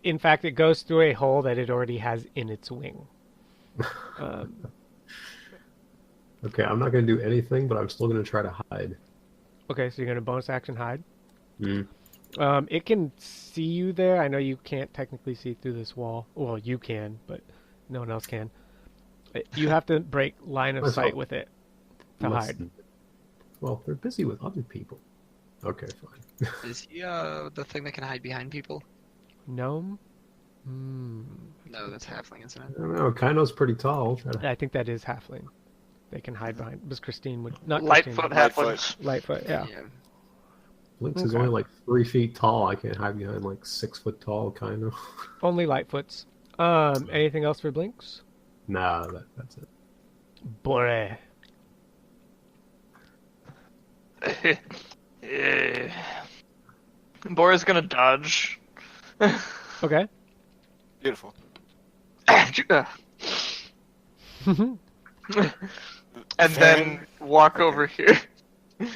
In fact, it goes through a hole that it already has in its wing. Okay, I'm not going to do anything, but I'm still going to try to hide. Okay, so you're gonna bonus action hide. Mm. It can see you there. I know you can't technically see through this wall. Well, you can, but no one else can. You have to break line of sight with it to hide. Well, they're busy with other people. Okay, fine. Is he the thing that can hide behind people? Gnome? No, that's halfling, isn't it? I don't know. Kaino's pretty tall. I think that is halfling. They can hide behind. Because Christine would not. Lightfoot Christine, halflings. Lightfoot, yeah. Lynx is only like 3 feet tall. I can't hide behind like 6 foot tall Kaino. Only Lightfoots. Anything else for Blinks? Nah, that's it. Bore. Bora's gonna dodge. Okay. Beautiful. And then walk over here,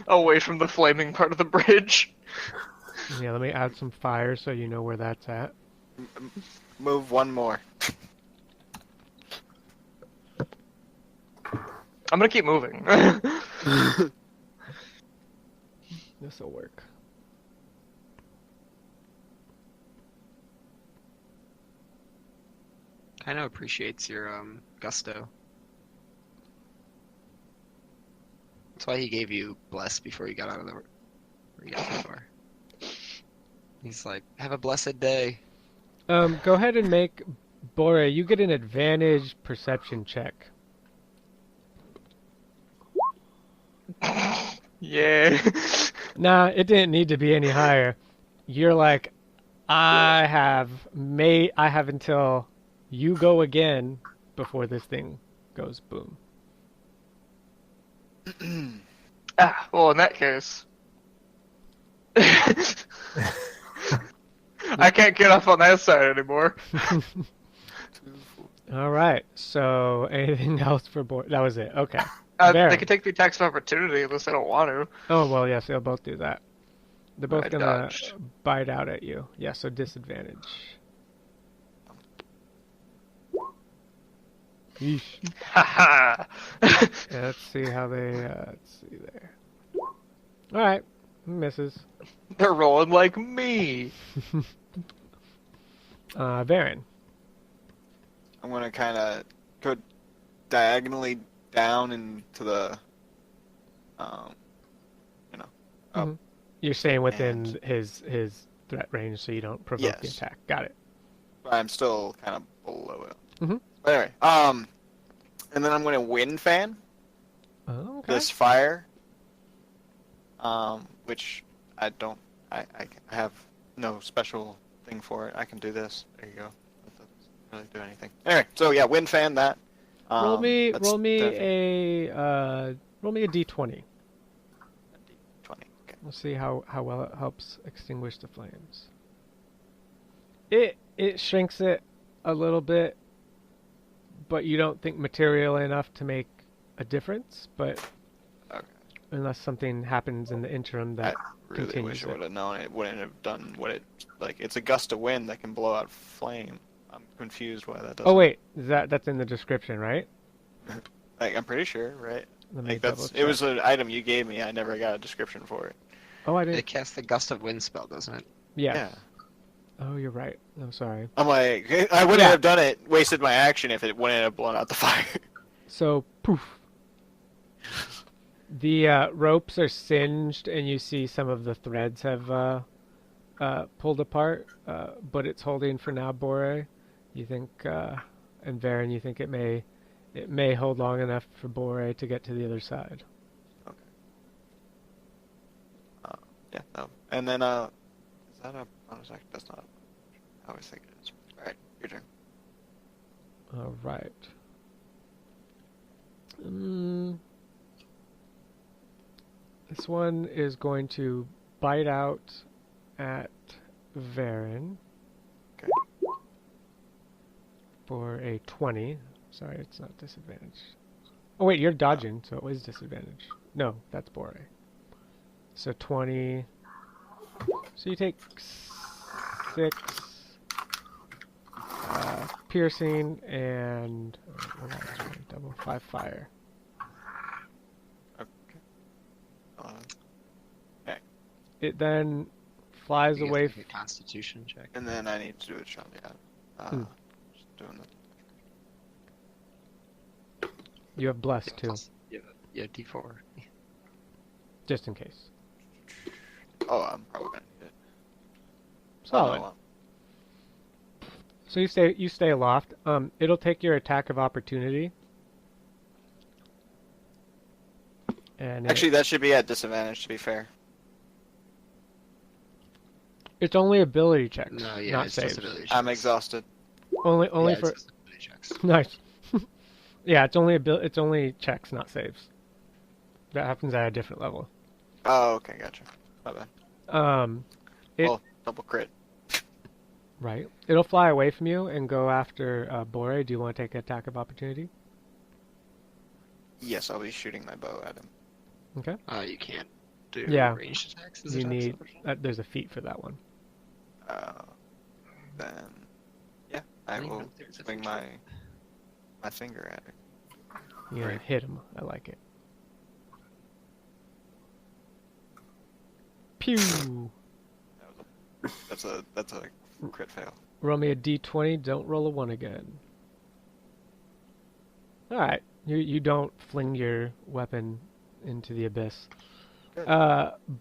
away from the flaming part of the bridge. Yeah, let me add some fire so you know where that's at. Move one more. I'm gonna keep moving. This'll work. Kind of appreciates your gusto. That's why he gave you bless before you got out of the door. He's like, have a blessed day. Go ahead and make Bore. You get an advantage perception check. Yeah. Nah, it didn't need to be any higher. You're like, I have until you go again before this thing goes boom. Well, in that case. I can't get off on that side anymore. All right. So, anything else for Bore? That was it. Okay. They can take the attacks of opportunity unless they don't want to. Oh, well, yes, they'll both do that. They're both I gonna dodged. bite out at you. Yeah, so disadvantage. Yeesh. Haha. Yeah, let's see how they. Let's see there. All right, misses. They're rolling like me. Baron. I'm gonna kind of go diagonally down into the, um, up. Mhm. You're staying within And- his threat range, so you don't provoke the Yes. attack. Got it. But I'm still kind of below it. Mhm. But anyway, and then I'm gonna wind fan Oh, okay. this fire, which I don't, I have no special thing for it. I can do this. There you go. That doesn't really do anything. Anyway, so yeah, wind fan that. roll me That's roll me definitely roll me a d20. 20. Okay. We'll see how well it helps extinguish the flames. It shrinks it a little bit, but you don't think material enough to make a difference. But Okay. unless something happens in the interim that Really continues wish I it. would have known it wouldn't have done what it like. It's a gust of wind that can blow out flame. I'm confused why that doesn't. Oh wait, that's in the description, right? Like, I'm pretty sure, right? Let me Like double that's check. it was an item you gave me. I never got a description for it. Oh, I It didn't. casts the gust of wind spell, doesn't it? Yes. Yeah. Oh, you're right. I'm sorry. I'm like, I wouldn't Yeah. have done it, wasted my action if it wouldn't have blown out the fire. So poof. The ropes are singed, and you see some of the threads have pulled apart, but it's holding for now, Bore. You think, and Varen, you think it may hold long enough for Bore to get to the other side. Yeah, no. And then, is that a bonus action? That's not. I always think it is. All right, your turn. All right. This one is going to bite out at Varen. Okay. For a 20. Sorry, it's not disadvantage. Oh wait, you're dodging, so it was disadvantage. No, that's Bore. So 20. So you take 6 piercing and double 5 fire. Okay. It then flies You guys away. make a Constitution check. And then I need to do a shot. Yeah. Just doing the. You have blessed too, Yeah, D4. just in case. Oh, I'm probably gonna need it. Solid. Oh, So you stay aloft. It'll take your attack of opportunity. And actually, that should be at disadvantage. To be fair. it's only ability checks, No, yeah, not it's saves. just ability I'm checks. exhausted. Only Yeah, for it's just ability checks. nice. Yeah, it's only checks, not saves. That happens at a different level. Oh, okay, gotcha. My bad. It Oh, double crit. right. It'll fly away from you and go after Bore. Do you want to take an attack of opportunity? Yes, I'll be shooting my bow at him. Okay. You can't do Yeah. ranged attacks. as You attacks, need. unfortunately. There's a feat for that one. Then, yeah, I don't even know will if there's a swing feature. my finger at her. Yeah, Right. hit him. I like it. Pew. That's a crit fail. Roll me a d20. Don't roll a 1 again. All right. You don't fling your weapon into the abyss. Good.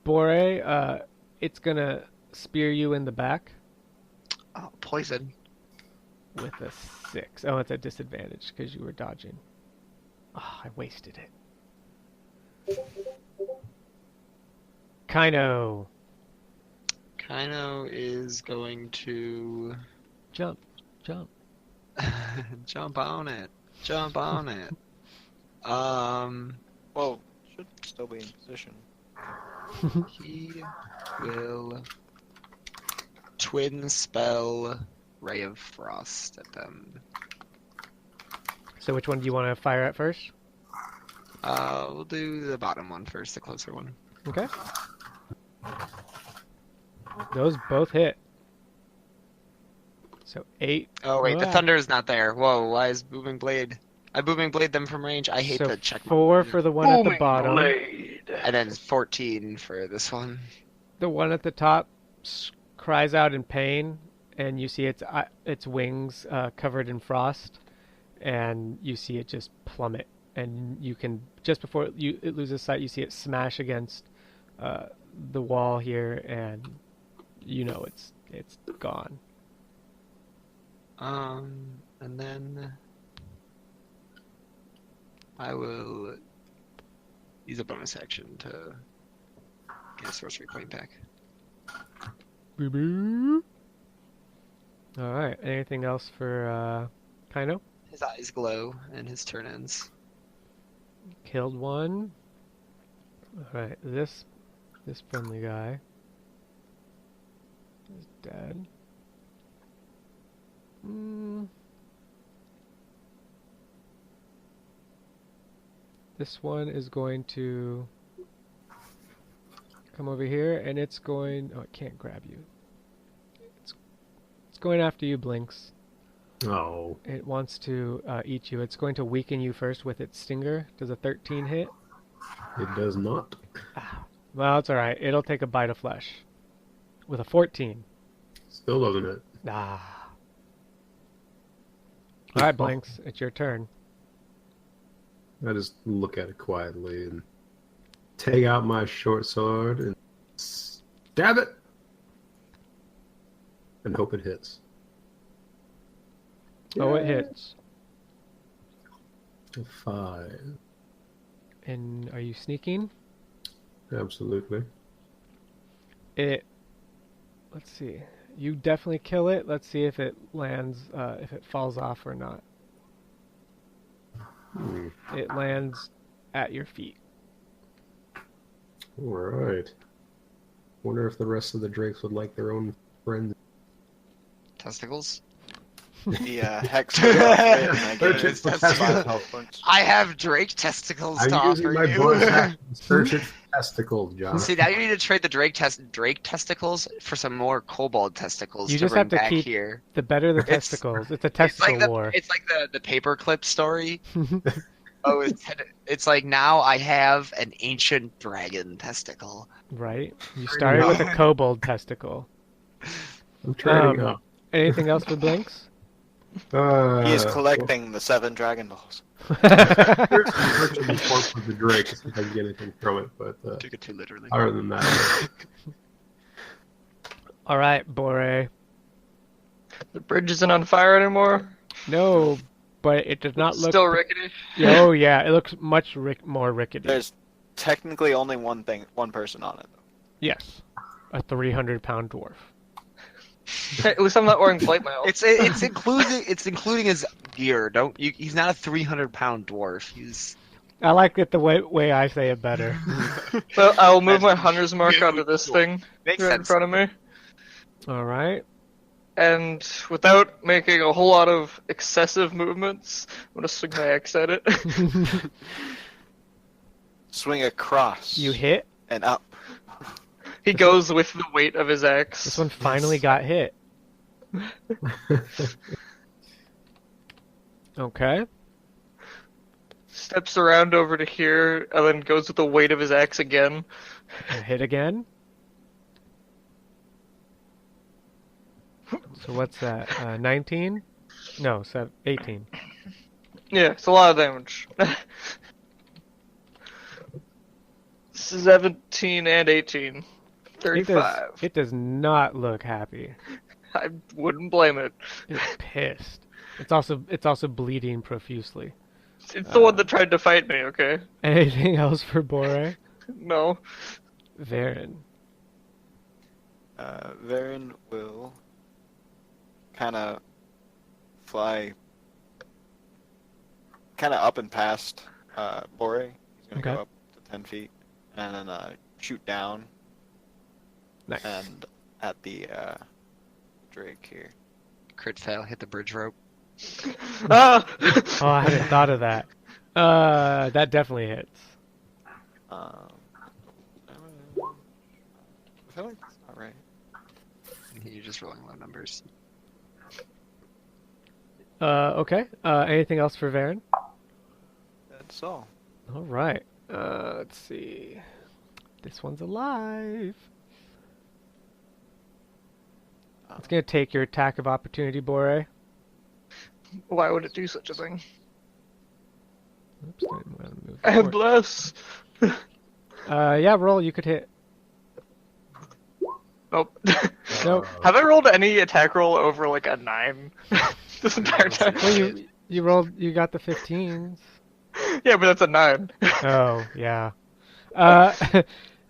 Bore, it's gonna spear you in the back Oh, poison. with a 6. Oh, it's a disadvantage because you were dodging. Oh, I wasted it. Kino. Kino is going to Jump. jump on it. Jump on it. Well, should still be in position. He will twin spell Ray of Frost at them. So which one do you want to fire at first? We'll do the bottom one first, the closer one. Okay. Those both hit. So 8. Oh wait, the Wow. thunder is not there. Whoa, why is Moving Blade? I booming blade them from range. I hate So to check my 4 for the one at the Booming bottom. blade. and then 14 for this one. The one at the top cries out in pain, and you see its wings covered in frost, and you see it just plummet. And you can just before it loses sight, you see it smash against the wall here, and you know it's gone. And then I will use a bonus action to get a sorcery point back. All right. Anything else for Kaino? His eyes glow and his turn ends. Killed one. All right. This friendly guy is dead. This one is going to come over here, and it's going. Oh, it can't grab you. It's going after you, Blinks. Oh, It wants to eat you. It's going to weaken you first with its stinger. Does a 13 hit? it does not. Well, it's alright. It'll take a bite of flesh. With a 14. Still doesn't hit. Ah. Alright, Blinks. It's your turn. I just look at it quietly and take out my short sword and stab it and hope it hits. Oh, it hits. 5. And are you sneaking? Absolutely. Let's see. You definitely kill it. Let's see if it lands, if it falls off or not. It lands at your feet. Alright. Wonder if the rest of the drakes would like their own friends. Testicles? The hex would go off it, and I Search get it for 5 testicles. health points. I have Drake testicles to I'm using offer my you. bonus action to search it for testicles, John. See, now you need to trade the Drake testicles for some more kobold testicles You to just bring have to back keep here. the better the It's- testicles. It's a It's testicle like war. it's like the paperclip story. Oh, it's like now I have an ancient dragon testicle. Right? You started with a kobold testicle. I'm trading up. Anything else for Blinks? He is collecting the 7 Dragon Balls. Here's some searching the corpse of the drake to see if I can get anything from it, but Took it too literally. other than that, All right, Bore. The bridge isn't on fire anymore. No, but it does not look. Still rickety. Oh yeah, it looks much more rickety. There's technically only one person on it. Yes, a 300-pound dwarf. At least I'm not wearing plate mail. It's including his gear. He's not a 300-pound dwarf. He's I like it the way I say it better. So I will move my hunter's mark onto this thing makes right in sense. front of me. All right. And without making a whole lot of excessive movements, I'm gonna swing my axe at it. Swing across. You hit. And up. He goes with the weight of his axe. This one finally got hit. Okay. Steps around over to here, and then goes with the weight of his axe again. Hit again. So what's that? 19? No, 18. Yeah, it's a lot of damage. 17 and 18. 35. It does not look happy. I wouldn't blame it. It's pissed. It's also bleeding profusely. It's the one that tried to fight me, okay? Anything else for Bore? No. Varen. Varen will kind of fly kind of up and past Bore. He's going to Okay. go up to 10 feet and then shoot down Nice. and at the Drake here. Crit fail. Hit the bridge rope. Ah! Oh, I hadn't thought of that. That definitely hits. I feel like that's not right. You're just rolling low numbers. Okay. Anything else for Varen? That's all. All right. Let's see. This one's alive. It's gonna take your attack of opportunity, Bore. Why would it do such a thing? Oops, I didn't want to move And forward. bless. Yeah, roll. You could hit. Nope. Nope. Have I rolled any attack roll over like a 9 this entire time? Well, you rolled. You got the 15s. Yeah, but that's a 9. Oh, yeah.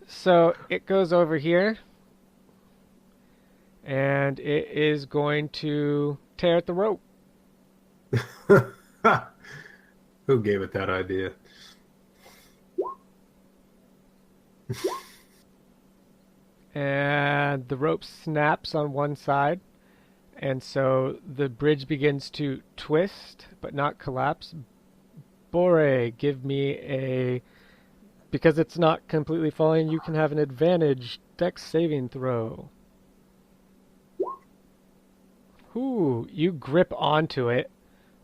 So it goes over here, and it is going to tear at the rope. Who gave it that idea? And the rope snaps on one side, and so the bridge begins to twist, but not collapse. Bore, give me a... Because it's not completely falling, you can have an advantage dex saving throw. Ooh, you grip onto it,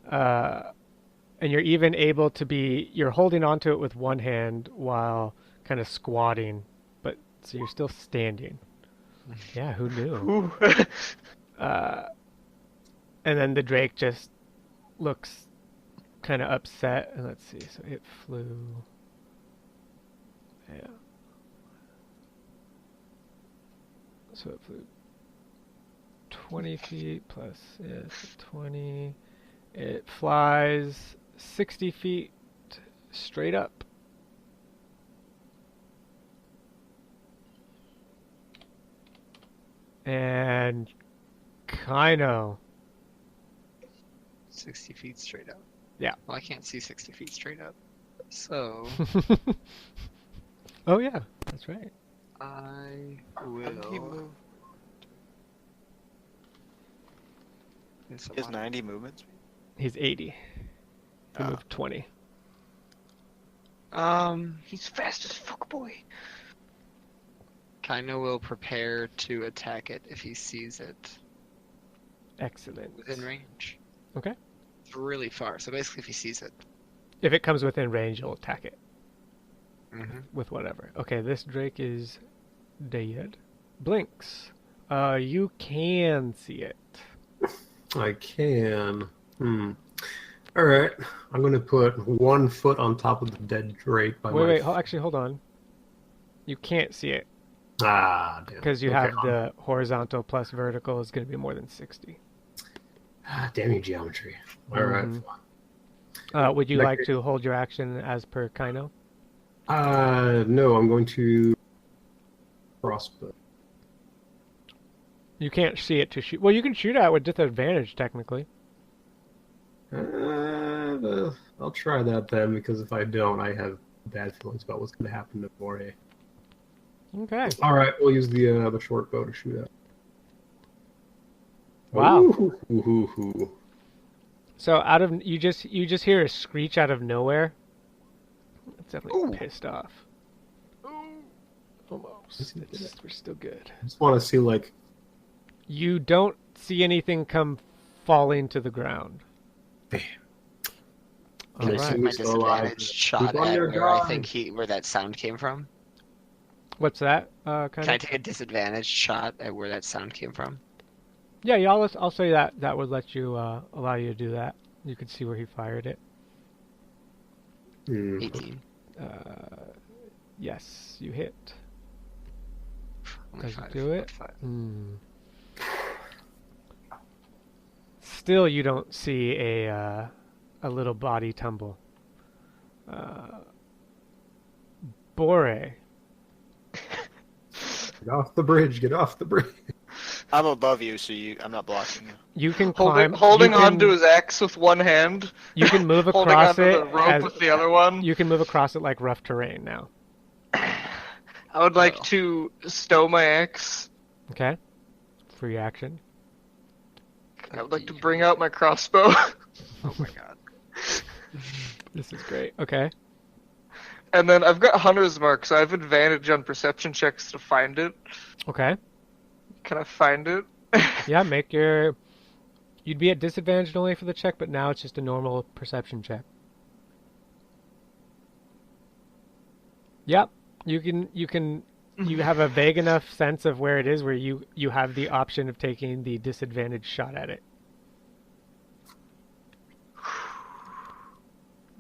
and you're even able to be... You're holding onto it with one hand while kind of squatting, but so you're still standing. Yeah, who knew? And then the drake just looks kind of upset. And let's see, so it flew... Yeah. So it flew 20 feet plus 20. It flies 60 feet straight up. And Kaino. 60 feet straight up. Yeah. Well, I can't see 60 feet straight up. So Oh yeah, that's right. I How did he will. move? It's a He has lot. 90 movements. He's 80. He Oh. moved 20. He's fast as fuck, boy. Kaino will prepare to attack it if he sees it Excellent. within range. Okay. It's really far, so basically if he sees it. If it comes within range, you'll attack it Mm-hmm. with whatever. Okay, this drake is dead. Blinks. You can see it. I can. All right. I'm going to put 1 foot on top of the dead drake by Wait, actually, hold on. You can't see it Ah, damn. because you Okay. have the horizontal plus vertical is going to be more than 60. Ah, damn you, geometry. All right. Mhm. Would you Like like it- to hold your action as per Kaino? No, I'm going to crossbow. You can't see it to shoot. Well, you can shoot at it with disadvantage, technically. I'll try that then, because if I don't, I have bad feelings about what's going to happen to Boré. Okay. All right, we'll use the short bow to shoot at. Wow. Ooh. So you just hear a screech out of nowhere. It's definitely pissed off. Almost. We're still good. I just want to see, like... You don't see anything come falling to the ground. Damn. Can I Alright. take my Still alive. disadvantage shot Keep on at your where I guard. think where that sound came from? What's that? Kind Can I of. take a disadvantage shot at where that sound came from? Yeah, I'll say that would let you allow you to do that. You could see where he fired it. 18. Yes, you hit. Only Does it five, do it? five. Still, you don't see a little body tumble. Bore. Get off the bridge, get off the bridge. I'm above you, so I'm not blocking you. You can climb. Holding you on can, to his axe with one hand. You can move Holding across onto it. the rope as- with the other one. You can move across it like rough terrain now. I would like to stow my axe. Okay. Free action. I would like to bring out my crossbow. Oh my god. This is great. Okay. And then I've got Hunter's Mark, so I have advantage on perception checks to find it. Okay. Can I find it? Yeah, make your... You'd be at disadvantage only for the check, but now it's just a normal perception check. Yep. You have a vague enough sense of where it is where you have the option of taking the disadvantaged shot at it.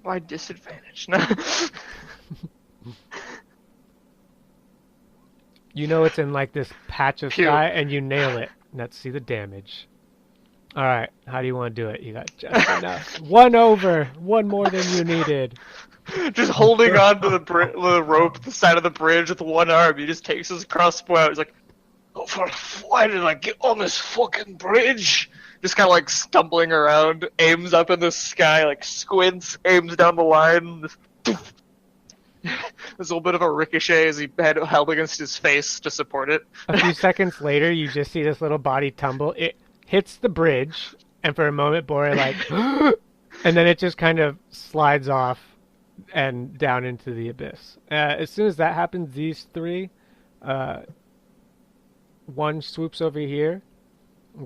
Why disadvantage? No. You know it's in like this patch of Pew. sky and you nail it. Let's see the damage. All right, how do you want to do it? You got just enough. One over, one more than you needed. Just holding on to the rope at the side of the bridge with one arm. He just takes his crossbow out. He's like, oh, why did I get on this fucking bridge? Just kind of like stumbling around, aims up in the sky, like squints, aims down the line. There's a little bit of a ricochet as he held against his face to support it. A few seconds later, you just see this little body tumble. It hits the bridge, and for a moment, Bore like, and then it just kind of slides off and down into the abyss. As soon as that happens, these three, one swoops over here,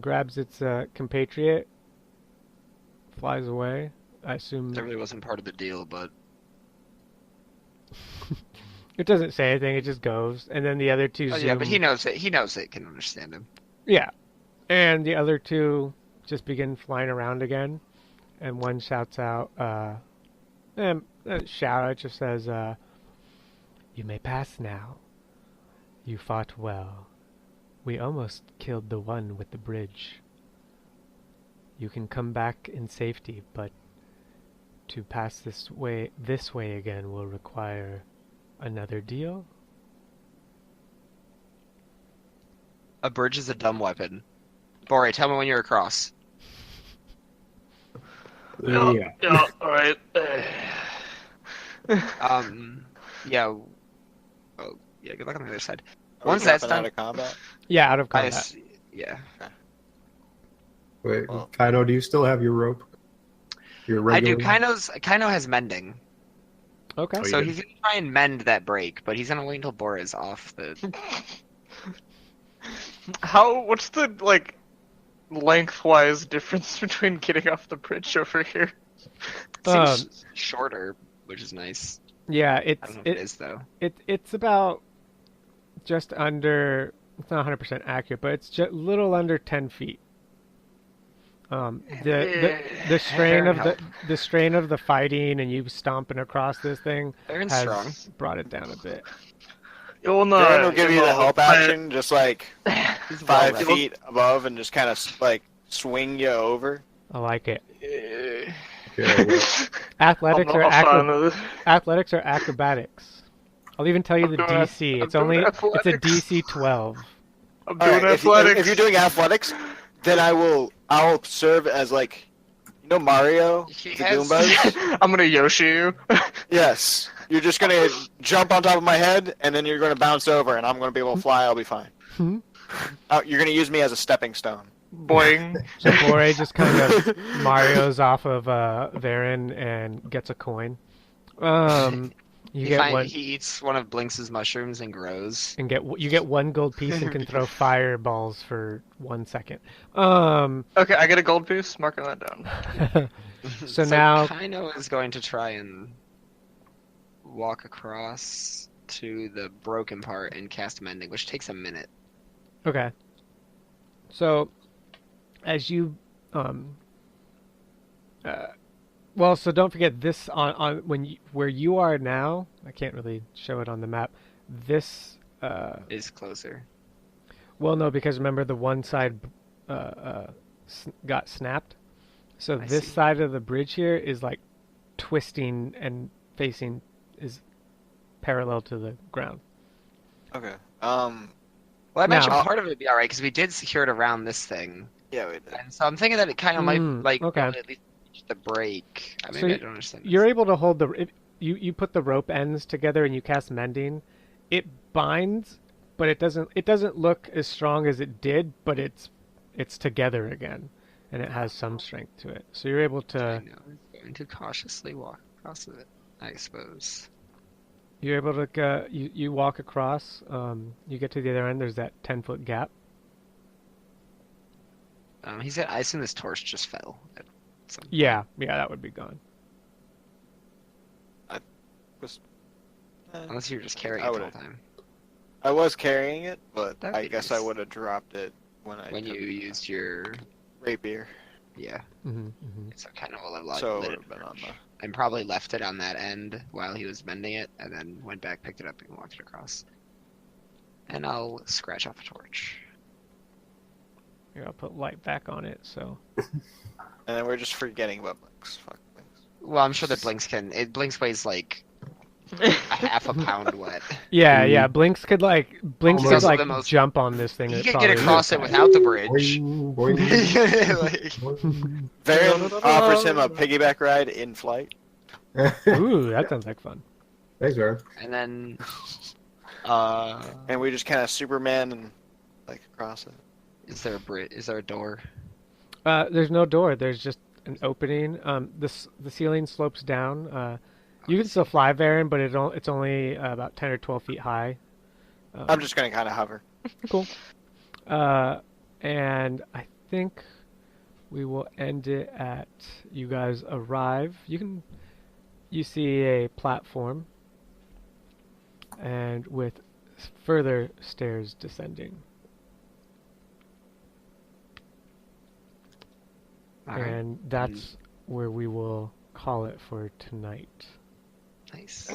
grabs its compatriot, flies away. I assume That really wasn't part of the deal, but it doesn't say anything. It just goes, and then the other two. oh, zoom. yeah, but he knows it. He knows it can understand him. Yeah, and the other two just begin flying around again, and one shouts out, shout out just says, "You may pass now. You fought well. We almost killed the one with the bridge. You can come back in safety, but to pass this way again will require another deal." A bridge is a dumb weapon. Bori, tell me when you're across. Yeah, alright. Yeah. Oh, yeah. Good luck on the other side. Are we Once that's jumping out done, of combat? Yeah, out of I combat. s- yeah. Wait, Well- Kino, do you still have your rope? Your I do. regular? Kino has mending, Okay. Oh, so you he's gonna try and mend that break, but he's gonna wait until Bora is off the. What's the, like, lengthwise difference between getting off the bridge over here? Seems shorter, which is nice. Yeah, I don't know if it is though. it's about just under. It's not 100% accurate, but it's just a little under 10 feet. The strain of the strain of the fighting and you stomping across this thing Aaron's has strong. brought it down a bit. Darren will give you the help action, just like He's 5 well-read. feet above, and just kind of like swing you over. I like it. Okay, well, Athletics or I'll athletics or acrobatics. I'll even tell you I'm the doing DC. I'm It's doing only it's a athletics. DC 12. I'm All doing right, athletics. if you're doing athletics, then I'll serve as like, you know Mario, He the has- Goombas. I'm gonna Yoshi you. Yes, you're just gonna jump on top of my head, and then you're gonna bounce over, and I'm gonna be able to fly. I'll be fine. Hmm? You're gonna use me as a stepping stone. Boing. So Bore just kind of Mario's off of Varen and gets a coin. You get one He eats one of Blinks's mushrooms and grows. and you get one gold piece and can throw fireballs for 1 second. Um, Okay, I get a gold piece. Marking that down. So now- Kino is going to try and walk across to the broken part and cast mending, which takes a minute. okay. So as you well, so don't forget this on where you are now. I can't really show it on the map. This Is closer. well, no, because remember the one side got snapped. So I this see. side of the bridge here is like twisting and facing is parallel to the ground. Okay. Well, I mentioned Now- part of it would be alright because we did secure it around this thing, Yeah, we did. and so I'm thinking that it kind of might like okay. at least reach the break. Maybe So I don't understand. You're this. able to hold you put the rope ends together and you cast mending. It binds, but it doesn't look as strong as it did, but it's together again, and it has some strength to it. So you're able I to know. I'm going to cautiously walk across it, I suppose. you walk across. You get to the other end. There's that 10-foot gap. He said, I assume this torch just fell. At some point. Yeah, that would be gone. Unless you were just carrying I it the whole would've- time. I was carrying it, but That'd I be guess nice. I would have dropped it when I When took you used your... rapier. Yeah. Mm-hmm. So kind of So it lit would it have been on the. and probably left it on that end while he was mending it, and then went back, picked it up, and walked it across. And I'll scratch off a torch. Here, I'll put light back on it. So And then we're just forgetting about Blinks. Fuck Blinks. Well, I'm sure that Blinks weighs like a half a pound wet. yeah, Blinks could Almost. He's also the most- jump on this thing. He and could probably get across it lift without the bridge. Boing, boing, Like, boing. Varen offers him a piggyback ride in flight. Ooh, that sounds like fun. Thanks, Aaron. and then, And we just kind of Superman and like across it. is there a bridge? Is there a door? There's no door. There's just an opening. The ceiling slopes down. You can still fly, Varen, but it's only about 10 or 12 feet high. I'm just gonna kind of hover. Cool. And I think we will end it at you guys arrive. You see a platform, and with further stairs descending. Alright, And that's where we will call it for tonight. nice.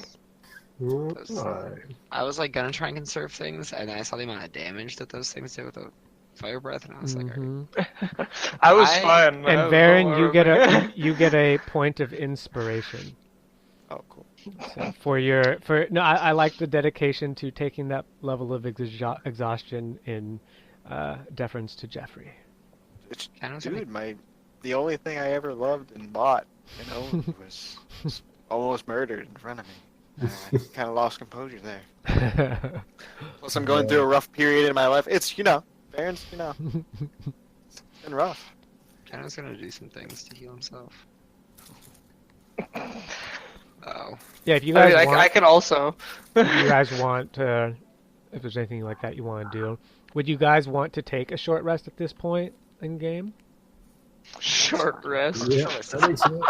Alright. I was like gonna try and conserve things, and then I saw the amount of damage that those things did with the fire breath, and I was like, Mhm. I was I- fine. And man. Varen, you get a point of inspiration. Oh, cool. So I like the dedication to taking that level of exhaustion in deference to Jeffrey. It's Kind of dude, the only thing I ever loved and bought and owned was almost murdered in front of me. I kind of lost composure there. Plus, I'm going through a rough period in my life. It's Varen's it's been rough. Kenna's gonna do some things to heal himself. Oh, Yeah, if you I guys mean, want, I can also. if there's anything like that you want to do, would you guys want to take a short rest at this point in game? Short rest. Yeah, I think so.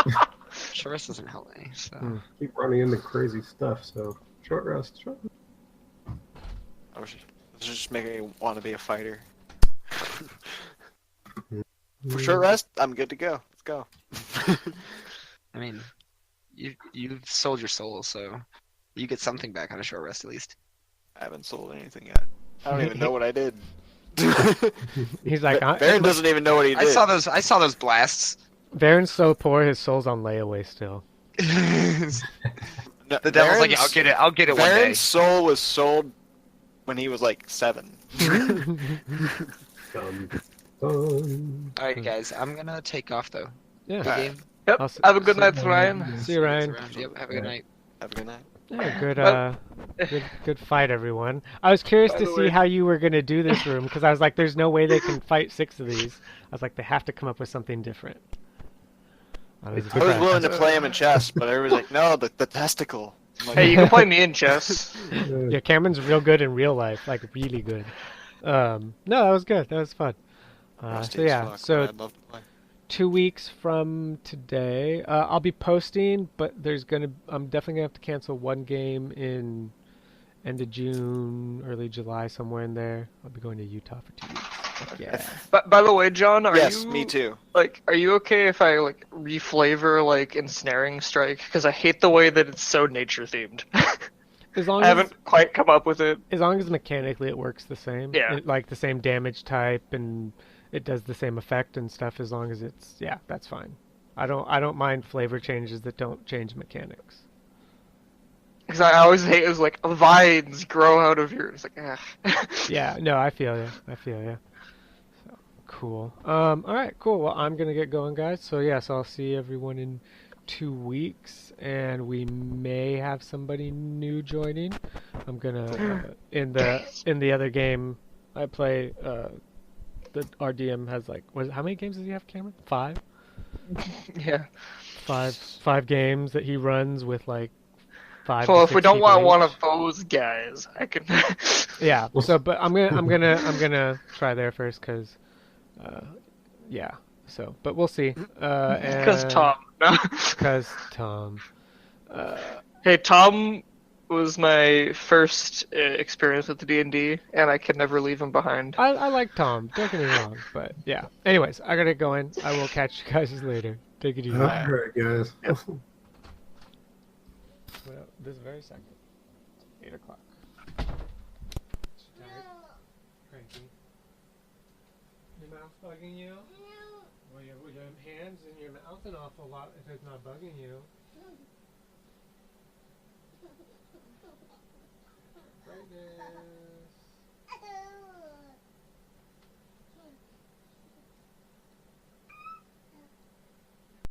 sure, this doesn't help me. So Keep running into crazy stuff, so short rest. Short rest. Let's just make me want to be a fighter. For short rest, I'm good to go. Let's go. I mean, you've sold your soul, so you get something back on a short rest at least. I haven't sold anything yet. I don't even know what I did. He's like, Varen doesn't even know what he did. I saw those blasts. Varen's so poor, his soul's on layaway still. The No, devil's like, Varen's- I'll get it one day. Varen's soul was sold when he was like 7. Dun, dun. All right, guys, I'm gonna take off though. Yeah. Good game. Yep. I'll s- Have a good night, Ryan. See you, Ryan. Yep. Have a good night. Have a good night. Yeah, good, Well- good fight, everyone. I was curious By to the see way- how you were gonna do this room because I was like, "There's no way they can fight 6 of these." I was like, "They have to come up with something different." I was I was willing to play him in chess, but everybody's like, no, the testicle. I'm like, Hey, you can play me in chess. Yeah, Cameron's real good in real life, like really good. No, that was good. That was fun. rusty So as yeah, fuck, so but I'd love to play. 2 weeks from today, I'll be posting, but I'm definitely gonna have to cancel one game in end of June, early July, somewhere in there. I'll be going to Utah for 2 weeks. But yeah. But by the way, John, Yes, you me too. are you okay if I reflavor ensnaring strike? Because I hate the way that it's so nature themed. As long I as haven't quite come up with it. as long as mechanically it works the same, Yeah. like the same damage type and it does the same effect and stuff. As long as that's fine. I don't mind flavor changes that don't change mechanics. Because I always hate it was vines grow out of your. It's like, ugh. Yeah, no, I feel you. So cool. All right, cool. Well, I'm gonna get going, guys. So yes, I'll see everyone in 2 weeks, and we may have somebody new joining. I'm gonna in the other game I play. The RDM has how many games does he have, Cameron? 5. Yeah. Five games that he runs with 5. Well, to if we 6 don't people want one each. of those guys, I can. Yeah. So, but I'm gonna try there first, cause, yeah. So, but we'll see. Because And- Tom. No. Cause Tom. Hey, Tom was my first experience with the D&D, and I could never leave him behind. I like Tom. Don't get me wrong, but yeah. Anyways, I gotta go in. I will catch you guys later. Take it easy. All right, guys. Yep. Well, this very second. 8 o'clock. Tired? Cranky? Your mouth bugging you? Well, you have your hands in your mouth an awful lot if it's not bugging you. Right there.